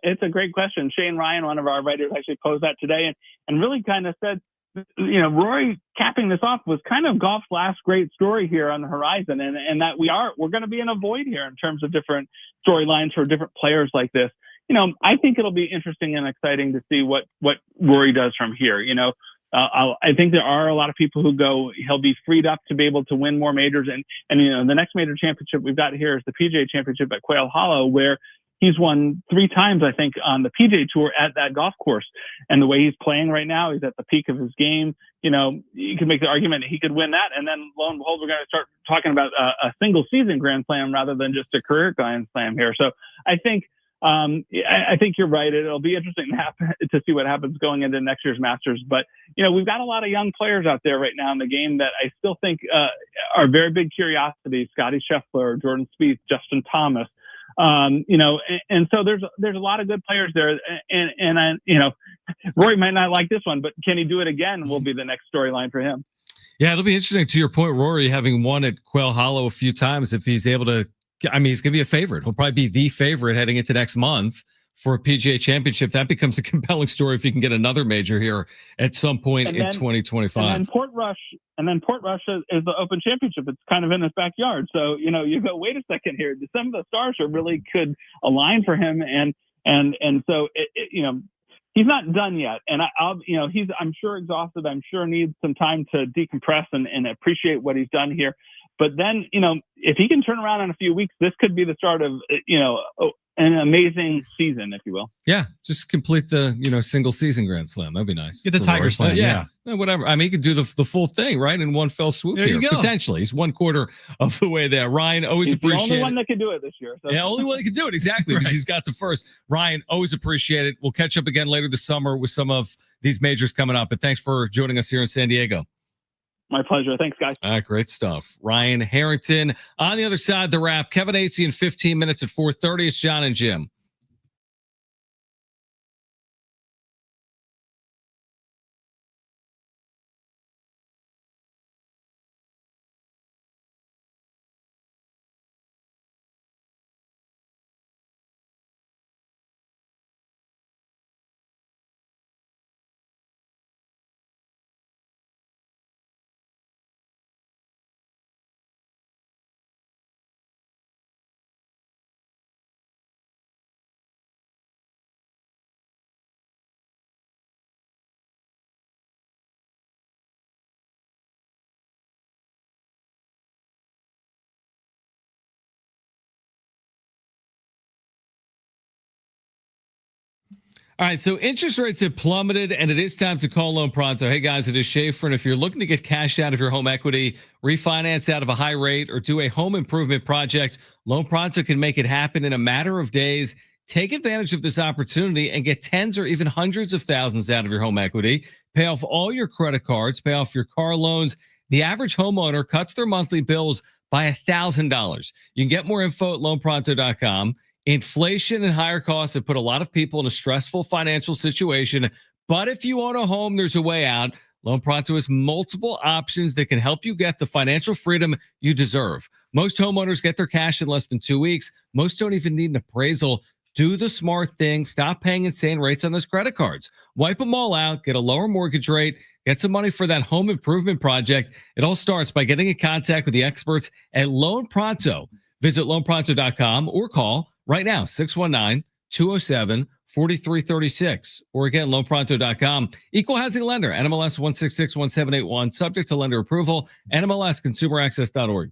It's a great question. Shane Ryan, one of our writers, actually posed that today and really kind of said, Rory capping this off was kind of golf's last great story here on the horizon, and that we're going to be in a void here in terms of different storylines for different players like this. I think it'll be interesting and exciting to see what Rory does from here. I think there are a lot of people who go, he'll be freed up to be able to win more majors. And the next major championship we've got here is the PGA Championship at Quail Hollow, where he's won 3 times, I think, on the PGA Tour at that golf course. And the way he's playing right now, he's at the peak of his game. You can make the argument that he could win that. And then lo and behold, we're going to start talking about a single season Grand Slam rather than just a career Grand Slam here. So I think you're right. It'll be interesting to see what happens going into next year's Masters. But, we've got a lot of young players out there right now in the game that I still think are very big curiosities. Scotty Scheffler, Jordan Spieth, Justin Thomas. And so there's a lot of good players there. And Rory might not like this one, but can he do it again will be the next storyline for him. Yeah, it'll be interesting to your point, Rory, having won at Quail Hollow a few times, if he's able to. He's going to be a favorite. He'll probably be the favorite heading into next month for a PGA Championship. That becomes a compelling story if he can get another major here at some point in 2025. And then Port Rush is the Open Championship. It's kind of in his backyard. So, you go, wait a second here. Some of the stars really could align for him. And so, he's not done yet. And I'm sure exhausted. I'm sure needs some time to decompress and appreciate what he's done here. But then, if he can turn around in a few weeks, this could be the start of, an amazing season, if you will. Yeah, just complete the, single season Grand Slam. That'd be nice. Get the Tiger Slam, yeah. Whatever. He could do the full thing, right, in one fell swoop there here. You go. Potentially. He's 1/4 of the way there. Ryan, always appreciate it. He's the only one that can do it this year. So. Yeah, only one that can do it, exactly, because he's got the first. Ryan, always appreciate it. We'll catch up again later this summer with some of these majors coming up. But thanks for joining us here in San Diego. My pleasure. Thanks, guys. All right, great stuff. Ryan Harrington on the other side, the wrap. Kevin Acey in 15 minutes at 4:30. It's John and Jim. All right, so interest rates have plummeted, and it is time to call Loan Pronto. Hey guys, it is Schaefer, and if you're looking to get cash out of your home equity, refinance out of a high rate, or do a home improvement project, Loan Pronto can make it happen in a matter of days. Take advantage of this opportunity and get tens or even hundreds of thousands out of your home equity. Pay off all your credit cards, pay off your car loans. The average homeowner cuts their monthly bills by $1,000. You can get more info at loanpronto.com. Inflation and higher costs have put a lot of people in a stressful financial situation. But if you own a home, there's a way out. Loan Pronto has multiple options that can help you get the financial freedom you deserve. Most homeowners get their cash in less than 2 weeks. Most don't even need an appraisal. Do the smart thing. Stop paying insane rates on those credit cards. Wipe them all out. Get a lower mortgage rate. Get some money for that home improvement project. It all starts by getting in contact with the experts at Loan Pronto. Visit loanpronto.com or call right now, 619-207-4336. Or again, loanpronto.com. Equal housing lender, NMLS 1661781, subject to lender approval, NMLS consumeraccess.org.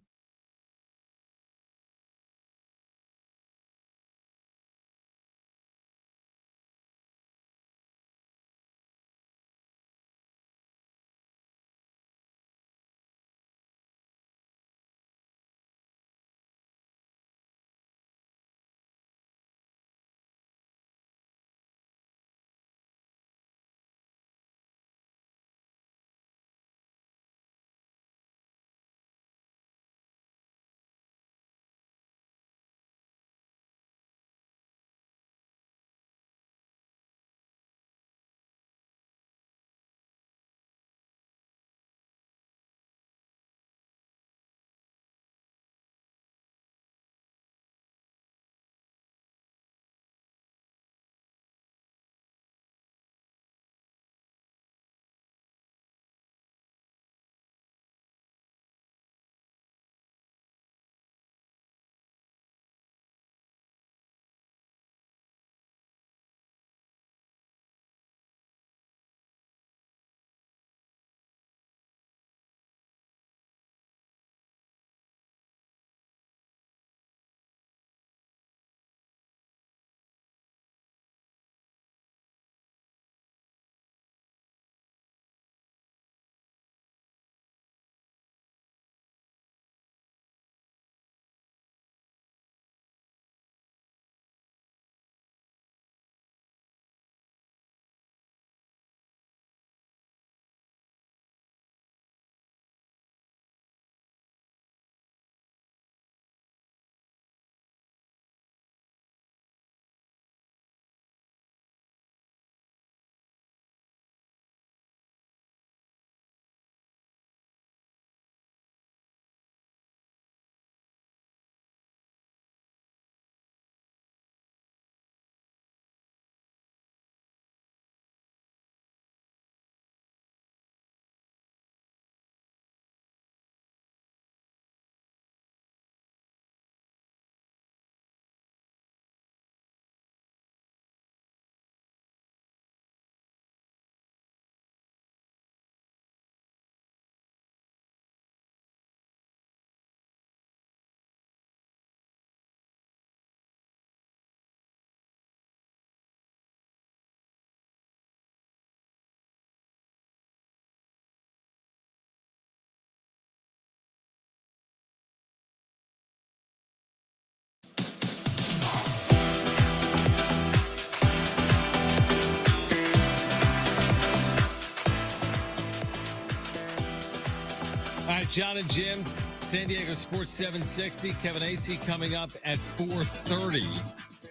right, John and Jim, San Diego Sports 760. Kevin AC coming up at 4:30.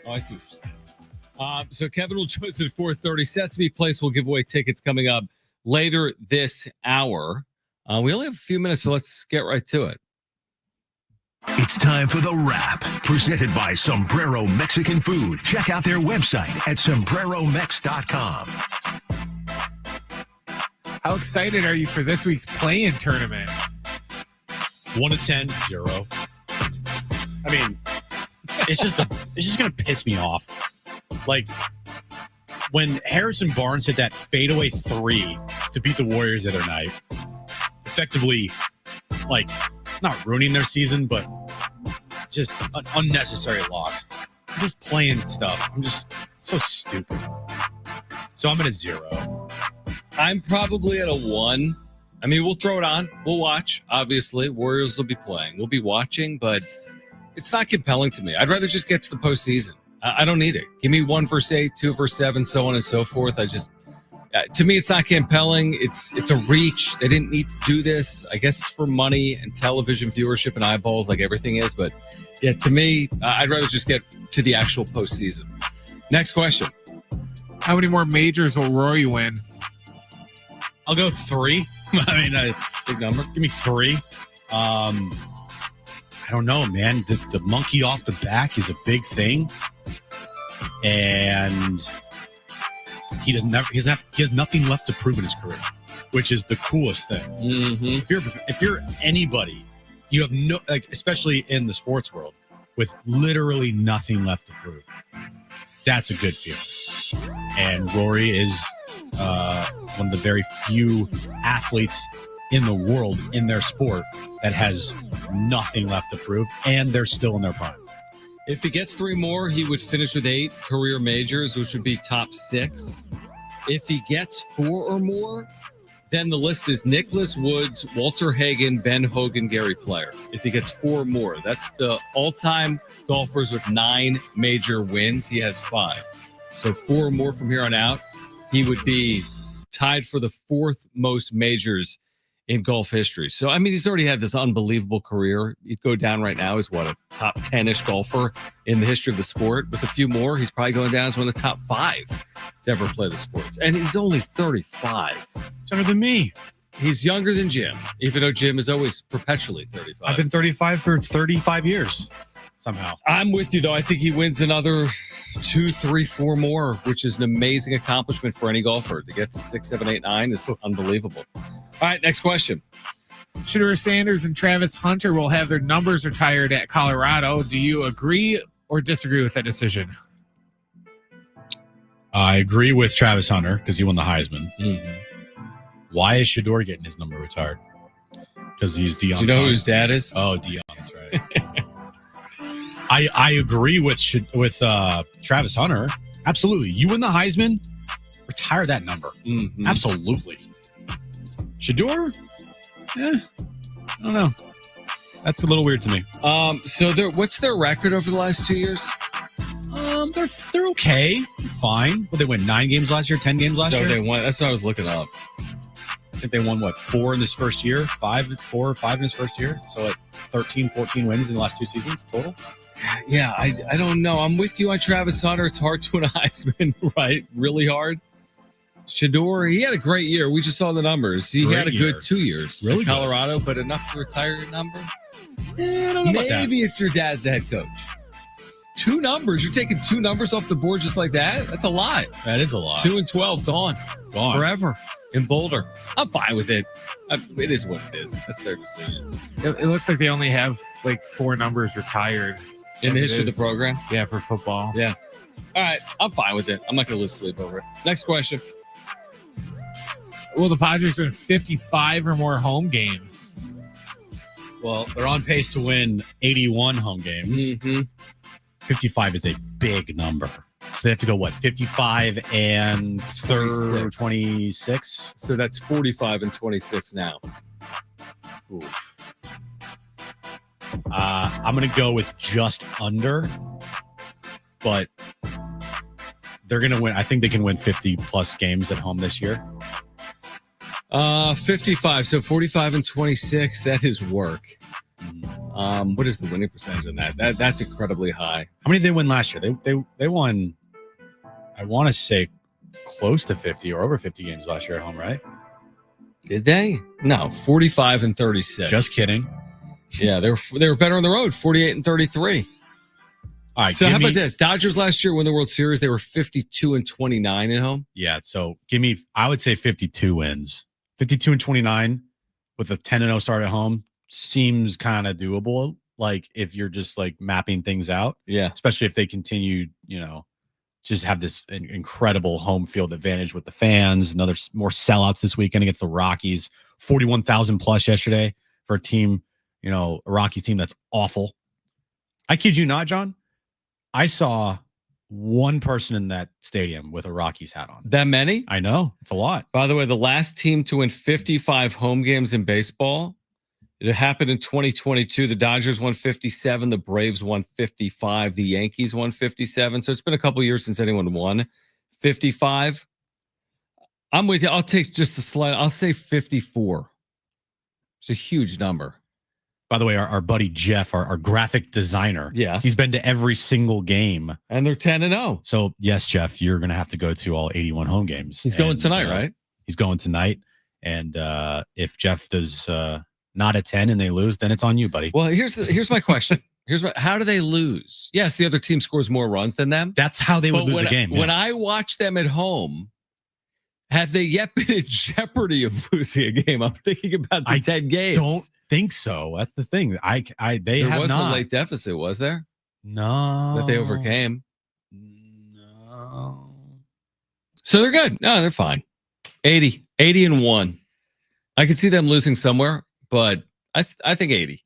Oh, I see what you're saying. So Kevin will join us at 4:30. Sesame Place will give away tickets coming up later this hour. We only have a few minutes, so let's get right to it. It's time for The Wrap, presented by Sombrero Mexican Food. Check out their website at sombreromex.com. How excited are you for this week's play-in tournament? 1 to 10, 0. I mean, it's just gonna piss me off. Like when Harrison Barnes hit that fadeaway 3 to beat the Warriors the other night, effectively, like, not ruining their season, but just an unnecessary loss. I'm just playing stuff. I'm just so stupid. So I'm at a 0. I'm probably at a 1. I mean, we'll throw it on. We'll watch. Obviously, Warriors will be playing. We'll be watching, but it's not compelling to me. I'd rather just get to the postseason. I don't need it. Give me 1 versus 8, 2 versus 7, so on and so forth. To me, it's not compelling. It's a reach. They didn't need to do this. I guess it's for money and television viewership and eyeballs, like everything is. But yeah, to me, I'd rather just get to the actual postseason. Next question. How many more majors will Rory win? I'll go 3. I mean, big number. Give me 3. I don't know, man. The monkey off the back is a big thing, and he has nothing left to prove in his career, which is the coolest thing. Mm-hmm. If you're anybody, you have no, like, especially in the sports world, with literally nothing left to prove. That's a good feeling. And Rory is one of the very few athletes in the world in their sport that has nothing left to prove, and they're still in their prime. If he gets 3 more, he would finish with 8 career majors, which would be top 6. If he gets 4 or more, then the list is Nicholas Woods, Walter Hagen, Ben Hogan, Gary Player. If he gets 4 more, that's the all-time golfers with 9 major wins. He has 5. So 4 or more from here on out, he would be tied for the 4th most majors in golf history. So, I mean, he's already had this unbelievable career. He'd go down right now as a top 10-ish golfer in the history of the sport. With a few more, he's probably going down as one of the top 5 to ever play the sports. And he's only 35. He's younger than me. He's younger than Jim, even though Jim is always perpetually 35. I've been 35 for 35 years. Somehow. I'm with you, though. I think he wins another 2, 3, 4 more, which is an amazing accomplishment for any golfer. To get to 6, 7, 8, 9 is unbelievable. All right, next question. Shedeur Sanders and Travis Hunter will have their numbers retired at Colorado. Do you agree or disagree with that decision? I agree with Travis Hunter because he won the Heisman. Mm-hmm. Why is Shedeur getting his number retired? Because he's Deion's Do you know son. who his dad is? Oh, Deion's right. I agree with Travis Hunter. Absolutely. You win the Heisman, retire that number. Mm-hmm. Absolutely. Shedeur? I don't know. That's a little weird to me. So what's their record over the last 2 years? They're okay. Fine. But they win 9 games last year, 10 games last year? They won. That's what I was looking up. I think they won, 4 in this first year? 4 or 5 in his first year? So 13, 14 wins in the last 2 seasons total? Yeah, I don't know. I'm with you on Travis Hunter. It's hard to win a Heisman, right? Really hard. Shedeur, he had a great year. We just saw the numbers. He had a good 2 years in Colorado, but enough to retire your number? I don't know about that. Maybe if your dad's the head coach. 2 numbers. You're taking 2 numbers off the board just like that? That's a lot. That is a lot. 2 and 12, gone. Forever. In Boulder. I'm fine with it. It is what it is. That's their decision. It looks like they only have 4 numbers retired. In the history of the program? Yeah, for football. Yeah. All right. I'm fine with it. I'm not going to lose sleep over it. Next question. Will the Padres win 55 or more home games? Well, they're on pace to win 81 home games. Mm-hmm. 55 is a big number. So they have to go, 55 and 26? So that's 45 and 26 now. Oof. I'm going to go with just under, but they're going to win. I think they can win 50-plus games at home this year. 55. So 45 and 26. That is work. What is the winning percentage on that? That's incredibly high. How many did they win last year? They won, I want to say, close to 50 or over 50 games last year at home, right? Did they? No, 45 and 36. Just kidding. Yeah, they were better on the road, 48 and 33. All right, so how about this? Dodgers last year won the World Series. They were 52 and 29 at home. Yeah, so I would say 52 wins. 52 and 29 with a 10-0 start at home seems kind of doable. Like if you're just like mapping things out. Yeah. Especially if they continue, just have this incredible home field advantage with the fans. More sellouts this weekend against the Rockies. 41,000 plus yesterday for a team, a Rockies team that's awful. I kid you not, John. I saw one person in that stadium with a Rockies hat on. That many? I know. It's a lot. By the way, the last team to win 55 home games in baseball, it happened in 2022. The Dodgers won 57. The Braves won 55. The Yankees won 57. So it's been a couple years since anyone won 55. I'm with you. I'll take just the slight. I'll say 54. It's a huge number. By the way, our buddy Jeff, our graphic designer, yes, he's been to every single game. And they're 10-0. So, yes, Jeff, you're going to have to go to all 81 home games. He's going tonight, right? He's going tonight. And if Jeff does not attend and they lose, then it's on you, buddy. Well, here's my question. How do they lose? Yes, the other team scores more runs than them. That's how they would lose a game. When I watch them at home, have they yet been in jeopardy of losing a game? I'm thinking about the 10 games. Don't think so. That's the thing. There wasn't a late deficit, was there? No. That they overcame. No. So they're good. No, they're fine. 80 and 1. I could see them losing somewhere, but I think 80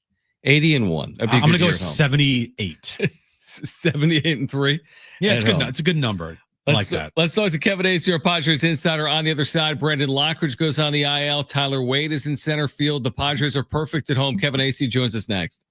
and 1. I'm going to go 78. 78 and 3. Yeah, it's good. It's a good number. I like that. Let's talk to Kevin Acee, our Padres insider. On the other side, Brandon Lockridge goes on the IL. Tyler Wade is in center field. The Padres are perfect at home. Kevin Acee joins us next.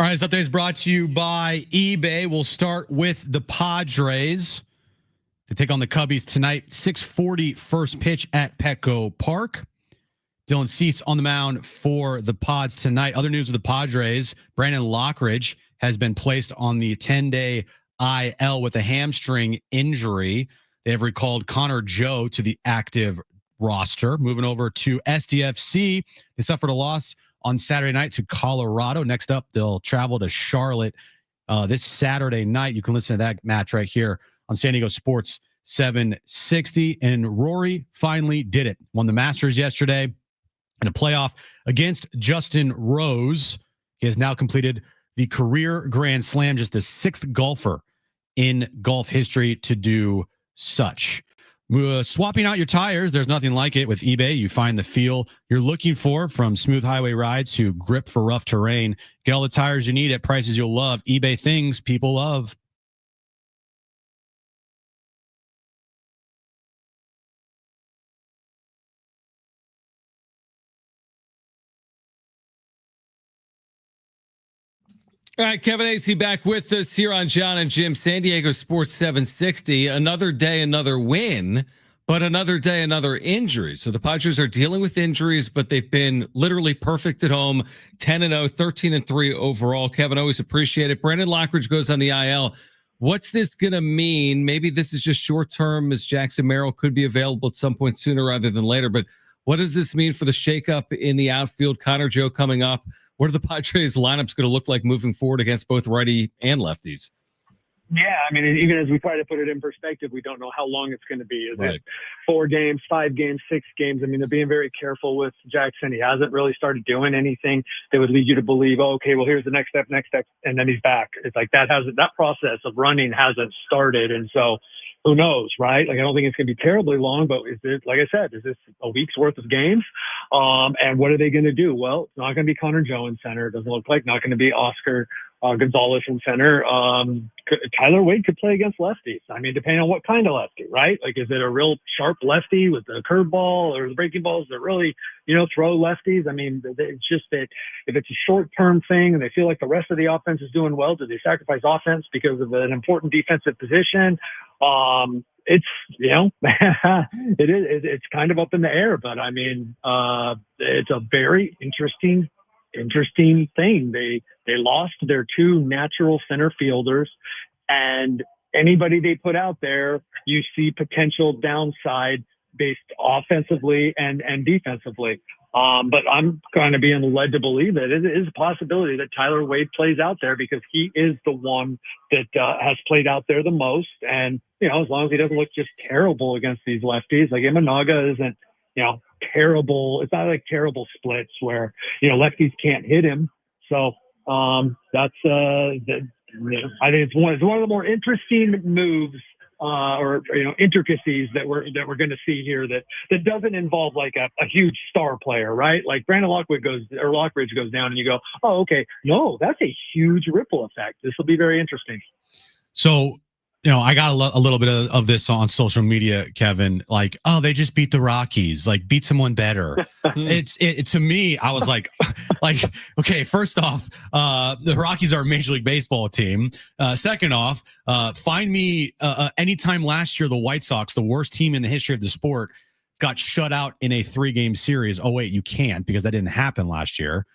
All right, this update is brought to you by eBay. We'll start with the Padres to take on the Cubbies tonight. 6:40 first pitch at Petco Park. Dylan Cease on the mound for the Pods tonight. Other news with the Padres, Brandon Lockridge has been placed on the 10-day IL with a hamstring injury. They have recalled Connor Joe to the active roster. Moving over to SDFC, they suffered a loss on Saturday night to Colorado. Next up, they'll travel to Charlotte this Saturday night. You can listen to that match right here on San Diego Sports 760. And Rory finally did it. Won the Masters yesterday in a playoff against Justin Rose. He has now completed the career Grand Slam, just the sixth golfer in golf history to do such. Swapping out your tires, there's nothing like it with eBay. You find the feel you're looking for, from smooth highway rides to grip for rough terrain. Get all the tires you need at prices you'll love. eBay, things people love. All right, Kevin AC back with us here on John and Jim, San Diego Sports 760. Another day, another win, but another day, another injury. So the Padres are dealing with injuries, but they've been literally perfect at home, 10-0, 13-3 overall. Kevin, always appreciate it. Brandon Lockridge goes on the IL. What's this going to mean? Maybe this is just short-term, as Jackson Merrill could be available at some point sooner rather than later, but what does this mean for the shakeup in the outfield? Connor Joe coming up. What are the Padres lineups going to look like moving forward against both righty and lefties? Yeah, I mean, even as we try to put it in perspective, we don't know how long it's going to be. Is Right. it 4 games, 5 games, 6 games? I mean, they're being very careful with Jackson. He hasn't really started doing anything that would lead you to believe, oh, okay, well, here's the next step, and then he's back. It's like that process of running hasn't started, and so who knows, right? Like, I don't think it's going to be terribly long, but is it, like I said, is this a week's worth of games? And what are they going to do? Well, it's not going to be Connor Joe in center. It doesn't look like. Not going to be Oscar Gonzalez in center. Tyler Wade could play against lefties. I mean, depending on what kind of lefty, right? Like, is it a real sharp lefty with the curveball or the breaking balls that really, throw lefties? I mean, it's just that if it's a short-term thing and they feel like the rest of the offense is doing well, do they sacrifice offense because of an important defensive position? It's, it's kind of up in the air, but I mean, it's a very interesting thing. They lost their 2 natural center fielders, and anybody they put out there, you see potential downside based offensively and defensively. But I'm kind of being led to believe that it is a possibility that Tyler Wade plays out there because he is the one that has played out there the most. And, as long as he doesn't look just terrible against these lefties, like Imanaga isn't, terrible. It's not like terrible splits where, lefties can't hit him. So that's, I think it's one of the more interesting moves or intricacies that we're going to see here that doesn't involve like a huge star player, right? Like Brandon Lockridge goes down and you go, oh, okay, no, that's a huge ripple effect. This will be very interesting. So, I got a little bit of this on social media, Kevin, like, oh, they just beat the Rockies, like beat someone better. It to me, I was like, okay, first off, the Rockies are a Major League Baseball team. Second off, find me anytime last year, the White Sox, the worst team in the history of the sport, got shut out in a 3-game series. Oh, wait, you can't, because that didn't happen last year.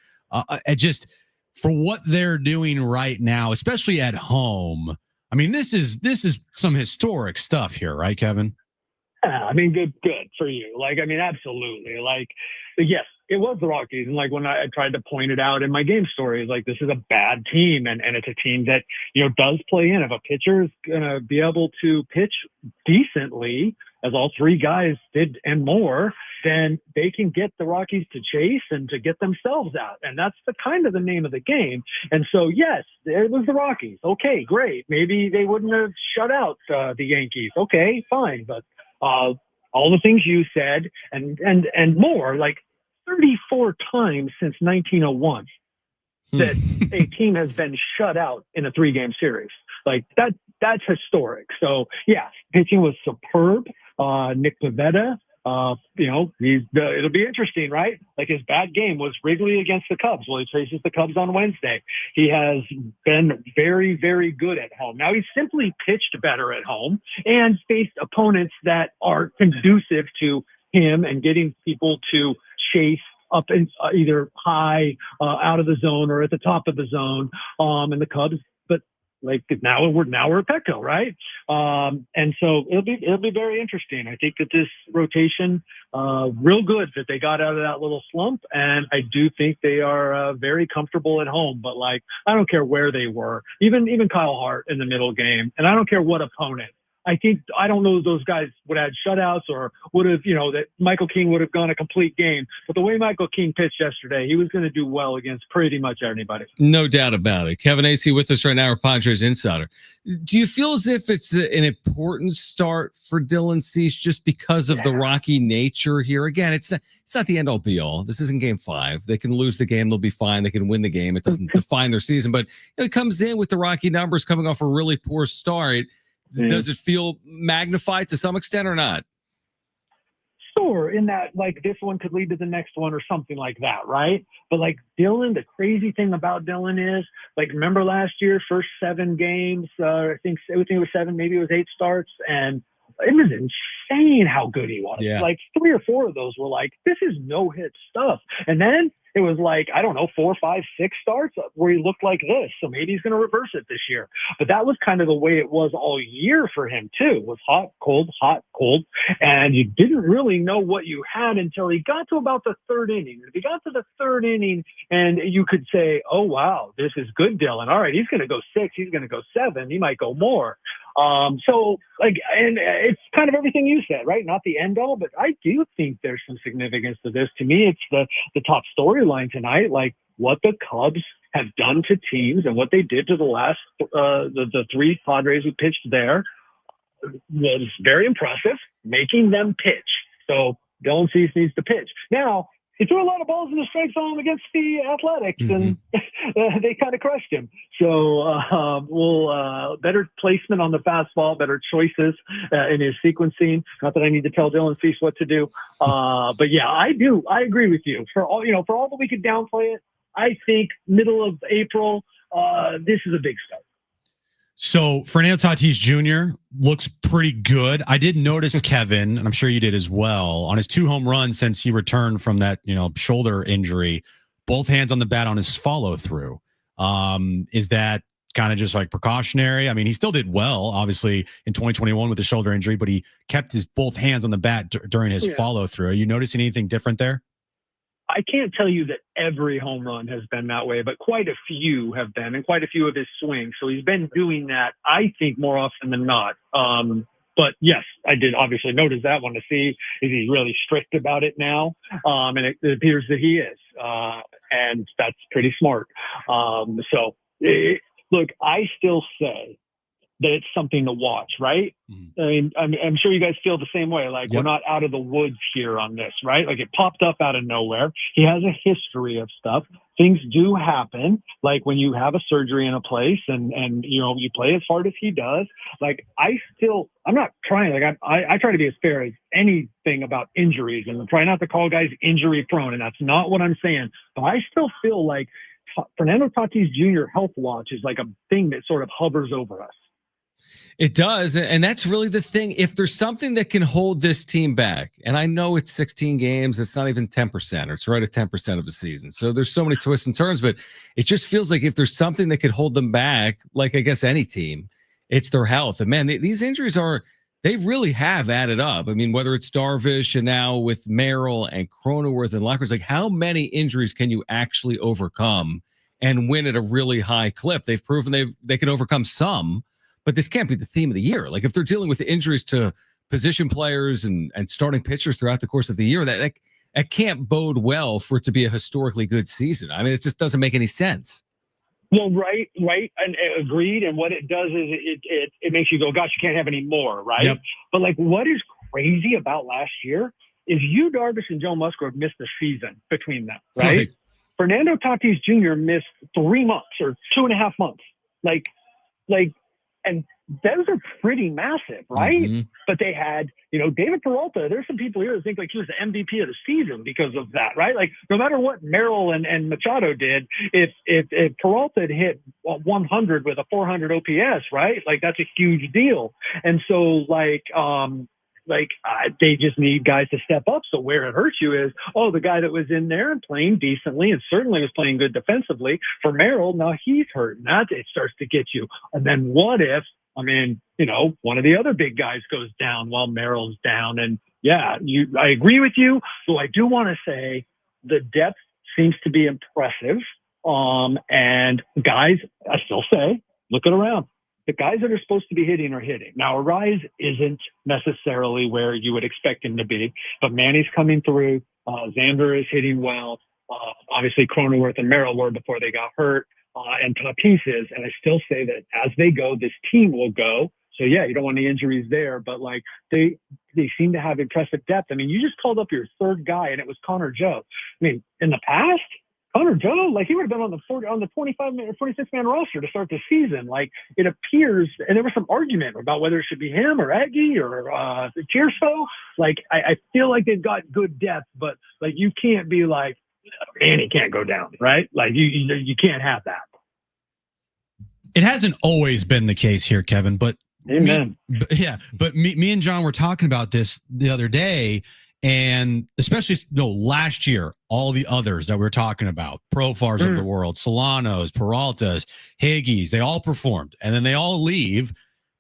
It just, for what they're doing right now, especially at home, I mean, this is some historic stuff here, right, Kevin? Yeah, I mean, good for you. Like, I mean, absolutely. Like, yes, it was the Rockies. And like when I tried to point it out in my game stories, like this is a bad team and it's a team that, does play in. If a pitcher is going to be able to pitch decently, as all 3 guys did and more, then they can get the Rockies to chase and to get themselves out. And that's the kind of the name of the game. And so, yes, it was the Rockies. Okay, great. Maybe they wouldn't have shut out the Yankees. Okay, fine. But all the things you said and more, like 34 times since 1901 that a team has been shut out in a 3-game series. Like that's historic. So yeah, pitching was superb. Nick Pivetta it'll be interesting, right? Like his bad game was Wrigley against the Cubs. Well, he faces the Cubs on Wednesday. He has been very, very good at home. Now he's simply pitched better at home and faced opponents that are conducive to him and getting people to chase up in either high out of the zone or at the top of the zone. And the Cubs, but like now we're at Petco, right? And so it'll be very interesting. I think that this rotation, real good that they got out of that little slump, and I do think they are very comfortable at home. But like, I don't care where they were, even Kyle Hart in the middle game, and I don't care what opponent. I don't know if those guys would have had shutouts or would have, that Michael King would have gone a complete game. But the way Michael King pitched yesterday, he was going to do well against pretty much anybody. No doubt about it. Kevin Acey with us right now, our Padres insider. Do you feel as if it's an important start for Dylan Cease just because of the rocky nature here? Again, it's not the end all be all. This isn't game 5. They can lose the game. They'll be fine. They can win the game. It doesn't define their season. But it comes in with the rocky numbers coming off a really poor start. Does it feel magnified to some extent or not? Sure, in that like this one could lead to the next one or something like that, right? But like Dylan, the crazy thing about Dylan is, like, remember last year, first 7 games, I think it was 7, maybe it was 8 starts, and it was insane how good he was. Yeah. Like 3 or 4 of those were like, this is no-hit stuff. And then it was like, I don't know, 4, 5, 6 starts where he looked like this. So maybe he's going to reverse it this year. But that was kind of the way it was all year for him, too. It was hot, cold, hot, cold. And you didn't really know what you had until he got to about the 3rd inning. If he got to the 3rd inning and you could say, oh, wow, this is good, Dylan. All right, he's going to go 6. He's going to go 7. He might go more. So like, and it's kind of everything you said, right? Not the end all, but I do think there's some significance to this. To me, it's the top storyline tonight, like what the Cubs have done to teams and what they did to the last, the 3 Padres who pitched there was very impressive, making them pitch. So Dylan Cease needs to pitch. Now, he threw a lot of balls in the strike zone against the Athletics, and they kind of crushed him. So better placement on the fastball, better choices in his sequencing. Not that I need to tell Dylan Cease what to do, but yeah, I do. I agree with you. For all that we could downplay it, I think middle of April, this is a big start. So Fernando Tatis Jr. looks pretty good. I did notice, Kevin, and I'm sure you did as well, on his 2 home runs since he returned from that, shoulder injury, both hands on the bat on his follow through. Is that kind of just like precautionary? I mean, he still did well, obviously, in 2021 with the shoulder injury, but he kept his both hands on the bat during his follow through. Are you noticing anything different there? I can't tell you that every home run has been that way, but quite a few have been, and quite a few of his swings. So he's been doing that, I think, more often than not. But yes, I did obviously notice that one to see, is he really strict about it now? And it appears that he is. And that's pretty smart. Look, I still say that it's something to watch, right? I mean, I'm sure you guys feel the same way. Like, we're not out of the woods here on this, right? Like, it popped up out of nowhere. He has a history of stuff. Things do happen. Like when you have a surgery in a place and you play as hard as he does. Like, I'm not trying, like I try to be as fair as anything about injuries and try not to call guys injury prone. And that's not what I'm saying. But I still feel like Fernando Tatis Jr. health watch is like a thing that sort of hovers over us. It does. And that's really the thing. If there's something that can hold this team back, and I know it's 16 games, it's not even 10%, or it's right at 10% of the season. So there's so many twists and turns, but it just feels like if there's something that could hold them back, like I guess any team, it's their health. And man, these injuries they really have added up. I mean, whether it's Darvish and now with Merrill and Cronenworth and Lockers, like how many injuries can you actually overcome and win at a really high clip? They've proven they can overcome some. But this can't be the theme of the year. Like if they're dealing with injuries to position players and starting pitchers throughout the course of the year, that can't bode well for it to be a historically good season. I mean, it just doesn't make any sense. Well, right, and agreed. And what it does is it makes you go, gosh, you can't have any more, right? Yep. But like, what is crazy about last year is Yu Darvish and Joe Musgrove missed the season between them, right? Fernando Tatis Jr. missed 3 months or 2.5 months. And those are pretty massive, right? Mm-hmm. But they had, David Peralta. There's some people here that think like he was the MVP of the season because of that, right? Like no matter what Merrill and Machado did, if Peralta had hit 100 with a 400 OPS, right? Like that's a huge deal. And so they just need guys to step up. So where it hurts you is, the guy that was in there and playing decently and certainly was playing good defensively for Merrill, now he's hurt. And that it starts to get you. And then what if, one of the other big guys goes down while Merrill's down? And yeah, I agree with you. So I do want to say the depth seems to be impressive. And guys, I still say, look it around. The guys that are supposed to be hitting are hitting. Now, Arise isn't necessarily where you would expect him to be, but Manny's coming through. Xander is hitting well. Obviously, Cronenworth and Merrill were before they got hurt, and Tatis is. And I still say that as they go, this team will go. So, yeah, you don't want any injuries there, but, they seem to have impressive depth. I mean, you just called up your third guy, and it was Connor Joe. I mean, in the past, Connor Joe, he would have been on the 25-man or 26-man roster to start the season. It appears, and there was some argument about whether it should be him or Aggie or Tirso. I feel like they've got good depth, but you can't be Manny can't go down, right? You can't have that. It hasn't always been the case here, Kevin, but amen. Me and John were talking about this the other day. And especially last year, all the others that we were talking about, Profars of the world, Solanos, Peraltas, Higgies, they all performed. And then they all leave.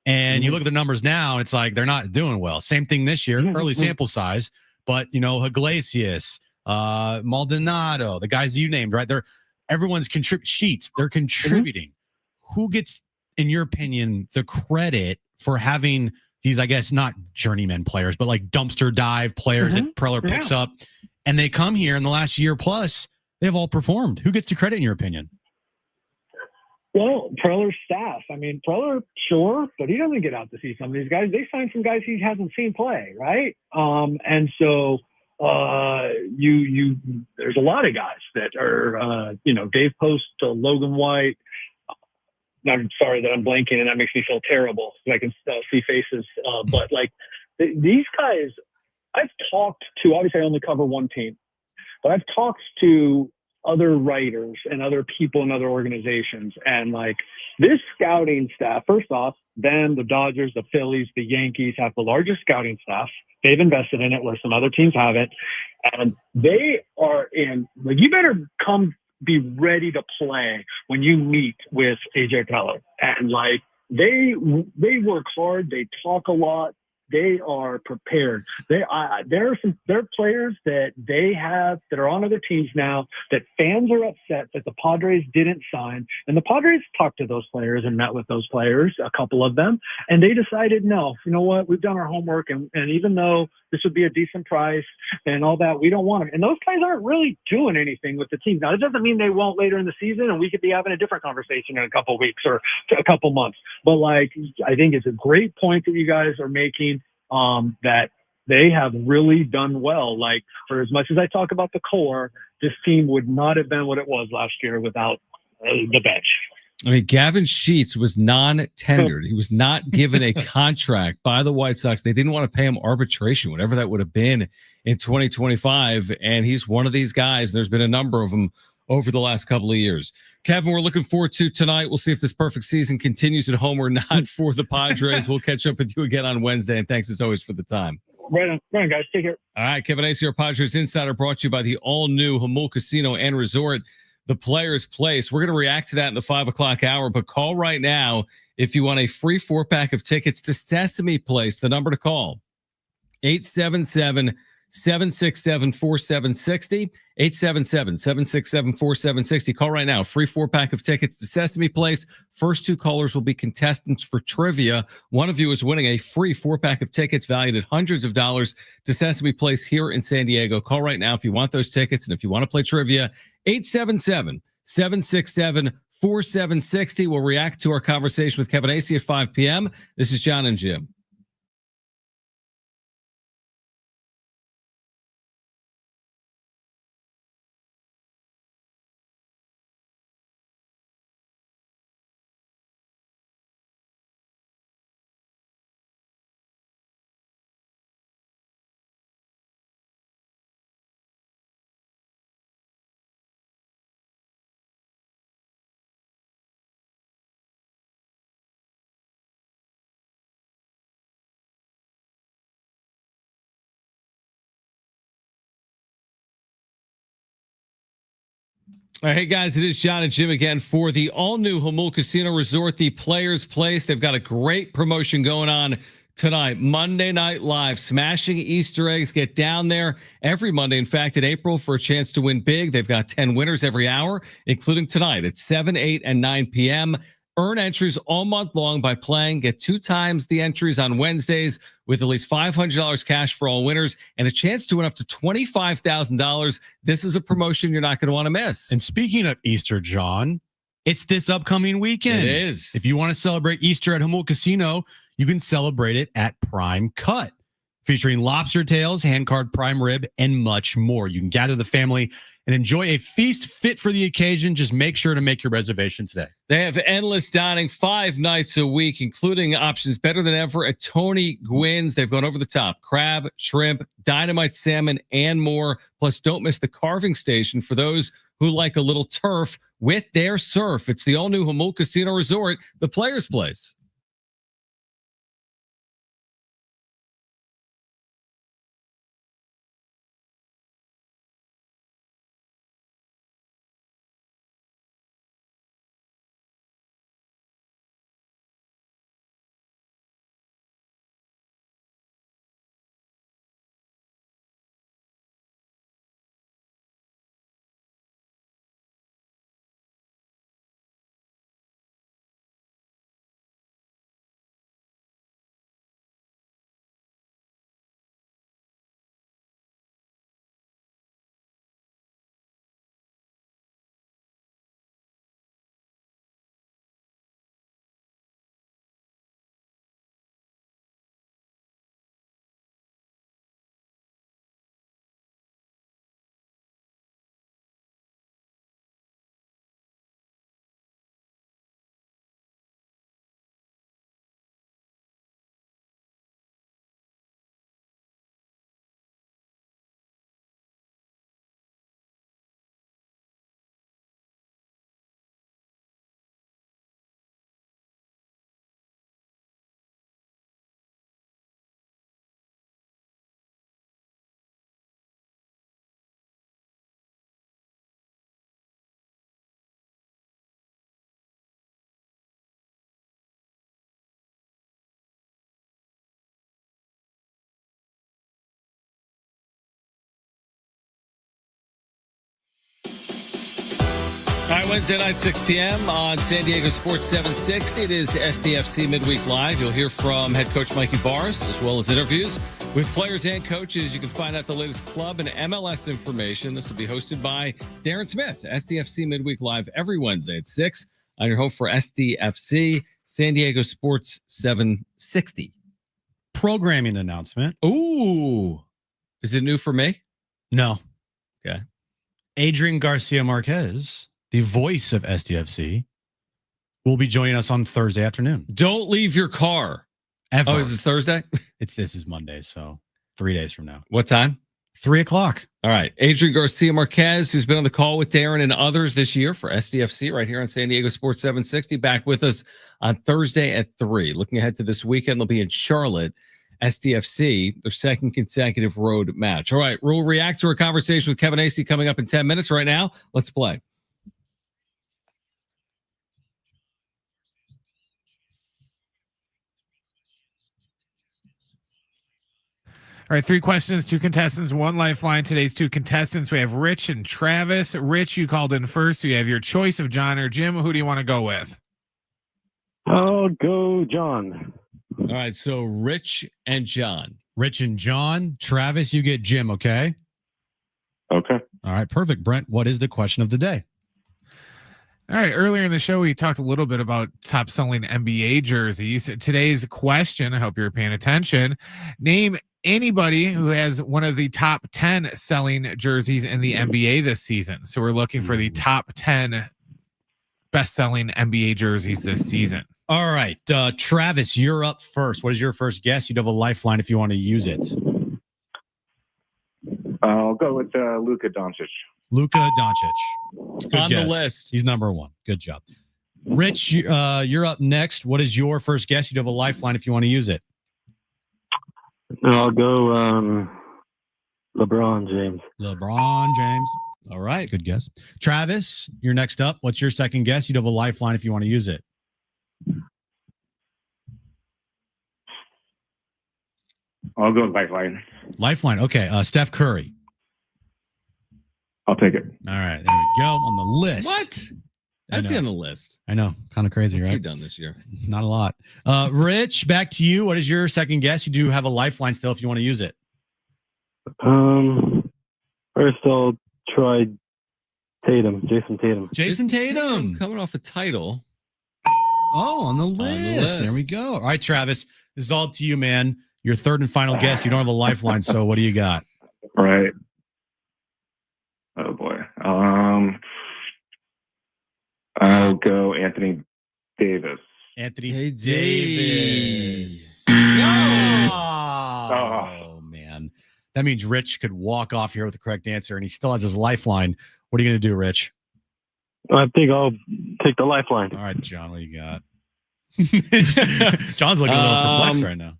And you look at the numbers now, it's like they're not doing well. Same thing this year, early sample size. But, Iglesias, Maldonado, the guys you named, right? Everyone's Sheets, they're contributing. Who gets, in your opinion, the credit for having these, I guess, not journeyman players, but dumpster dive players that Preller picks up, and they come here in the last year plus, they've all performed. Who gets the credit in your opinion? Well, Preller's staff. I mean, Preller, sure, but he doesn't get out to see some of these guys. They signed some guys he hasn't seen play, right? And so there's a lot of guys that are, Dave Post, Logan White. I'm sorry that I'm blanking, and that makes me feel terrible because I can see faces. But these guys, I've talked to. Obviously, I only cover one team, but I've talked to other writers and other people in other organizations, and this scouting staff. First off, the Dodgers, the Phillies, the Yankees have the largest scouting staff. They've invested in it, where some other teams haven't, and they are in. You better come. Be ready to play when you meet with AJ Preller. And they work hard, they talk a lot, they are prepared. There are players that they have that are on other teams now that fans are upset that the Padres didn't sign. And the Padres talked to those players and met with those players, a couple of them, and they decided, no, you know what, we've done our homework, and even though this would be a decent price and all that, we don't want them. And those guys aren't really doing anything with the team. Now, it doesn't mean they won't later in the season, and we could be having a different conversation in a couple of weeks or a couple months. But I think it's a great point that you guys are making, that they have really done well. For as much as I talk about the core, this team would not have been what it was last year without the bench. I mean, Gavin Sheets was non-tenured. He was not given a contract by the White Sox. They didn't want to pay him arbitration, whatever that would have been in 2025. And he's one of these guys. There's been a number of them over the last couple of years. Kevin, we're looking forward to tonight. We'll see if this perfect season continues at home or not for the Padres. We'll catch up with you again on Wednesday. And thanks as always for the time. Right on, guys. Take care. All right, Kevin Acey, our Padres Insider, brought to you by the all-new Jamul Casino and Resort, the Players Place. We're going to react to that in the 5 o'clock hour, but call right now if you want a free 4-pack of tickets to Sesame Place. The number to call, 877-767-4760, 877-767-4760. Call right now. Free 4-pack of tickets to Sesame Place. First 2 callers will be contestants for trivia. One of you is winning a free 4-pack of tickets valued at hundreds of dollars to Sesame Place here in San Diego. Call right now if you want those tickets, and if you want to play trivia, 877-767-4760. We'll react to our conversation with Kevin Acey at 5 p.m. This is John and Jim. All right, hey guys, it is John and Jim again for the all-new Jamul Casino Resort, the Players Place. They've got a great promotion going on tonight, Monday Night Live, smashing Easter eggs. Get down there every Monday, in fact, in April, for a chance to win big. They've got 10 winners every hour, including tonight at 7, 8, and 9 p.m. Earn entries all month long by playing. Get 2 times the entries on Wednesdays with at least $500 cash for all winners and a chance to win up to $25,000. This is a promotion you're not going to want to miss. And speaking of Easter, John, it's this upcoming weekend. It is. If you want to celebrate Easter at Jamul Casino, you can celebrate it at Prime Cut, featuring lobster tails, hand-carved prime rib, and much more. You can gather the family and enjoy a feast fit for the occasion. Just make sure to make your reservation today. They have endless dining 5 nights a week, including options better than ever at Tony Gwynn's. They've gone over the top: crab, shrimp, dynamite salmon, and more. Plus, don't miss the carving station for those who like a little turf with their surf. It's the all-new Jamul Casino Resort, the Players Place. All right, Wednesday night, 6 p.m. on San Diego Sports 760. It is SDFC Midweek Live. You'll hear from head coach Mikey Barnes, as well as interviews with players and coaches. You can find out the latest club and MLS information. This will be hosted by Darren Smith. SDFC Midweek Live every Wednesday at 6 on your home for SDFC San Diego Sports 760. Programming announcement. Ooh. Is it new for me? No. Okay. Adrian Garcia Marquez, the voice of SDFC, will be joining us on Thursday afternoon. Don't leave your car. Ever. Oh, is this Thursday? This is Monday, so 3 days from now. What time? 3 o'clock. All right. Adrian Garcia Marquez, who's been on the call with Darren and others this year for SDFC right here on San Diego Sports 760, back with us on Thursday at 3. Looking ahead to this weekend, they'll be in Charlotte. SDFC, their second consecutive road match. All right, we'll react to our conversation with Kevin Acee coming up in 10 minutes. Right now, let's play. All right, 3 questions, 2 contestants, 1 lifeline. Today's 2 contestants, we have Rich and Travis. Rich, you called in first, so you have your choice of John or Jim. Who do you want to go with? I'll go John. All right, so Rich and John. Rich and John. Travis, you get Jim, okay? Okay. All right, perfect. Brent, what is the question of the day? All right, earlier in the show, we talked a little bit about top selling NBA jerseys. Today's question, I hope you're paying attention. Name anybody who has one of the top 10 selling jerseys in the NBA this season. So we're looking for the top 10 best-selling NBA jerseys this season. All right, Travis, you're up first. What is your first guess? You'd have a lifeline if you want to use it. I'll go with Luka Doncic. Luka Doncic. Good on guess. the list. He's number 1. Good job. Rich, you're up next. What is your first guess? You'd have a lifeline if you want to use it. I'll go LeBron James. LeBron James. All right. Good guess. Travis, you're next up. What's your second guess? You'd have a lifeline if you want to use it. I'll go with lifeline. Lifeline. Okay. Steph Curry. I'll take it. All right. There we go. On the list. What? How's he on the list? I know. Kind of crazy, What's right? he done this year? Not a lot. Rich, back to you. What is your second guess? You do have a lifeline still if you want to use it. First I'll try Tatum, Jason Tatum. Jason Tatum. Coming off a title. Oh, on the list. There we go. All right, Travis. This is all up to you, man. Your third and final guess. You don't have a lifeline, so what do you got? Right. Oh boy. I'll go Anthony Davis. Anthony Davis. Oh, man. That means Rich could walk off here with the correct answer, and he still has his lifeline. What are you going to do, Rich? I think I'll take the lifeline. All right, John, what do you got? John's looking a little perplexed right now.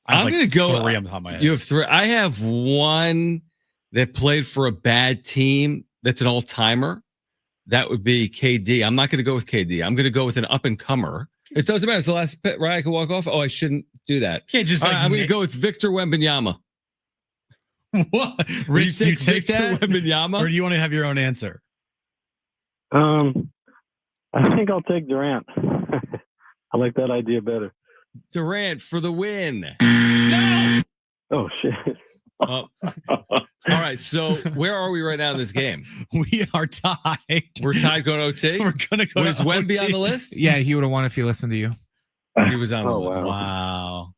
I'm going to go. Three on the top of my head. You have three. I have one that played for a bad team that's an all-timer. That would be KD. I'm not going to go with KD. I'm going to go with an up-and-comer. It doesn't matter. It's the last pit, right? I can walk off. Oh, I shouldn't do that. Can't just. I'm going to go with Victor Wembanyama. What? Rich, do you take that? Wembanyama? Or do you want to have your own answer? I think I'll take Durant. I like that idea better. Durant for the win. No! Oh, shit. All right. So where are we right now in this game? We are tied. We're tied going OT? We're going to go Was to Wemby OT. on the list? Yeah, he would have won if he listened to you. He was on the list. Wow.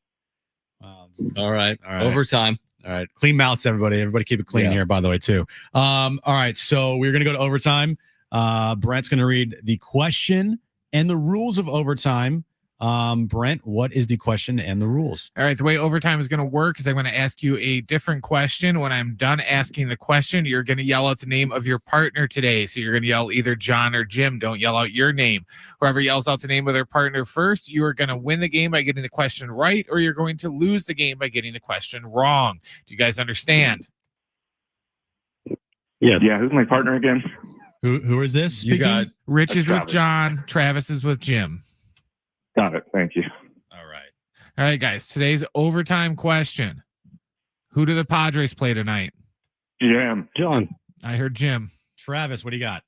All right. Overtime. All right. Clean mouths, everybody. Everybody keep it clean here, by the way, too. All right. So we're going to go to overtime. Brent's going to read the question and the rules of overtime. Brent, what is the question and the rules? All right. The way overtime is going to work is I'm going to ask you a different question. When I'm done asking the question, you're going to yell out the name of your partner today. So you're going to yell either John or Jim. Don't yell out your name. Whoever yells out the name of their partner first, you are going to win the game by getting the question right, or you're going to lose the game by getting the question wrong. Do you guys understand? Yes. Yeah. Who's my partner again? Who is this? You speaking? got Rich is with Travis. John. Travis is with Jim. Got it. Thank you. all right. All right, guys. Today's overtime question. Who do the Padres play tonight? Jim. John. I heard Jim. Travis, what do you got?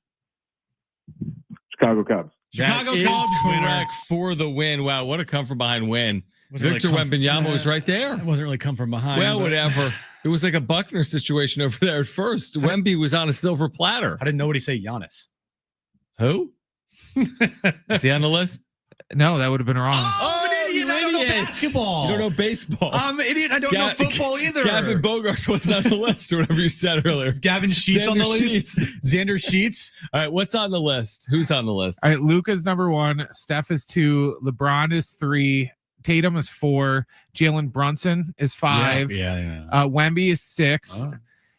Chicago Cubs. Chicago That is Cubs winner. correct for the win. Wow, what a come from behind win. Wasn't Victor really Wembanyama was right there. It wasn't really come from behind. Well, but- whatever. It was like a Buckner situation over there at first. Wemby was on a silver platter. I didn't know what he say, Giannis. Who? Is he on the list? No, that would have been wrong. I'm an idiot. you I don't know idiot. basketball. You don't know baseball. I'm an idiot. I don't know football either. Gavin Bogarts wasn't on the list, or whatever you said earlier. Gavin Sheets on the Xander list. Sheets. Xander Sheets. All right, what's on the list? Who's on the list? All right, Luka's number 1. Steph is 2. LeBron is 3. Tatum is 4. Jalen Brunson is 5. Yeah. Wemby is 6. Oh.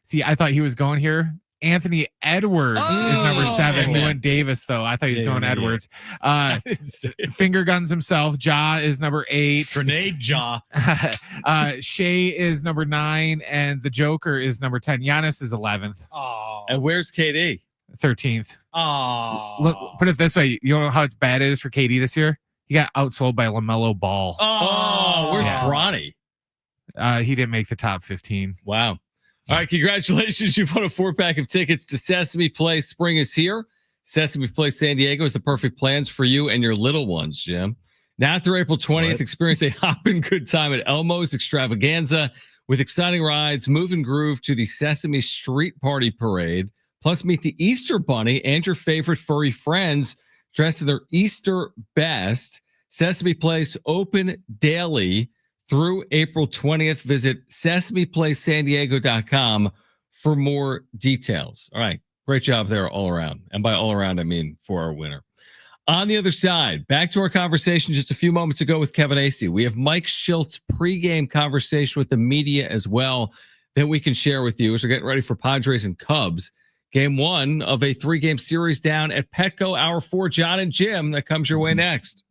See, I thought he was going here. Anthony Edwards is number 7. He man. went Davis, though. I thought he was going Yeah. Edwards. Finger guns himself. Ja is number 8. Grenade jaw. Shea is number 9. And the Joker is number 10. Giannis is 11th. Oh. And where's KD? 13th. Oh. Look, put it this way. You know how it's bad it is for KD this year? He got outsold by LaMelo Ball. Oh, where's Yeah. Bronny? He didn't make the top 15. Wow. All right, congratulations. You've won a 4-pack of tickets to Sesame Place. Spring is here. Sesame Place San Diego is the perfect plans for you and your little ones, Jim. Now through April 20th, experience a hopping good time at Elmo's Extravaganza with exciting rides, move and groove to the Sesame Street Party Parade. Plus, meet the Easter Bunny and your favorite furry friends dressed in their Easter best. Sesame Place open daily through April 20th. Visit sesameplacesandiego.com for more details. All right. Great job there all around. And by all around, I mean for our winner. On the other side, back to our conversation just a few moments ago with Kevin Acee. We have Mike Schilt's pregame conversation with the media as well that we can share with you as we're getting ready for Padres and Cubs. Game 1 of a 3-game series down at Petco. Hour 4, John and Jim. That comes your way next.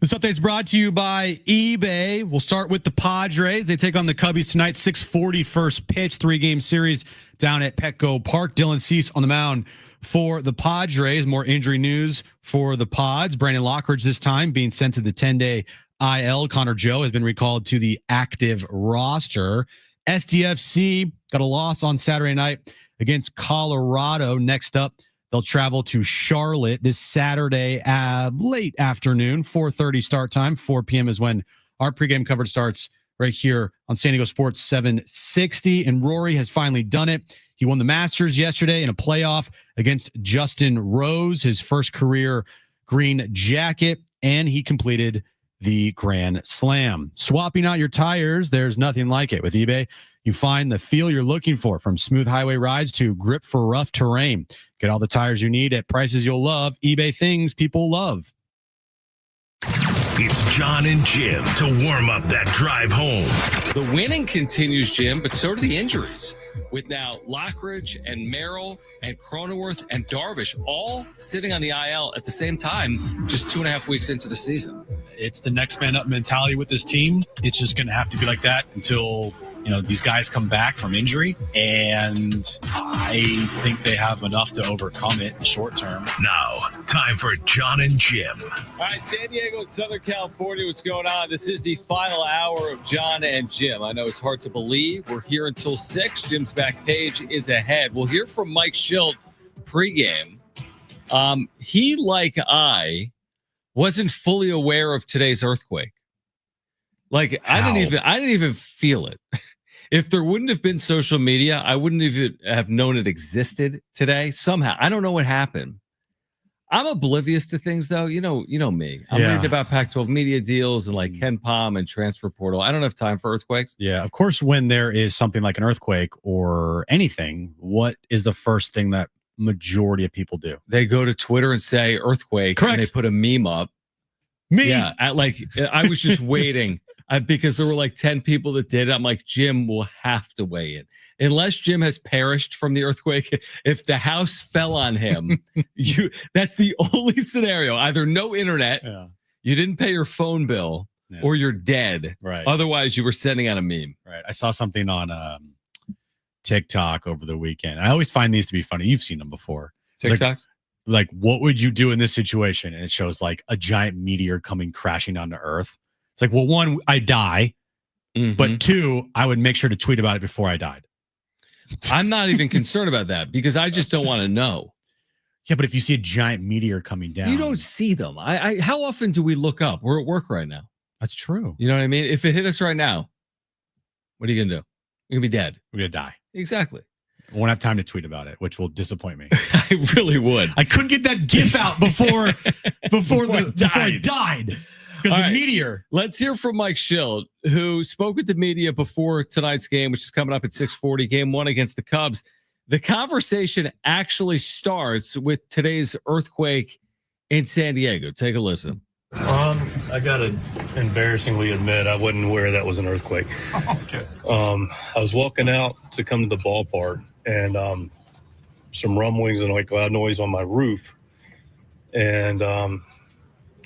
This update is brought to you by eBay. We'll start with the Padres. They take on the Cubbies tonight, 6:40 first pitch, 3-game series down at Petco Park. Dylan Cease on the mound for the Padres. More injury news for the Pods. Brandon Lockridge this time being sent to the 10-day IL. Connor Joe has been recalled to the active roster. SDFC got a loss on Saturday night against Colorado. Next up, they'll travel to Charlotte this Saturday late afternoon, 4:30 start time. 4 p.m. is when our pregame coverage starts right here on San Diego Sports 760. And Rory has finally done it. He won the Masters yesterday in a playoff against Justin Rose, his first career green jacket, and he completed the Grand Slam. Swapping out your tires, there's nothing like it. With eBay, you find the feel you're looking for, from smooth highway rides to grip for rough terrain. Get all the tires you need at prices you'll love. eBay, things people love. It's John and Jim to warm up that drive home. The winning continues, Jim, but so do the injuries. With now Lockridge and Merrill and Cronenworth and Darvish all sitting on the IL at the same time, just 2.5 weeks into the season. It's the next man up mentality with this team. It's just going to have to be like that until, these guys come back from injury. And I think they have enough to overcome it in the short term. Now, time for John and Jim. All right, San Diego and Southern California, what's going on? This is the final hour of John and Jim. I know it's hard to believe. We're here until 6. Jim's back page is ahead. We'll hear from Mike Schilt pregame. He, like I, wasn't fully aware of today's earthquake. Like, I didn't even feel it. If there wouldn't have been social media, I wouldn't even have known it existed today. Somehow, I don't know what happened. I'm oblivious to things, though. You know me. I'm reading about Pac-12 media deals and like Ken Pom and transfer portal. I don't have time for earthquakes. Yeah, of course, when there is something like an earthquake or anything, what is the first thing that majority of people do? They go to Twitter and say earthquake. Correct. And they put a meme up. Yeah, I was just waiting. Because there were like 10 people that did it. I'm like, Jim will have to weigh in. Unless Jim has perished from the earthquake, if the house fell on him, that's the only scenario. Either no internet, you didn't pay your phone bill, or you're dead. Right. Otherwise, you were sending out a meme. Right. I saw something on TikTok over the weekend. I always find these to be funny. You've seen them before. TikToks? Like, what would you do in this situation? And it shows like a giant meteor coming crashing onto Earth. It's like, well, one, I die, but 2, I would make sure to tweet about it before I died. I'm not even concerned about that because I just don't want to know. Yeah, but if you see a giant meteor coming down, you don't see them. How often do we look up? We're at work right now. That's true. You know what I mean? If it hit us right now, what are you gonna do? You're gonna be dead. We're gonna die. Exactly. I won't have time to tweet about it, which will disappoint me. I really would. I couldn't get that GIF out before I died. Because the meteor. Let's hear from Mike Schilt, who spoke with the media before tonight's game, which is coming up at 6:40, game 1 against the Cubs. The conversation actually starts with today's earthquake in San Diego. Take a listen. I got to embarrassingly admit I wasn't aware that was an earthquake. Okay. I was walking out to come to the ballpark, and some rumblings and like loud noise on my roof. And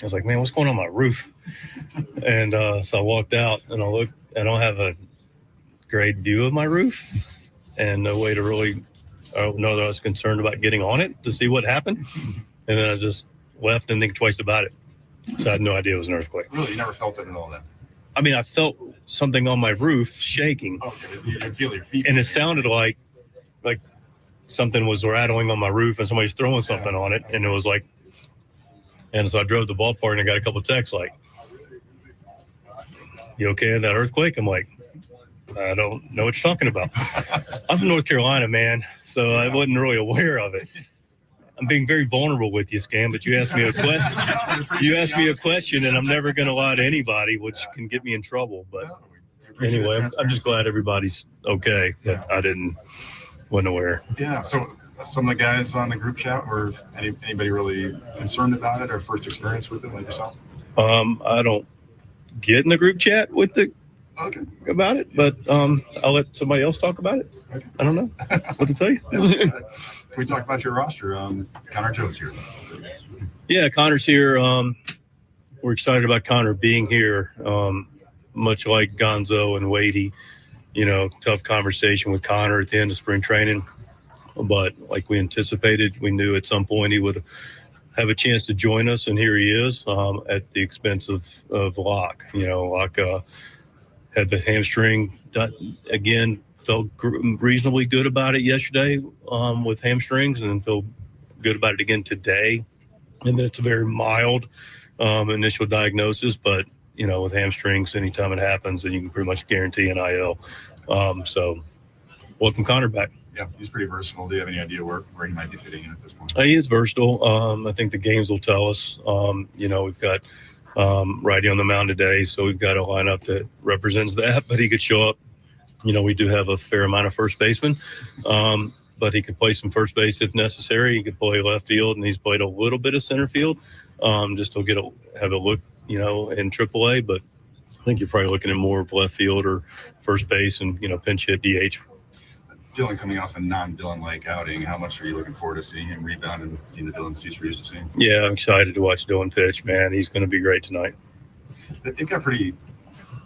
I was like, man, what's going on my roof? And so I walked out and I looked, and I don't have a great view of my roof and no way to really know that I was concerned about getting on it to see what happened. And then I just left and think twice about it. So I had no idea it was an earthquake. Really? You never felt it at all then? I mean, I felt something on my roof shaking. Okay, you can feel your feet. And it sounded like something was rattling on my roof and somebody's throwing something on it. And it was like, and so I drove to the ballpark and I got a couple of texts like, you okay in that earthquake? I'm like, I don't know what you're talking about. I'm from North Carolina, man, so I wasn't really aware of it. I'm being very vulnerable with you, Scam, but you asked me a question. You asked me a question, and I'm never going to lie to anybody, which can get me in trouble. But anyway, I'm just glad everybody's okay. But I wasn't aware. Yeah. So some of the guys on the group chat, were anybody really concerned about it or first experience with it, like yourself? I don't get in the group chat with about it, but I'll let somebody else talk about it. Okay. I don't know what to tell you. Can we talk about your roster? Connor Joe's here. Yeah, Connor's here. we're excited about Connor being here. Much like Gonzo and Wadey, tough conversation with Connor at the end of spring training. But like we anticipated, we knew at some point he would have a chance to join us, and here he is at the expense of Locke. Locke had the hamstring again, felt reasonably good about it yesterday with hamstrings, and feel good about it again today. And then it's a very mild initial diagnosis, but with hamstrings, anytime it happens, then you can pretty much guarantee an IL. So welcome Connor back. Yeah, he's pretty versatile. Do you have any idea where he might be fitting in at this point? He is versatile. I think the games will tell us. We've got righty on the mound today, so we've got a lineup that represents that, but he could show up. We do have a fair amount of first basemen, but he could play some first base if necessary. He could play left field, and he's played a little bit of center field just to have a look, in AAA, but I think you're probably looking at more of left field or first base and, pinch hit DH. Dylan coming off a non-Dylan-like outing, how much are you looking forward to seeing him rebound and being the Dylan Cease we're used to seeing? Yeah, I'm excited to watch Dylan pitch, man. He's going to be great tonight. They've got a pretty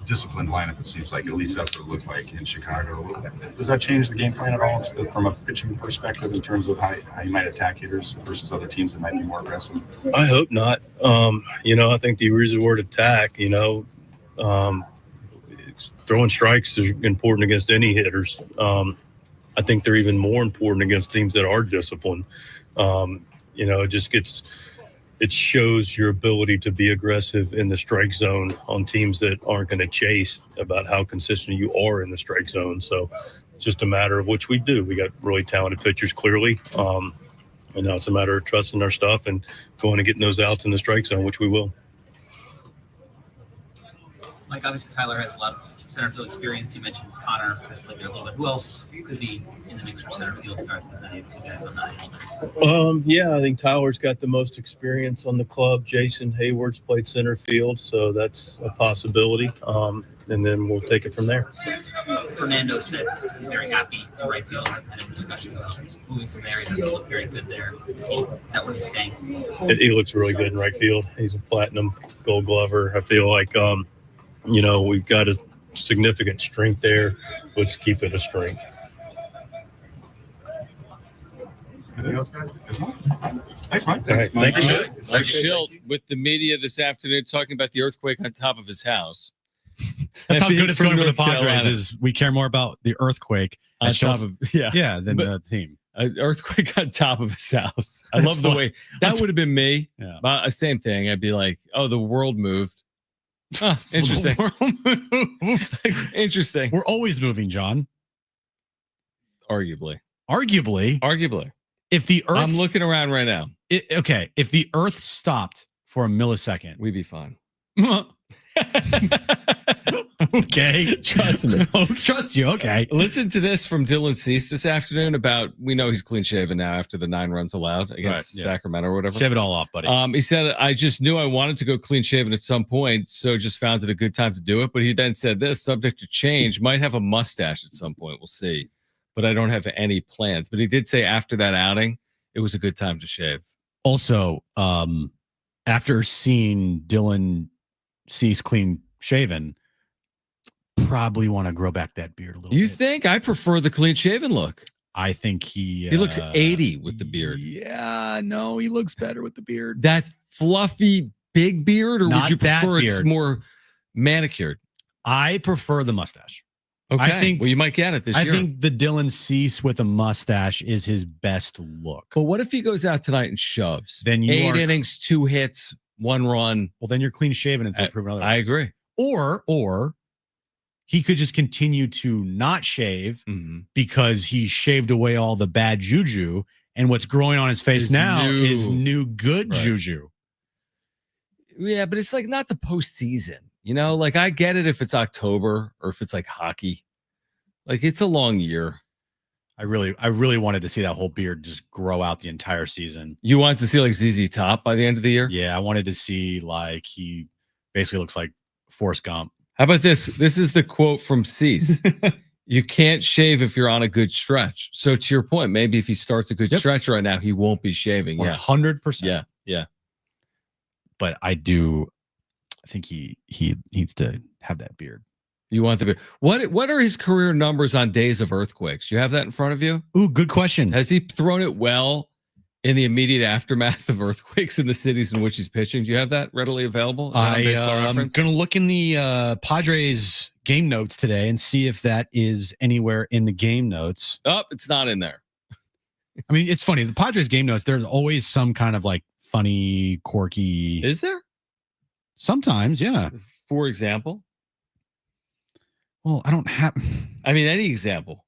disciplined lineup, it seems like. At least that's what it looked like in Chicago. Does that change the game plan at all from a pitching perspective in terms of how you might attack hitters versus other teams that might be more aggressive? I hope not. I think the reason word attack, throwing strikes is important against any hitters. I think they're even more important against teams that are disciplined. It shows your ability to be aggressive in the strike zone on teams that aren't going to chase about how consistent you are in the strike zone. So it's just a matter of which we do. We got really talented pitchers, clearly. And now it's a matter of trusting our stuff and going and getting those outs in the strike zone, which we will. Mike, obviously Tyler has a lot of center field experience. You mentioned Connor has played there a little bit. Who else could be in the mix for center field starting with the two guys on nine? I think Tyler's got the most experience on the club. Jason Hayward's played center field, so that's a possibility. And then we'll take it from there. Fernando said he's very happy in right field. Hasn't had any discussions about who he's in there. He doesn't look very good there. Is that where he's staying? He looks really good in right field. He's a platinum Gold Glover. I feel like we've got a significant strength there. Let's keep it a strength. Anything else, guys? Thanks, Mike. Thanks, Mike. Mike Schilt with the media this afternoon talking about the earthquake on top of his house. That's how good it's going for the North Padres. Carolina. Is we care more about the earthquake On top of than the team. An earthquake on top of his house. I That's love the fun. way that would have been me. Yeah. Same thing. I'd be like, "Oh, the world moved." Huh, interesting. Interesting. We're always moving, John. Arguably. If the Earth, I'm looking around right now. If the Earth stopped for a millisecond, we'd be fine. Okay, trust me. Trust you. Okay. Listen to this from Dylan Cease this afternoon about, we know he's clean shaven now after the 9 runs allowed against Sacramento or whatever. Shave it all off, buddy. He said, I just knew I wanted to go clean shaven at some point, so just found it a good time to do it. But he then said this, subject to change, might have a mustache at some point. We'll see. But I don't have any plans. But he did say after that outing, it was a good time to shave. Also, after seeing Dylan Cease clean shaven, probably want to grow back that beard a little You bit. think? I prefer the clean shaven look. I think he looks 80 with the beard. Yeah, no, he looks better with the beard. That fluffy big beard, or Not would you prefer that it's beard. more manicured? I prefer the mustache. Okay. I think you might get it this year. I think the Dylan Cease with a mustache is his best look. But what if he goes out tonight and shoves? Then you 8 are- innings, 2 hits, 1 run. Well, then you're clean shaven until proven otherwise. I agree. Or he could just continue to not shave because he shaved away all the bad juju, and what's growing on his face now is new good juju. Yeah, but it's like not the postseason. Like I get it if it's October or if it's like hockey. Like it's a long year. I really wanted to see that whole beard just grow out the entire season. You want to see like ZZ Top by the end of the year? Yeah, I wanted to see like he basically looks like Forrest Gump. How about this? This is the quote from Cease. You can't shave if you're on a good stretch. So to your point, maybe if he starts a good stretch right now, he won't be shaving. 100%. Yeah. But I do I think he needs to have that beard. You want the beard. What are his career numbers on days of earthquakes? Do you have that in front of you? Ooh, good question. Has he thrown it well in the immediate aftermath of earthquakes in the cities in which he's pitching? Do you have that readily available? I'm going to look in the Padres game notes today and see if that is anywhere in the game notes. Oh, it's not in there. I mean, it's funny. The Padres game notes, there's always some kind of like funny, quirky. Is there? Sometimes, yeah. For example? Well, I don't have. I mean, any example?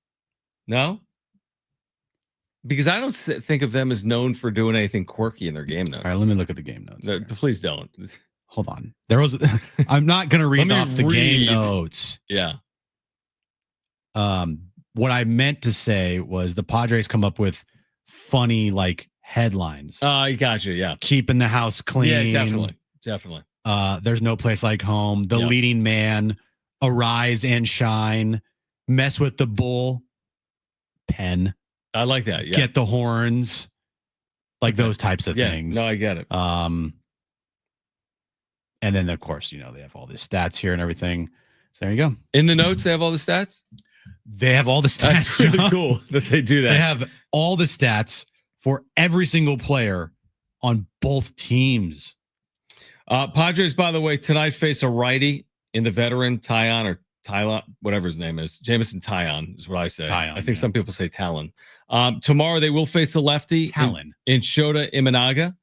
No? Because I don't think of them as known for doing anything quirky in their game notes. All right, let me look at the game notes. No, please don't. Hold on. There was. I'm not going to read off the game notes. Yeah. What I meant to say was the Padres come up with funny like headlines. Oh, I got you. Yeah. Keeping the house clean. Yeah, definitely. There's no place like home. The leading man, arise and shine, mess with the bull, pen. I like that. Yeah. Get the horns, like those types of things. No, I get it. And then of course, they have all the stats here and everything. So there you go. In the notes, they have all the stats. They have all the stats. That's really cool that they do that. They have all the stats for every single player on both teams. Padres, by the way, tonight face a righty in the veteran Tyon, whatever his name is. Jamison Tyon is what I say. I think some people say Talon. Tomorrow they will face a lefty in Shota Imanaga.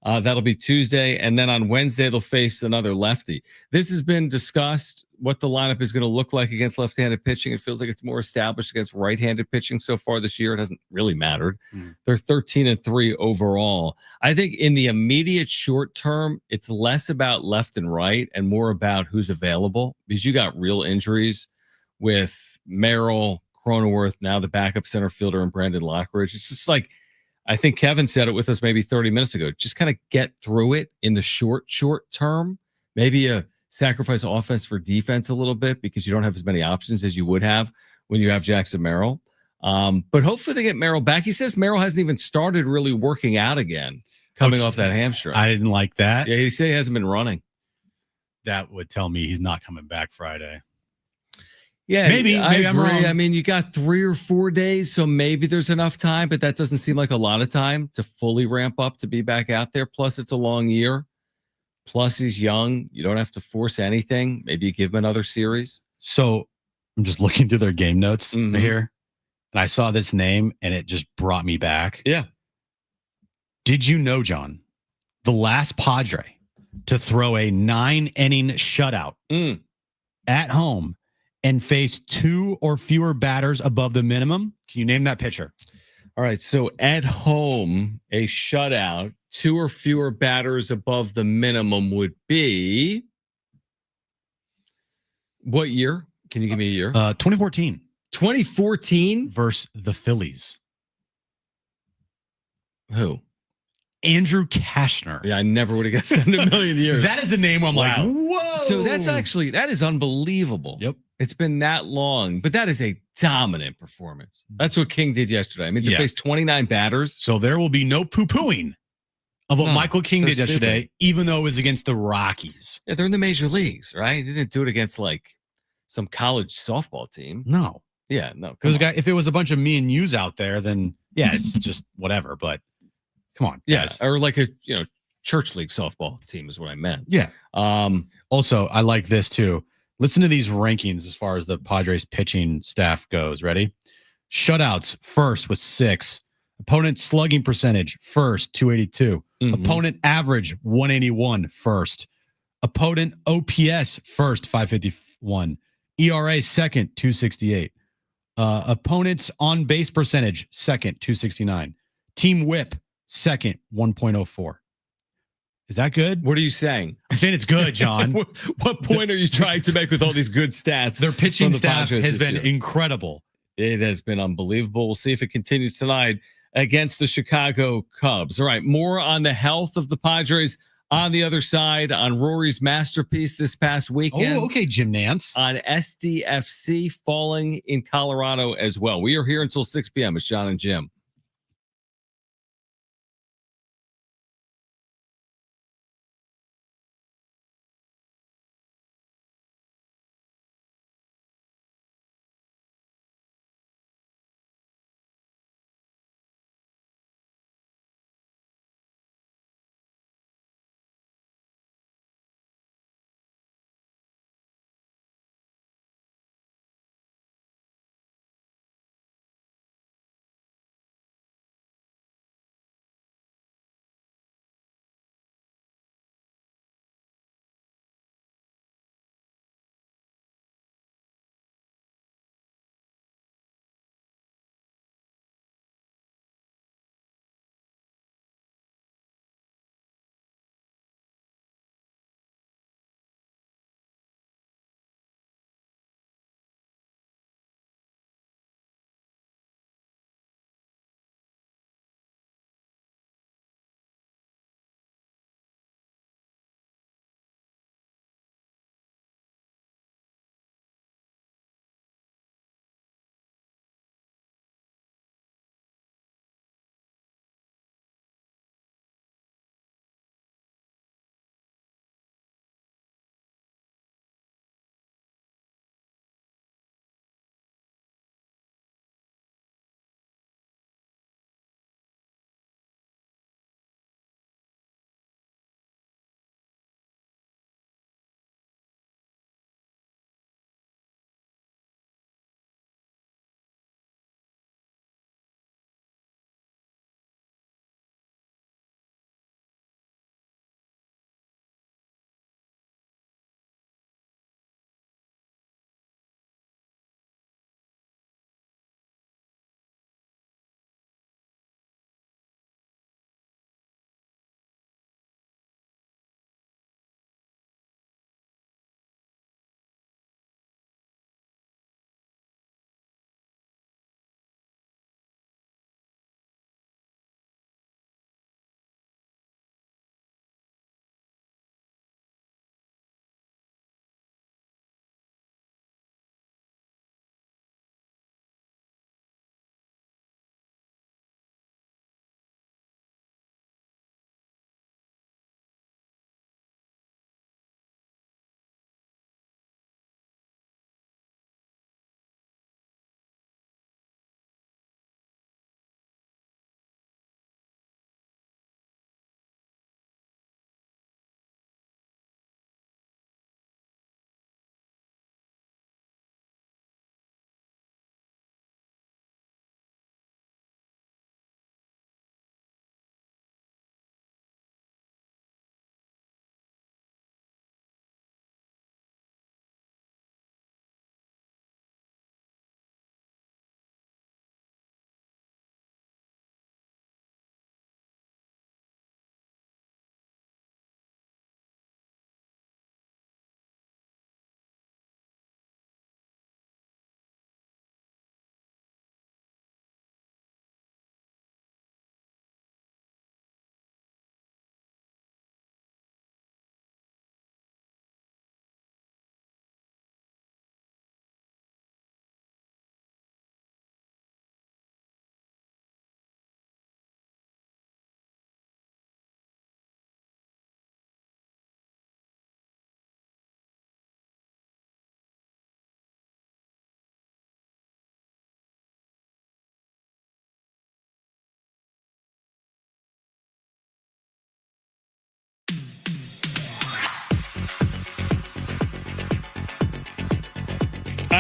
That'll be Tuesday. And then on Wednesday, they'll face another lefty. This has been discussed, what the lineup is going to look like against left-handed pitching. It feels like it's more established against right-handed pitching so far this year. It hasn't really mattered. They're 13-3 overall. I think in the immediate short term, it's less about left and right and more about who's available, because you got real injuries with Merrill, Cronenworth, now the backup center fielder, and Brandon Lockridge. It's just like, I think Kevin said it with us maybe 30 minutes ago. Just kind of get through it in the short term. Maybe a sacrifice offense for defense a little bit because you don't have as many options as you would have when you have Jackson Merrill. But hopefully they get Merrill back. He says Merrill hasn't even started really working out again coming off that hamstring. I didn't like that. Yeah, he said he hasn't been running. That would tell me he's not coming back Friday. Yeah, maybe I'm wrong. I mean, you got 3 or 4 days, so maybe there's enough time, but that doesn't seem like a lot of time to fully ramp up to be back out there. Plus, it's a long year. Plus, he's young. You don't have to force anything. Maybe you give him another series. So I'm just looking through their game notes here, and I saw this name, and it just brought me back. Yeah. Did you know, John, the last Padre to throw a 9-inning shutout at home and face 2 or fewer batters above the minimum? Can you name that pitcher? All right. So at home, a shutout, 2 or fewer batters above the minimum would be what year? Can you give me a year? 2014. 2014 versus the Phillies. Who? Andrew Kashner. Yeah, I never would have guessed that in a million years. That is a name where I'm like, whoa. So that is unbelievable. Yep. It's been that long, but that is a dominant performance. That's what King did yesterday. I mean, to face 29 batters. So there will be no poo-pooing of what Michael King did yesterday, even though it was against the Rockies. Yeah, they're in the major leagues, right? He didn't do it against like some college softball team. No. Yeah, no. Because if it was a bunch of me and yous out there, then yeah, it's just whatever. But come on. Yes. Yeah, or like a church league softball team is what I meant. Yeah. Also, I like this too. Listen to these rankings as far as the Padres pitching staff goes. Ready? Shutouts first with 6. Opponent slugging percentage first 282. Opponent average 181 first. Opponent OPS first 551. ERA second 268. Opponent's on base percentage second 269. Team whip second 1.04. Is that good? What are you saying? I'm saying it's good, John. What point are you trying to make with all these good stats? Their pitching staff has been incredible. It has been unbelievable. We'll see if it continues tonight against the Chicago Cubs. All right, more on the health of the Padres on the other side, on Rory's masterpiece this past weekend. Oh, okay, Jim Nance. On SDFC falling in Colorado as well. We are here until 6 p.m. It's John and Jim.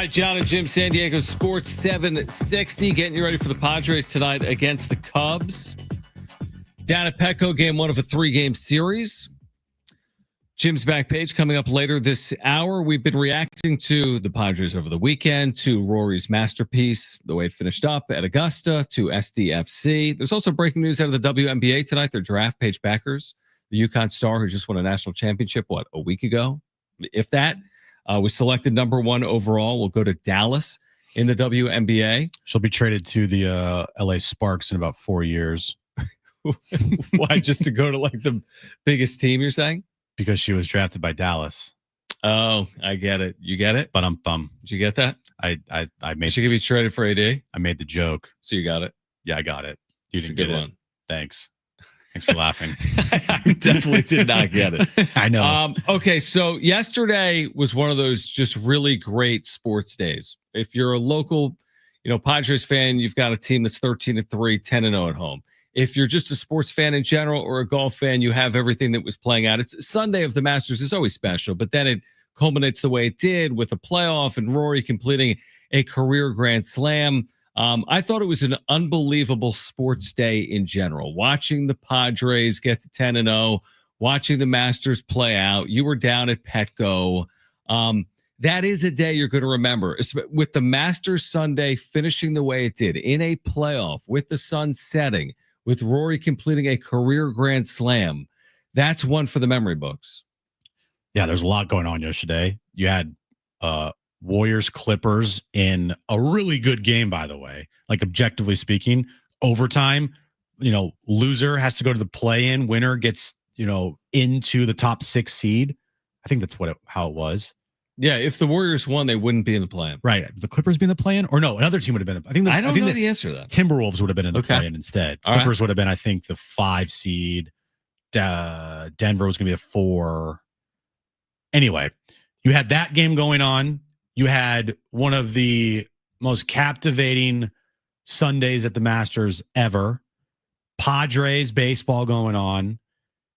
right, John and Jim, San Diego Sports 760, getting you ready for the Padres tonight against the Cubs. Down at Petco, game 1 of a 3-game series. Jim's back page coming up later this hour. We've been reacting to the Padres over the weekend, to Rory's masterpiece, the way it finished up at Augusta, to SDFC. There's also breaking news out of the WNBA tonight. Their draft page backers, the UConn star who just won a national championship, a week ago? If that, was selected number 1 overall. Will go to Dallas in the WNBA. She'll be traded to the LA Sparks in about 4 years. Why? Just to go to like the biggest team, you're saying? Because she was drafted by Dallas. Oh, I get it. You get it? But I'm bummed. Did you get that? I made. She could be traded for AD. I made the joke. So you got it? Yeah, I got it. You didn't get it. Thanks. Thanks for laughing. I definitely did not get it. I know. Okay, so yesterday was one of those just really great sports days. If you're a local, Padres fan, you've got a team that's 13-3, 10-0 at home. If you're just a sports fan in general or a golf fan, you have everything that was playing out. It's Sunday of the Masters is always special, but then it culminates the way it did with a playoff and Rory completing a career Grand Slam. I thought it was an unbelievable sports day in general. Watching the Padres get to 10-0, watching the Masters play out. You were down at Petco. That is a day you're going to remember. With the Masters Sunday finishing the way it did in a playoff with the sun setting, with Rory completing a career Grand Slam, that's one for the memory books. Yeah, there's a lot going on yesterday. You had Warriors Clippers in a really good game, by the way. Like objectively speaking, overtime, loser has to go to the play-in, winner gets, into the top 6 seed. I think that's how it was. Yeah, if the Warriors won, they wouldn't be in the play-in. Right. The Clippers be in the play-in? Or no, another team would have been. I don't know the answer to that. Timberwolves would have been in the play-in instead. All Clippers would have been, I think, the 5 seed. Denver was going to be a 4. Anyway, you had that game going on. You had one of the most captivating Sundays at the Masters ever. Padres baseball going on.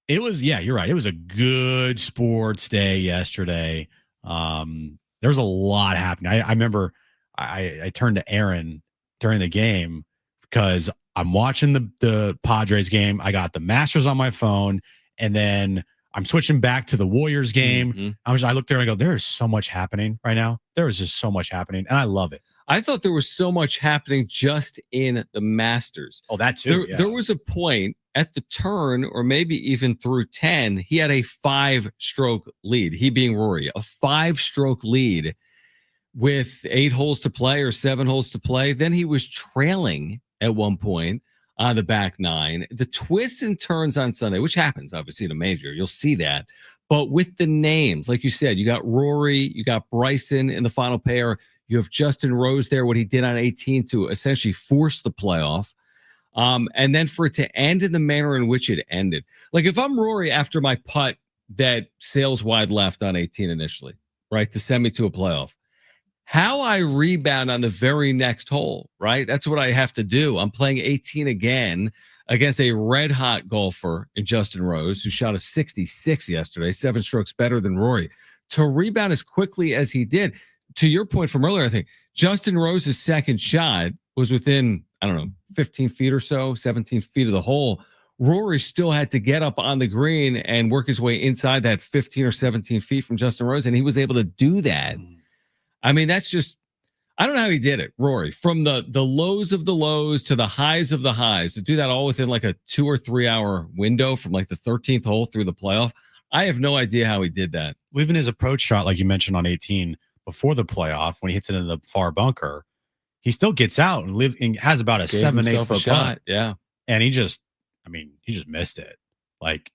It was, you're right. It was a good sports day yesterday. There was a lot happening. I remember I turned to Aaron during the game because I'm watching the Padres game. I got the Masters on my phone, and then I'm switching back to the Warriors game. Mm-hmm. I looked there and I go, there is so much happening right now. There is just so much happening, and I love it. I thought there was so much happening just in the Masters. Oh, that too. There was a point at the turn, or maybe even through 10, he had a 5-stroke lead. He being Rory, a 5-stroke lead with 8 holes to play or 7 holes to play. Then he was trailing at one point on the back 9. The twists and turns on Sunday, which happens obviously in a major, you'll see that. But with the names, like you said, you got Rory, you got Bryson in the final pair. You have Justin Rose there, what he did on 18 to essentially force the playoff. And then for it to end in the manner in which it ended. Like if I'm Rory after my putt that sails wide left on 18 initially, right, to send me to a playoff, how I rebound on the very next hole, right? That's what I have to do. I'm playing 18 again against a red-hot golfer in Justin Rose, who shot a 66 yesterday, 7 strokes better than Rory. To rebound as quickly as he did, to your point from earlier, I think Justin Rose's second shot was within, 15 feet or so, 17 feet of the hole. Rory still had to get up on the green and work his way inside that 15 or 17 feet from Justin Rose, and he was able to do that. I mean, that's just, I don't know how he did it, Rory, from the lows of the lows to the highs of the highs, to do that all within like a 2 or 3 hour window from like the 13th hole through the playoff. I have no idea how he did that. Even his approach shot, like you mentioned on 18, before the playoff, when he hits it in the far bunker, he still gets out and has about a 7-8 foot shot. Yeah. And he just missed it. Like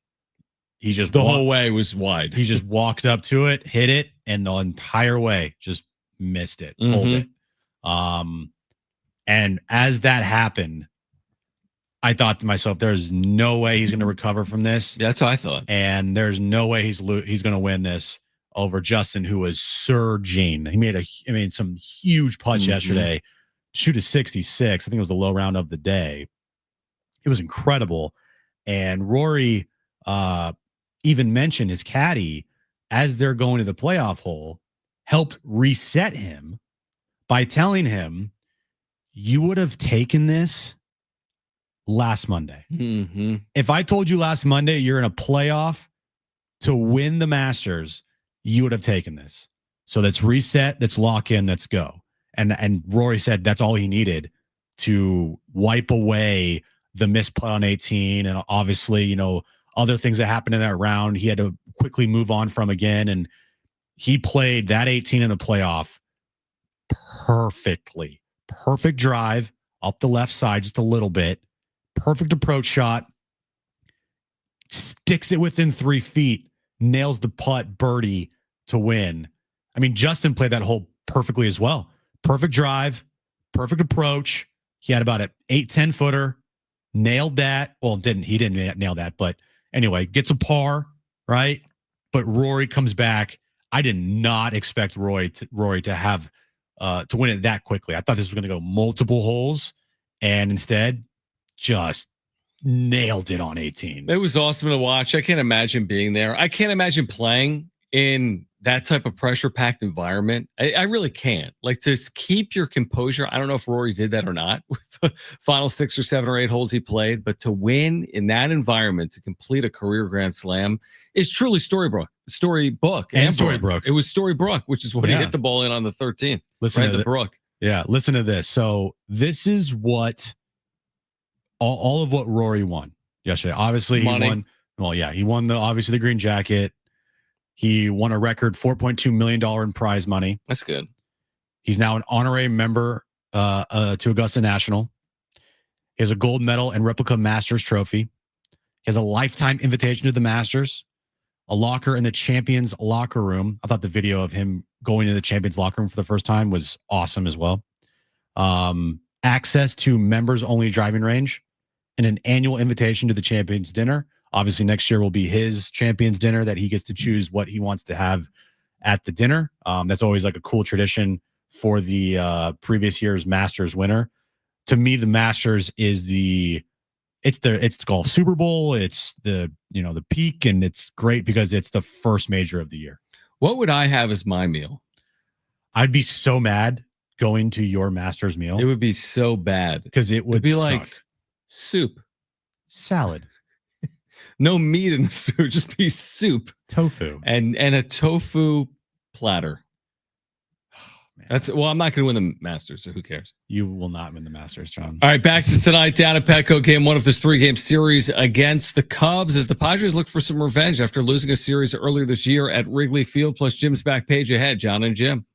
he just the whole way was wide. He just walked up to it, hit it, and the entire way just missed it, pulled it. And as that happened, I thought to myself, there's no way he's going to recover from this. That's what I thought. And there's no way he's going to win this over Justin, who was surging. He made some huge putts yesterday. Shoot a 66. I think it was the low round of the day. It was incredible. And Rory even mentioned his caddy as they're going to the playoff hole, helped reset him by telling him, you would have taken this last Monday. Mm-hmm. If I told you last Monday you're in a playoff to win the Masters, you would have taken this. So let's reset, let's lock in, let's go. And Rory said that's all he needed to wipe away the missed putt on 18. And obviously, you know, other things that happened in that round, he had to quickly move on from again. And he played that 18 in the playoff perfectly. Perfect drive up the left side just a little bit. Perfect approach shot. Sticks it within 3 feet. Nails the putt birdie to win. I mean, Justin played that hole perfectly as well. Perfect drive. Perfect approach. He had about an 8-10 footer. Nailed that. Well, he didn't nail that, but anyway, gets a par, right? But Rory comes back. I did not expect Rory to have to win it that quickly. I thought this was going to go multiple holes, and instead, just nailed it on 18. It was awesome to watch. I can't imagine being there. I can't imagine playing in that type of pressure-packed environment. I really can't. Like, to keep your composure. I don't know if Rory did that or not with the final 6 or 7 or 8 holes he played, but to win in that environment, to complete a career Grand Slam, is truly storybook. It was Storybook, which is what he hit the ball in on the 13th. Listen right to the Brook. Yeah, listen to this. So this is what all of what Rory won yesterday. Obviously, Money. he won. Well, yeah, he won obviously the green jacket. He won a record $4.2 million in prize money. That's good. He's now an honorary member to Augusta National. He has a gold medal and replica Masters trophy. He has a lifetime invitation to the Masters, a locker in the champions locker room. I thought the video of him going to the champions locker room for the first time was awesome as well. Access to members only driving range and an annual invitation to the champions dinner. Obviously, next year will be his champions dinner that he gets to choose what he wants to have at the dinner. That's always like a cool tradition for the previous year's Masters winner. To me, the Masters is it's golf Super Bowl. It's the peak, and it's great because it's the first major of the year. What would I have as my meal? I'd be so mad going to your Masters meal. It would be so bad because it would be suck. like soup, salad, no meat in the soup, just be soup, tofu, and a tofu platter. I'm not going to win the Masters, so who cares? You will not win the Masters, John. All right, back to tonight down at Petco. Game 1 of this 3-game series against the Cubs as the Padres look for some revenge after losing a series earlier this year at Wrigley Field. Plus Jim's back page ahead. John and Jim.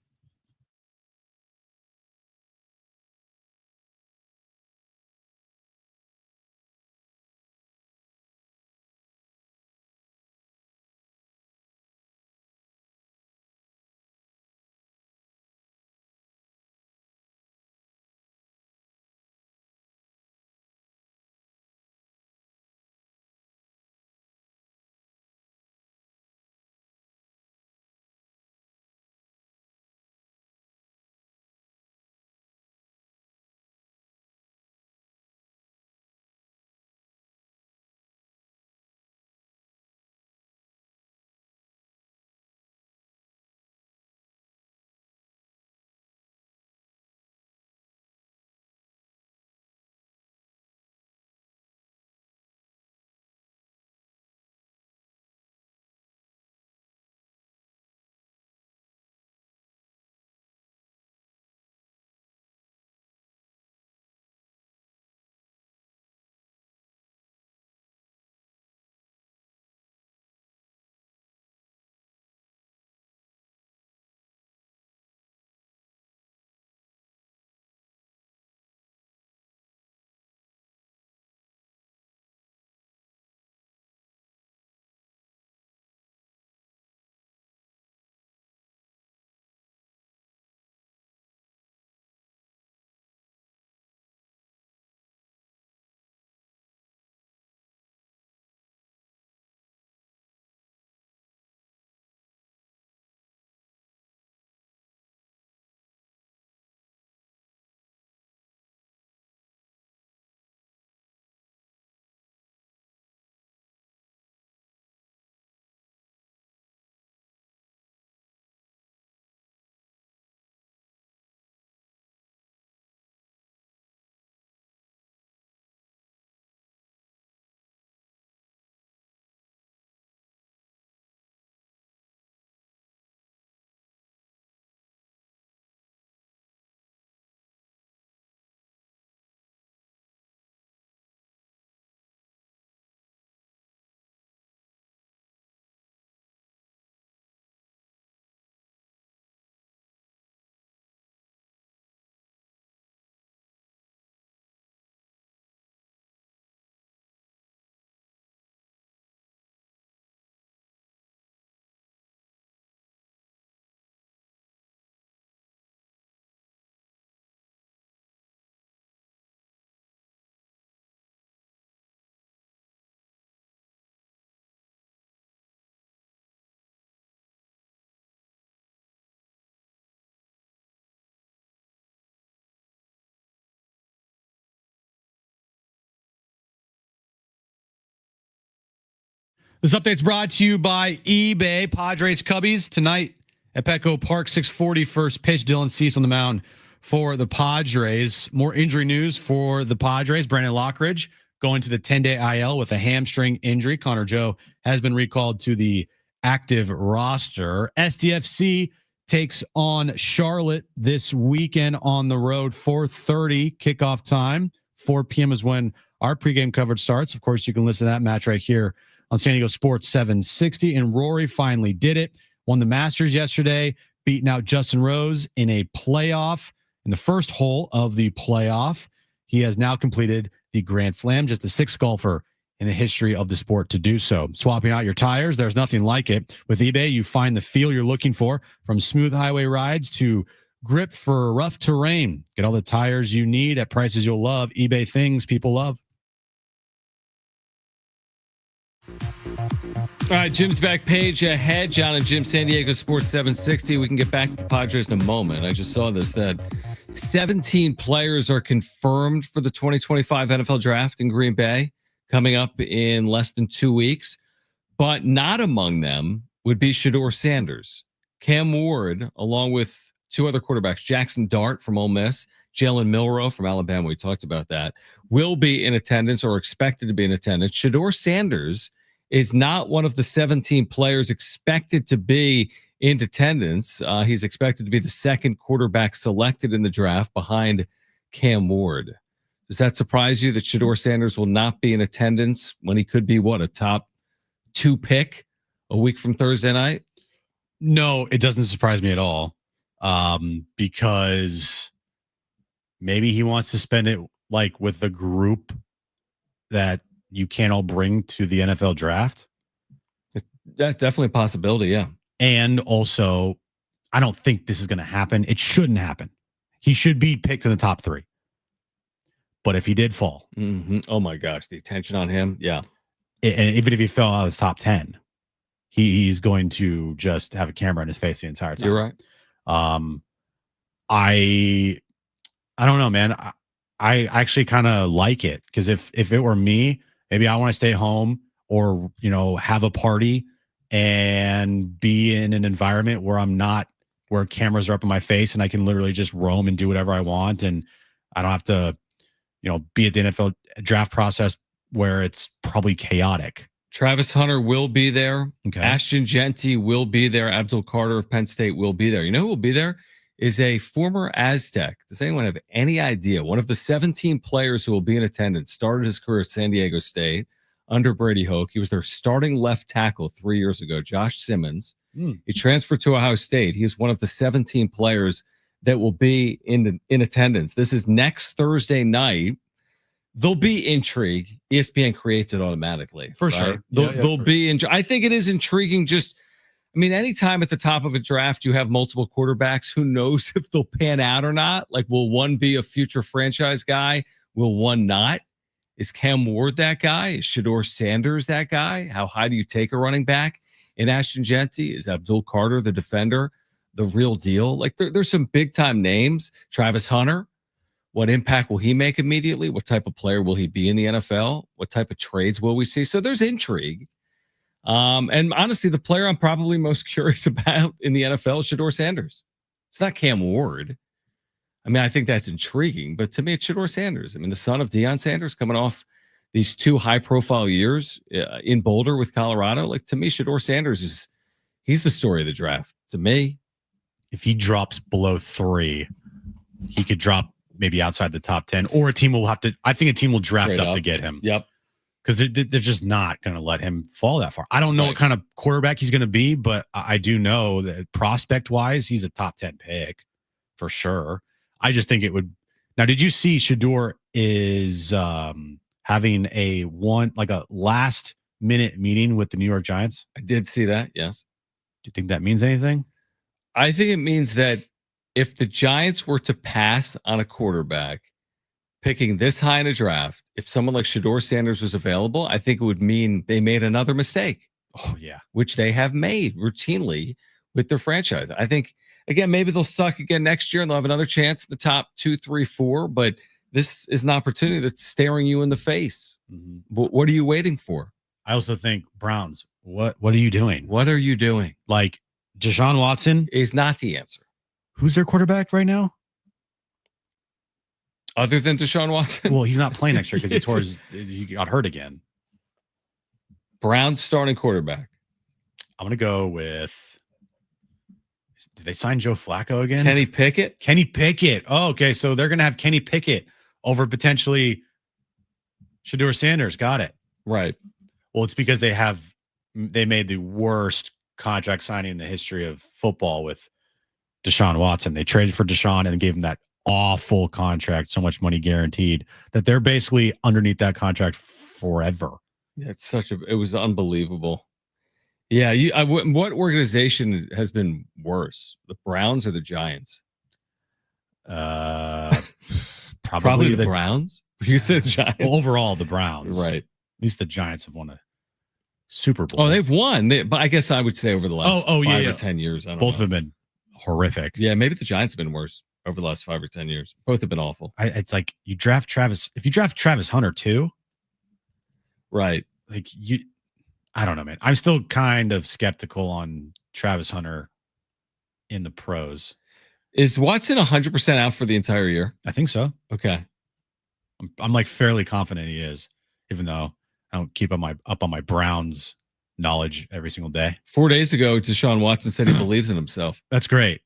This update's brought to you by eBay. Padres Cubbies tonight at Petco Park, 6:40 first pitch. Dylan Cease on the mound for the Padres. More injury news for the Padres. Brandon Lockridge going to the 10-day IL with a hamstring injury. Connor Joe has been recalled to the active roster. SDFC takes on Charlotte this weekend on the road. 4:30 kickoff time. 4 p.m. is when our pregame coverage starts. Of course, you can listen to that match right here on San Diego Sports 760. And Rory finally did it. Won the Masters yesterday, beating out Justin Rose in a playoff in the first hole of the playoff. He has now completed the Grand Slam, just the 6th golfer in the history of the sport to do so. Swapping out your tires, there's nothing like it. With eBay, you find the feel you're looking for, from smooth highway rides to grip for rough terrain. Get all the tires you need at prices you'll love. eBay, things people love. All right, Jim's back page ahead. John and Jim, San Diego Sports 760. We can get back to the Padres in a moment. I just saw this, that 17 players are confirmed for the 2025 NFL Draft in Green Bay coming up in less than 2 weeks. But not among them would be Shedeur Sanders. Cam Ward, along with 2 other quarterbacks, Jackson Dart from Ole Miss, Jalen Milroe from Alabama, we talked about that, will be in attendance or expected to be in attendance. Shedeur Sanders is not one of the 17 players expected to be in attendance. He's expected to be the 2nd quarterback selected in the draft behind Cam Ward. Does that surprise you that Shedeur Sanders will not be in attendance when he could be, a top 2 pick a week from Thursday night? No, it doesn't surprise me at all, because maybe he wants to spend it like with the group that you can't all bring to the NFL draft. That's definitely a possibility, yeah. And also, I don't think this is going to happen. It shouldn't happen. He should be picked in the top 3. But if he did fall, oh my gosh, the attention on him, yeah. And even if he fell out of the top 10, he's going to just have a camera in his face the entire time. You're right. I don't know, man. I actually kind of like it, because if it were me, maybe I want to stay home or, have a party and be in an environment where where cameras are up in my face and I can literally just roam and do whatever I want. And I don't have to, be at the NFL draft process where it's probably chaotic. Travis Hunter will be there. Okay. Ashton Genty will be there. Abdul Carter of Penn State will be there. You know who will be there? Is a former Aztec. Does anyone have any idea? One of the 17 players who will be in attendance started his career at San Diego State under Brady Hoke. He was their starting left tackle 3 years ago, Josh Simmons. He transferred to Ohio State. He is one of the 17 players that will be in attendance. This is next Thursday night. There'll be intrigue. ESPN creates it automatically. For right? sure. There'll be I think it is intriguing. Anytime at the top of a draft you have multiple quarterbacks, who knows if they'll pan out or not? Like, will one be a future franchise guy? Will one not? Is Cam Ward that guy? Is Shedeur Sanders that guy? How high do you take a running back in Ashton Genty? Is Abdul Carter, the defender, the real deal? Like, there's some big-time names. Travis Hunter, what impact will he make immediately? What type of player will he be in the NFL? What type of trades will we see? So there's intrigue. And honestly, the player I'm probably most curious about in the NFL is Shedeur Sanders. It's not Cam Ward. I think that's intriguing, but to me, it's Shedeur Sanders. The son of Deion Sanders, coming off these 2 high-profile years in Boulder with Colorado. Like, to me, Shedeur Sanders he's the story of the draft. To me, if he drops below 3, he could drop maybe outside the top 10, or a team will have to. I think a team will draft up to get him. Yep. Because they're just not going to let him fall that far. I don't know what kind of quarterback he's going to be, but I do know that prospect-wise, he's a top 10 pick for sure. I just think it would. Now, did you see Shedeur is having a last-minute meeting with the New York Giants? I did see that, yes. Do you think that means anything? I think it means that if the Giants were to pass on a quarterback, picking this high in a draft, if someone like Shedeur Sanders was available, I think it would mean they made another mistake. Oh, yeah. Which they have made routinely with their franchise. I think, again, maybe they'll suck again next year and they'll have another chance in the top 2, 3, 4, but this is an opportunity that's staring you in the face. What are you waiting for? I also think Browns, What are you doing? What are you doing? Like, Deshaun Watson is not the answer. Who's their quarterback right now? Other than Deshaun Watson? Well, he's not playing next year because he got hurt again. Browns starting quarterback. I'm going to go with, did they sign Joe Flacco again? Kenny Pickett? Kenny Pickett. Oh, okay. So they're going to have Kenny Pickett over potentially Shedeur Sanders. Got it. Right. Well, it's because they made the worst contract signing in the history of football with Deshaun Watson. They traded for Deshaun and gave him that awful contract, so much money guaranteed, that they're basically underneath that contract forever. Yeah, it was unbelievable. Yeah, what organization has been worse, the Browns or the Giants? Probably the Browns. You said Giants. Well, overall, the Browns, right? At least the Giants have won a Super Bowl. Oh, they've won, but I guess I would say over the last 5 or 10 years, both have been horrific. Yeah, maybe the Giants have been worse over the last 5 or 10 years. Both have been awful. It's like you draft Travis. If you draft Travis Hunter too, right? Like I don't know, man. I'm still kind of skeptical on Travis Hunter in the pros. Is Watson 100% out for the entire year? I think so. Okay. I'm like fairly confident he is, even though I don't keep up on my Browns knowledge every single day. 4 days ago, Deshaun Watson said he believes in himself. That's great.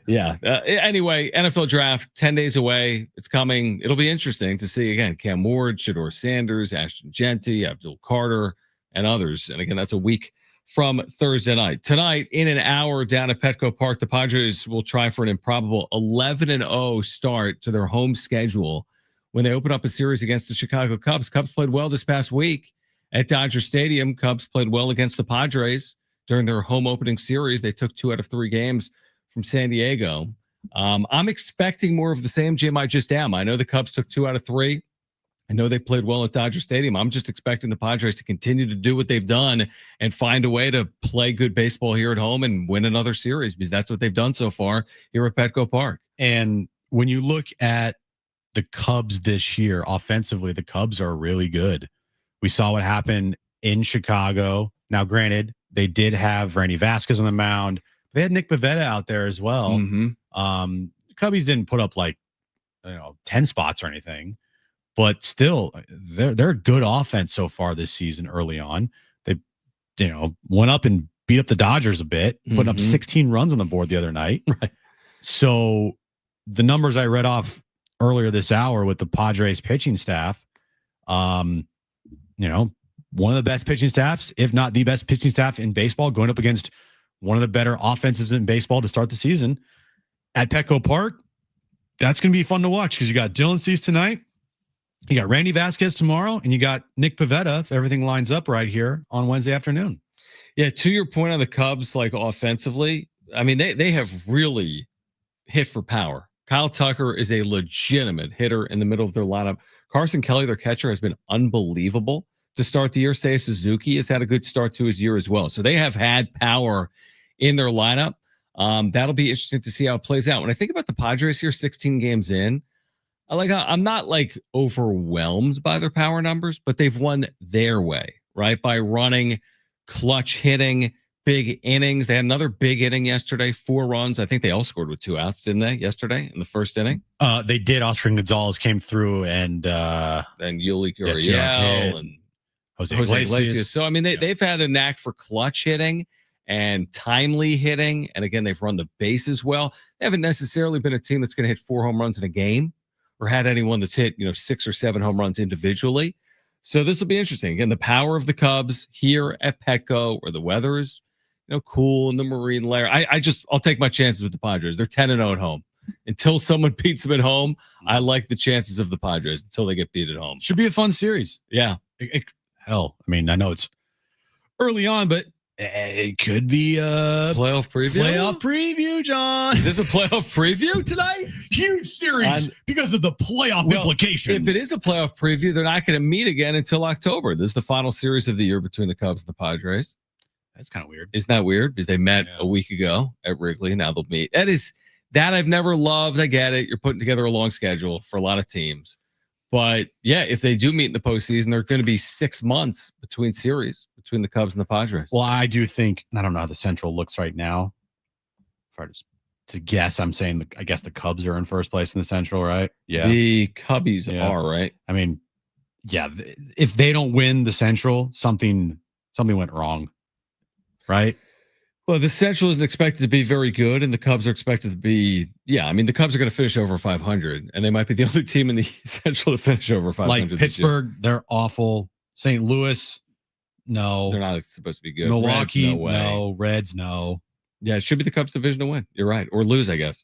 Yeah. Anyway, NFL draft 10 days away. It's coming. It'll be interesting to see again Cam Ward, Shedeur Sanders, Ashton Genty, Abdul Carter, and others. And again, that's a week from Thursday night. Tonight, in an hour down at Petco Park, the Padres will try for an improbable 11-0 start to their home schedule when they open up a series against the Chicago Cubs. Cubs played well this past week at Dodger Stadium. Cubs played well against the Padres during their home opening series. They took 2 out of 3 games from San Diego. I'm expecting more of the same, Jim. I just am. I know the Cubs took 2 out of 3. I know they played well at Dodger Stadium. I'm just expecting the Padres to continue to do what they've done and find a way to play good baseball here at home and win another series, because that's what they've done so far here at Petco Park. And when you look at the Cubs this year, offensively, the Cubs are really good. We saw what happened in Chicago. Now, granted, they did have Randy Vasquez on the mound. They had Nick Pivetta out there as well. Mm-hmm. Cubbies didn't put up 10 spots or anything, but still, they're a good offense so far this season. Early on, they went up and beat up the Dodgers a bit, putting up 16 runs on the board the other night. Right. So the numbers I read off earlier this hour with the Padres pitching staff, one of the best pitching staffs, if not the best pitching staff in baseball, going up against one of the better offensives in baseball to start the season at Petco Park. That's going to be fun to watch because you got Dylan Cease tonight, you got Randy Vasquez tomorrow, and you got Nick Pivetta if everything lines up right here on Wednesday afternoon. Yeah, to your point on the Cubs, offensively, I mean, they have really hit for power. Kyle Tucker is a legitimate hitter in the middle of their lineup. Carson Kelly, their catcher, has been unbelievable to start the year. Seiya Suzuki has had a good start to his year as well. So they have had power in their lineup. That'll be interesting to see how it plays out. When I think about the Padres here, 16 games in, I'm not overwhelmed by their power numbers, but they've won their way, right? By running, clutch hitting, big innings. They had another big inning yesterday, 4 runs. I think they all scored with 2 outs, didn't they, yesterday in the first inning? They did. Oscar Gonzalez came through, and then Yuli Gurriel and Jose Iglesias. So, I mean, they've had a knack for clutch hitting and timely hitting. And again, they've run the bases well. They haven't necessarily been a team that's going to hit 4 home runs in a game or had anyone that's hit, 6 or 7 home runs individually. So this will be interesting. Again, the power of the Cubs here at Petco, where the weather is, cool in the marine layer. I'll take my chances with the Padres. They're 10-0 at home. Until someone beats them at home, I like the chances of the Padres until they get beat at home. Should be a fun series. Yeah. Hell, I mean, I know it's early on, but it could be a playoff preview. Playoff preview, John. Is this a playoff preview tonight? Huge series because of the playoff implications. If it is a playoff preview, they're not going to meet again until October. This is the final series of the year between the Cubs and the Padres. That's kind of weird. Isn't that weird? Because they met a week ago at Wrigley. Now they'll meet. That I've never loved. I get it. You're putting together a long schedule for a lot of teams. But yeah, if they do meet in the postseason, there are going to be 6 months between series between the Cubs and the Padres. Well, I do think, I don't know how the Central looks right now. If I just to guess, I'm saying I guess the Cubs are in first place in the Central, right? Yeah. The Cubbies are, right? I mean, yeah, if they don't win the Central, something went wrong, right? Well, the Central isn't expected to be very good, and the Cubs are expected to be, I mean, the Cubs are going to finish over 500, and they might be the only team in the Central to finish over 500. Like Pittsburgh, they're awful. St. Louis, no. They're not supposed to be good. Milwaukee, Reds, no way. no. Reds, no. Yeah, it should be the Cubs division to win. You're right. Or lose, I guess.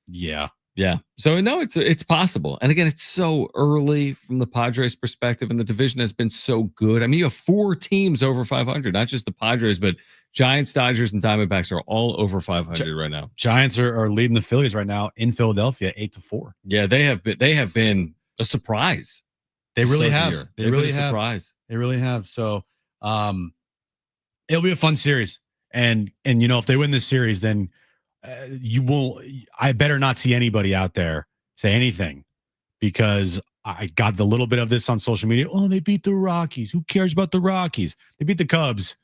Yeah. Yeah. So no, it's possible. And again, it's so early from the Padres perspective, and the division has been so good. I mean, you have 4 teams over 500, not just the Padres, but Giants, Dodgers, and Diamondbacks are all over 500 right now. Giants are leading the Phillies right now in Philadelphia, 8-4. Yeah, they have been a surprise. They really have. They really have. Surprise. They really have. So it'll be a fun series. And if they win this series, then I better not see anybody out there say anything, because I got the little bit of this on social media. Oh, they beat the Rockies. Who cares about the Rockies? They beat the Cubs.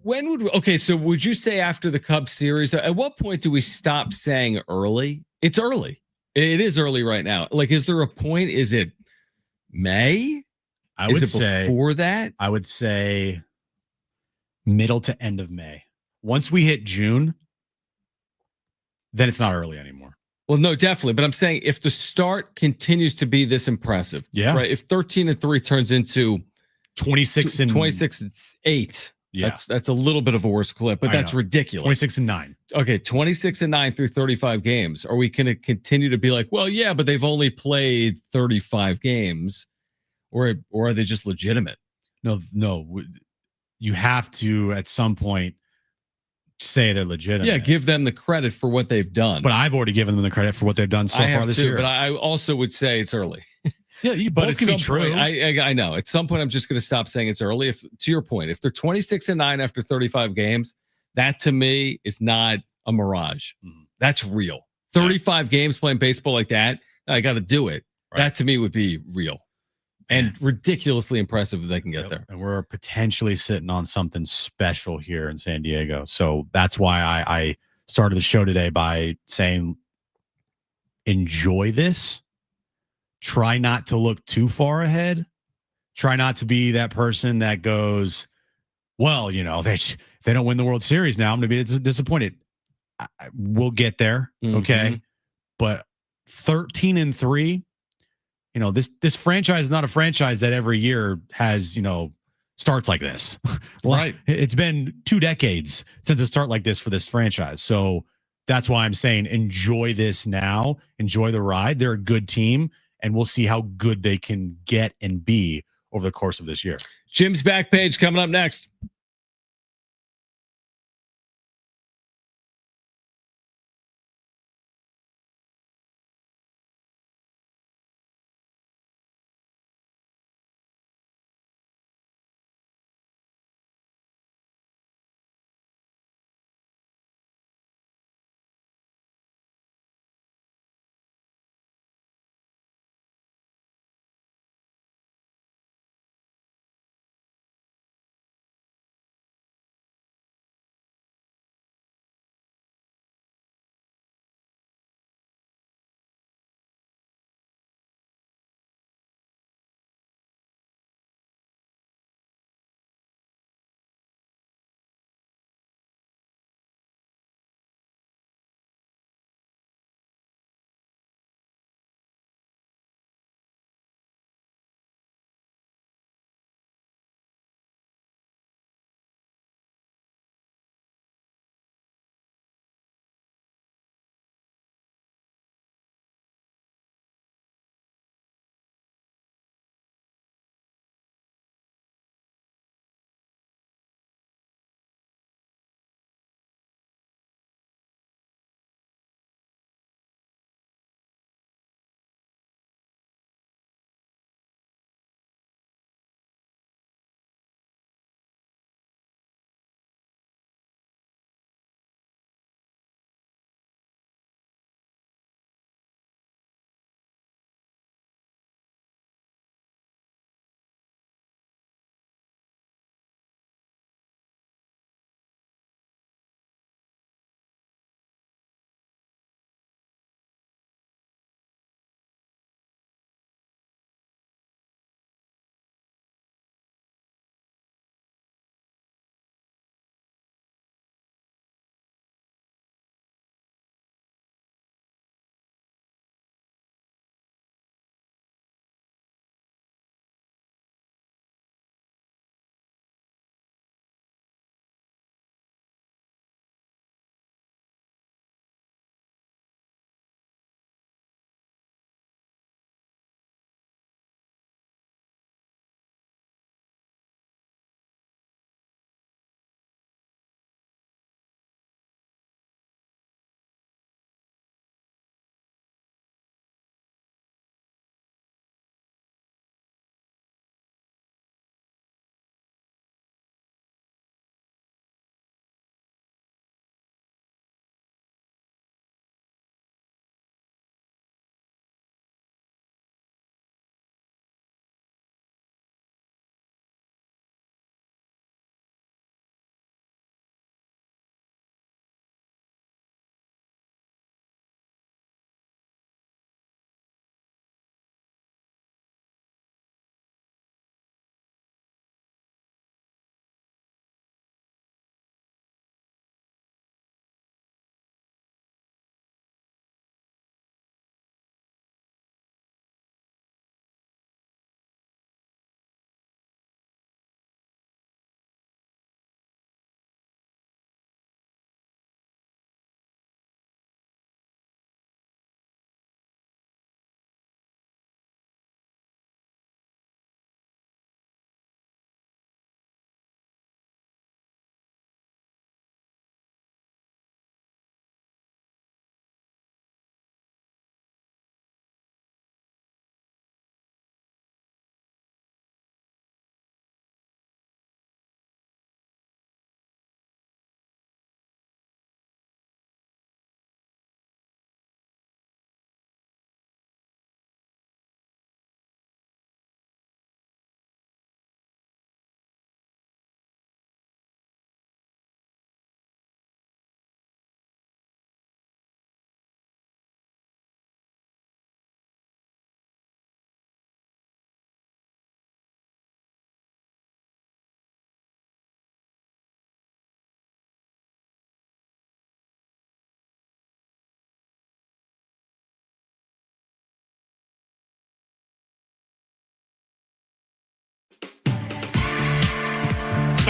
So would you say after the Cubs series, at what point do we stop saying early? It's early. It is early right now. Like, is there a point? Is it May? I would say before that. I would say middle to end of May. Once we hit June, then it's not early anymore. Well, no, definitely. But I'm saying if the start continues to be this impressive, right? If 13-3 turns into 26-8, that's a little bit of a worse clip, but that's ridiculous. 26-9. Okay, 26-9 through 35 games. Are we going to continue to be like, well, yeah, but they've only played 35 games, or are they just legitimate? No. You have to at some point say they're legitimate. Yeah, give them the credit for what they've done. But I've already given them the credit for what they've done so far this year. But I also would say it's early. Yeah, you both can be true. I know. At some point, I'm just going to stop saying it's early. If, to your point, if they're 26-9 after 35 games, that to me is not a mirage. That's real. 35 games playing baseball like that, I got to do it. Right. That to me would be real and ridiculously impressive if they can get there. And we're potentially sitting on something special here in San Diego. So that's why I started the show today by saying, enjoy this. Try not to look too far ahead. Try not to be that person that goes, well, if they don't win the World Series now, I'm going to be disappointed. We'll get there. Okay. But 13-3, this franchise is not a franchise that every year has, starts like this. Right. It's been 2 decades since a start like this for this franchise. So that's why I'm saying enjoy this now. Enjoy the ride. They're a good team, and we'll see how good they can get and be over the course of this year. Jim's Back Page coming up next.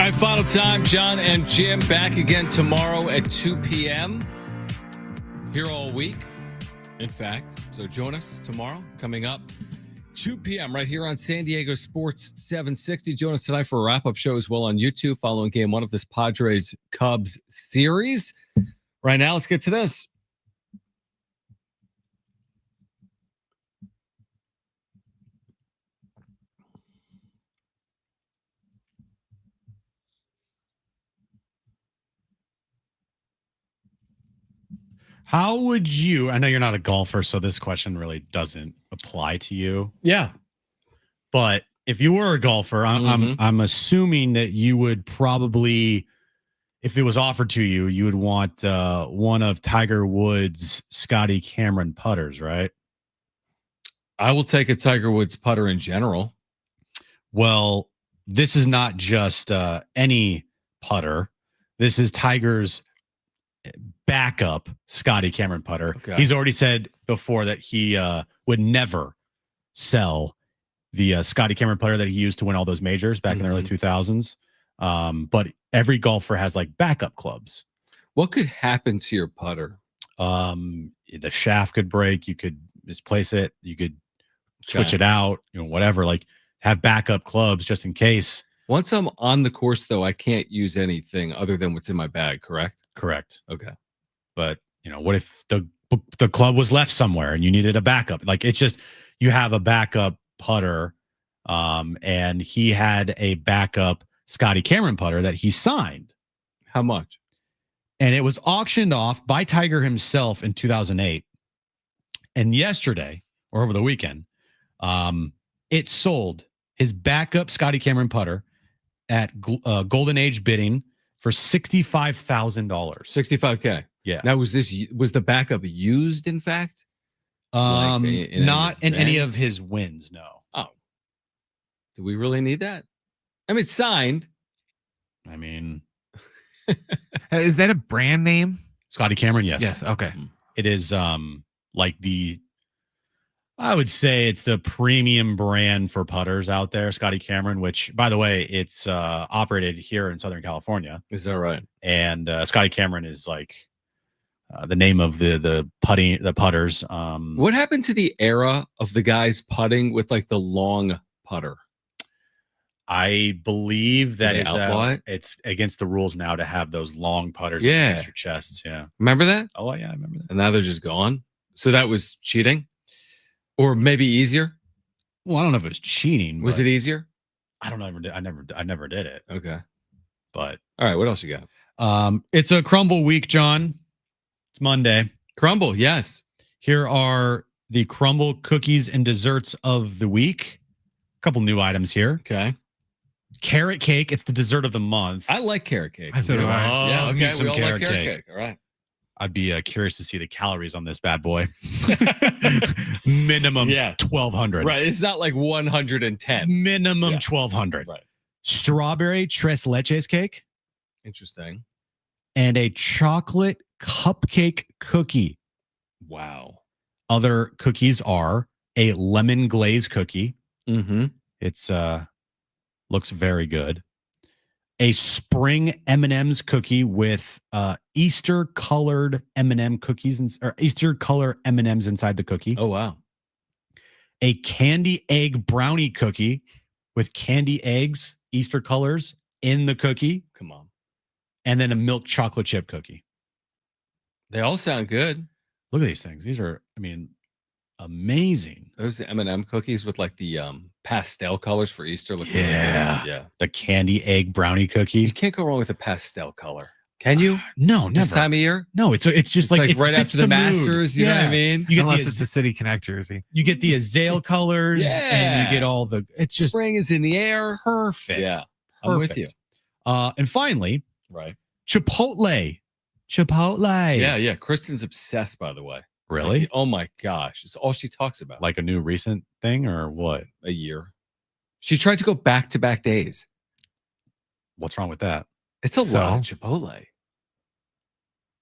All right, final time. John and Jim back again tomorrow at 2 p.m. Here all week, in fact. So join us tomorrow, coming up 2 p.m. right here on San Diego Sports 760. Join us tonight for a wrap-up show as well on YouTube following game one of this Padres Cubs series. Right now, let's get to this. How would you? I know you're not a golfer, so this question really doesn't apply to you. Yeah, but if you were a golfer, I'm assuming that you would probably, if it was offered to you, you would want one of Tiger Woods' Scotty Cameron putters, right? I will take a Tiger Woods putter in general. Well, this is not just any putter. This is Tiger's backup Scotty Cameron putter. Okay. He's already said before that he would never sell the Scotty Cameron putter that he used to win all those majors back in the early 2000s. But every golfer has like backup clubs. What could happen to your putter? The shaft could break. You could misplace it. You could switch it out, whatever, like have backup clubs just in case. Once I'm on the course, though, I can't use anything other than what's in my bag, correct? Correct. Okay. But, what if the club was left somewhere and you needed a backup? Like, it's just, you have a backup putter, and he had a backup Scotty Cameron putter that he signed. How much? And it was auctioned off by Tiger himself in 2008. And yesterday, or over the weekend, it sold his backup Scotty Cameron putter at Golden Age bidding for $65,000. $65K. Yeah. Now, was the backup used, in fact? Not in any of his wins, no. Oh. Do we really need that? I mean, it's signed. I mean, is that a brand name? Scotty Cameron, yes. Yes, okay. It is like I would say it's the premium brand for putters out there, Scotty Cameron, which, by the way, it's operated here in Southern California. Is that right? And Scotty Cameron is like the name of the putters. What happened to the era of the guys putting with like the long putter? I believe that is it's against the rules now to have those long putters against your chests. Yeah. Remember that? Oh, yeah, I remember that. And now they're just gone. So that was cheating? Or maybe easier? Well, I don't know if it was cheating. Was it easier? I don't know. I never did it. Okay. But all right, what else you got? It's a crumble week, John. It's Monday. Crumble, yes. Here are the crumble cookies and desserts of the week. A couple new items here. Okay. Carrot cake. It's the dessert of the month. I like carrot cake. So do I. Yeah, okay. Some We all carrot like carrot cake. cake. All right. I'd be curious to see the calories on this bad boy. Minimum 1,200. Right. It's not like 110. Minimum 1,200. Right. Strawberry tres leches cake. Interesting. And a chocolate cupcake cookie. Wow. Other cookies are a lemon glaze cookie. Mm-hmm. It's looks very good. A spring M&M's cookie with Easter colored M&M cookies or Easter color M&M's inside the cookie. Oh wow. A candy egg brownie cookie with candy eggs, Easter colors in the cookie. Come on. And then a milk chocolate chip cookie. They all sound good. Look at these things. These are, amazing. Those M&M cookies with like the pastel colors for Easter. Look Yeah. The candy egg brownie cookie. You can't go wrong with a pastel color. Can you? No, never. This time of year? No, it's just like right fits after the Masters. mood. You know what I mean? You get Unless it's a City Connect jersey. You get the azale colors and you get all the. It's just spring is in the air. Perfect. Yeah, I'm with you. And finally, right? Chipotle. Yeah. Kristen's obsessed, by the way. Really? Like, oh my gosh, it's all she talks about. Like a new recent thing or what? A year. She tried to go back-to-back days. What's wrong with that? It's a lot of Chipotle.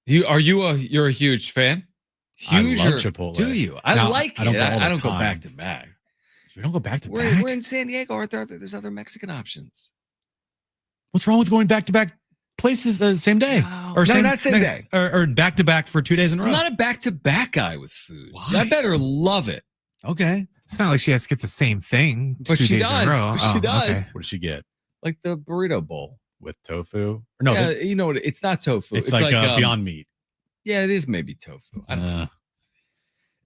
You're a huge fan? Huge I love Chipotle. Do you? I like it. I don't go back to back. You don't go back to back? We're in San Diego. There's other Mexican options. What's wrong with going back-to-back places the same day? No, not same day. Or back-to-back for 2 days in a row? I'm not a back-to-back guy with food. Why? I better love it. Okay. It's not like she has to get the same thing But 2 she days in a row. does. She does. Okay. What does she get? Like the burrito bowl. With tofu? Or no, yeah, you know what? It's not tofu. it's like Beyond Meat. Yeah, it is maybe tofu. I don't know.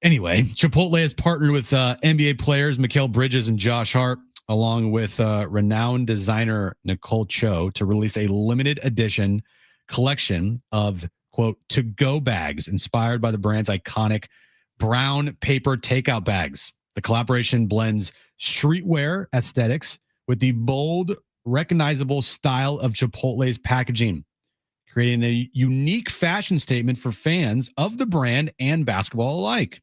Anyway, Chipotle has partnered with NBA players Mikal Bridges and Josh Hart, along with renowned designer Nicole Cho, to release a limited edition collection of, quote, to-go bags inspired by the brand's iconic brown paper takeout bags. The collaboration blends streetwear aesthetics with the bold, recognizable style of Chipotle's packaging, creating a unique fashion statement for fans of the brand and basketball alike.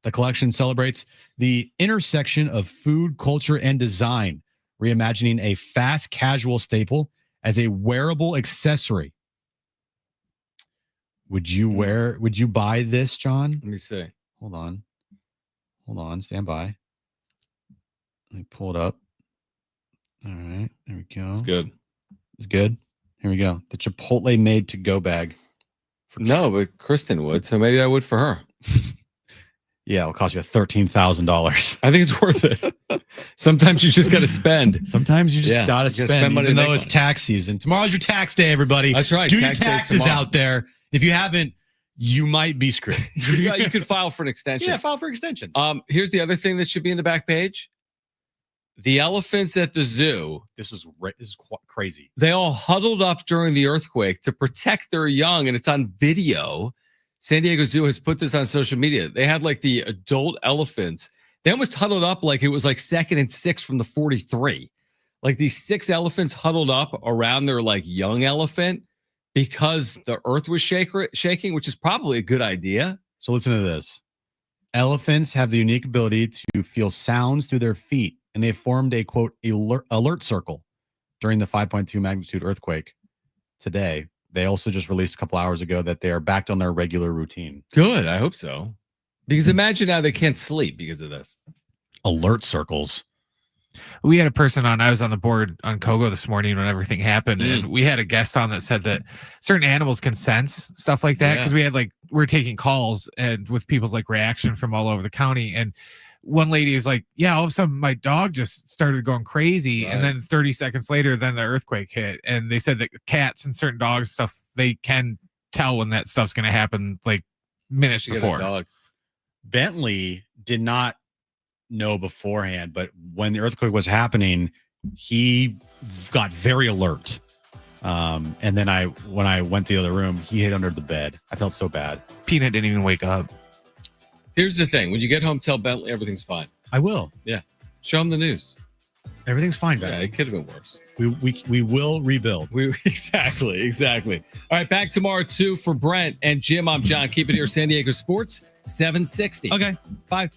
The collection celebrates the intersection of food, culture, and design, reimagining a fast casual staple as a wearable accessory. Would you buy this, John? Let me see. Hold on. Stand by. Let me pull it up. All right. There we go. It's good. It's good. Here we go. The Chipotle made to go bag. No, but Kristen would, so maybe I would for her. Yeah, it'll cost you $13,000. I think it's worth it. Sometimes you just got to spend. Sometimes you just got to spend money, even though it's tax season. Tomorrow's your tax day, everybody. That's right. Do your Tax day's taxes tomorrow. out there. If you haven't, you might be screwed. You could file for an extension. Yeah, file for extensions. Here's the other thing that should be in the back page. The elephants at the zoo. This is crazy. They all huddled up during the earthquake to protect their young, and it's on video. San Diego Zoo has put this on social media. They had like the adult elephants. They almost huddled up like it was like 2nd and 6 from the 43. Like these 6 elephants huddled up around their like young elephant because the earth was shaking, which is probably a good idea. So listen to this. Elephants have the unique ability to feel sounds through their feet, and they formed a, quote, alert circle during the 5.2 magnitude earthquake today. They also just released a couple hours ago that they are back on their regular routine. Good. I hope so. Because imagine how they can't sleep because of this. Alert circles. We had a person on, I was on the board on Kogo this morning when everything happened, and we had a guest on that said that certain animals can sense stuff like that, because we're taking calls and with people's like reaction from all over the county, and one lady is like, yeah, all of a sudden my dog just started going crazy, and then 30 seconds later, then the earthquake hit, and they said that cats and certain dogs stuff, they can tell when that stuff's going to happen like minutes before. Bentley did not know beforehand, but when the earthquake was happening, he got very alert. And then when I went to the other room, he hid under the bed. I felt so bad. Peanut didn't even wake up. Here's the thing. When you get home, tell Bentley everything's fine. I will. Yeah. Show him the news. Everything's fine, Bentley. Yeah, it could have been worse. We will rebuild. Exactly. All right, back tomorrow, too, for Brent and Jim. I'm John. Keep it here, San Diego Sports, 760. Okay. Bye.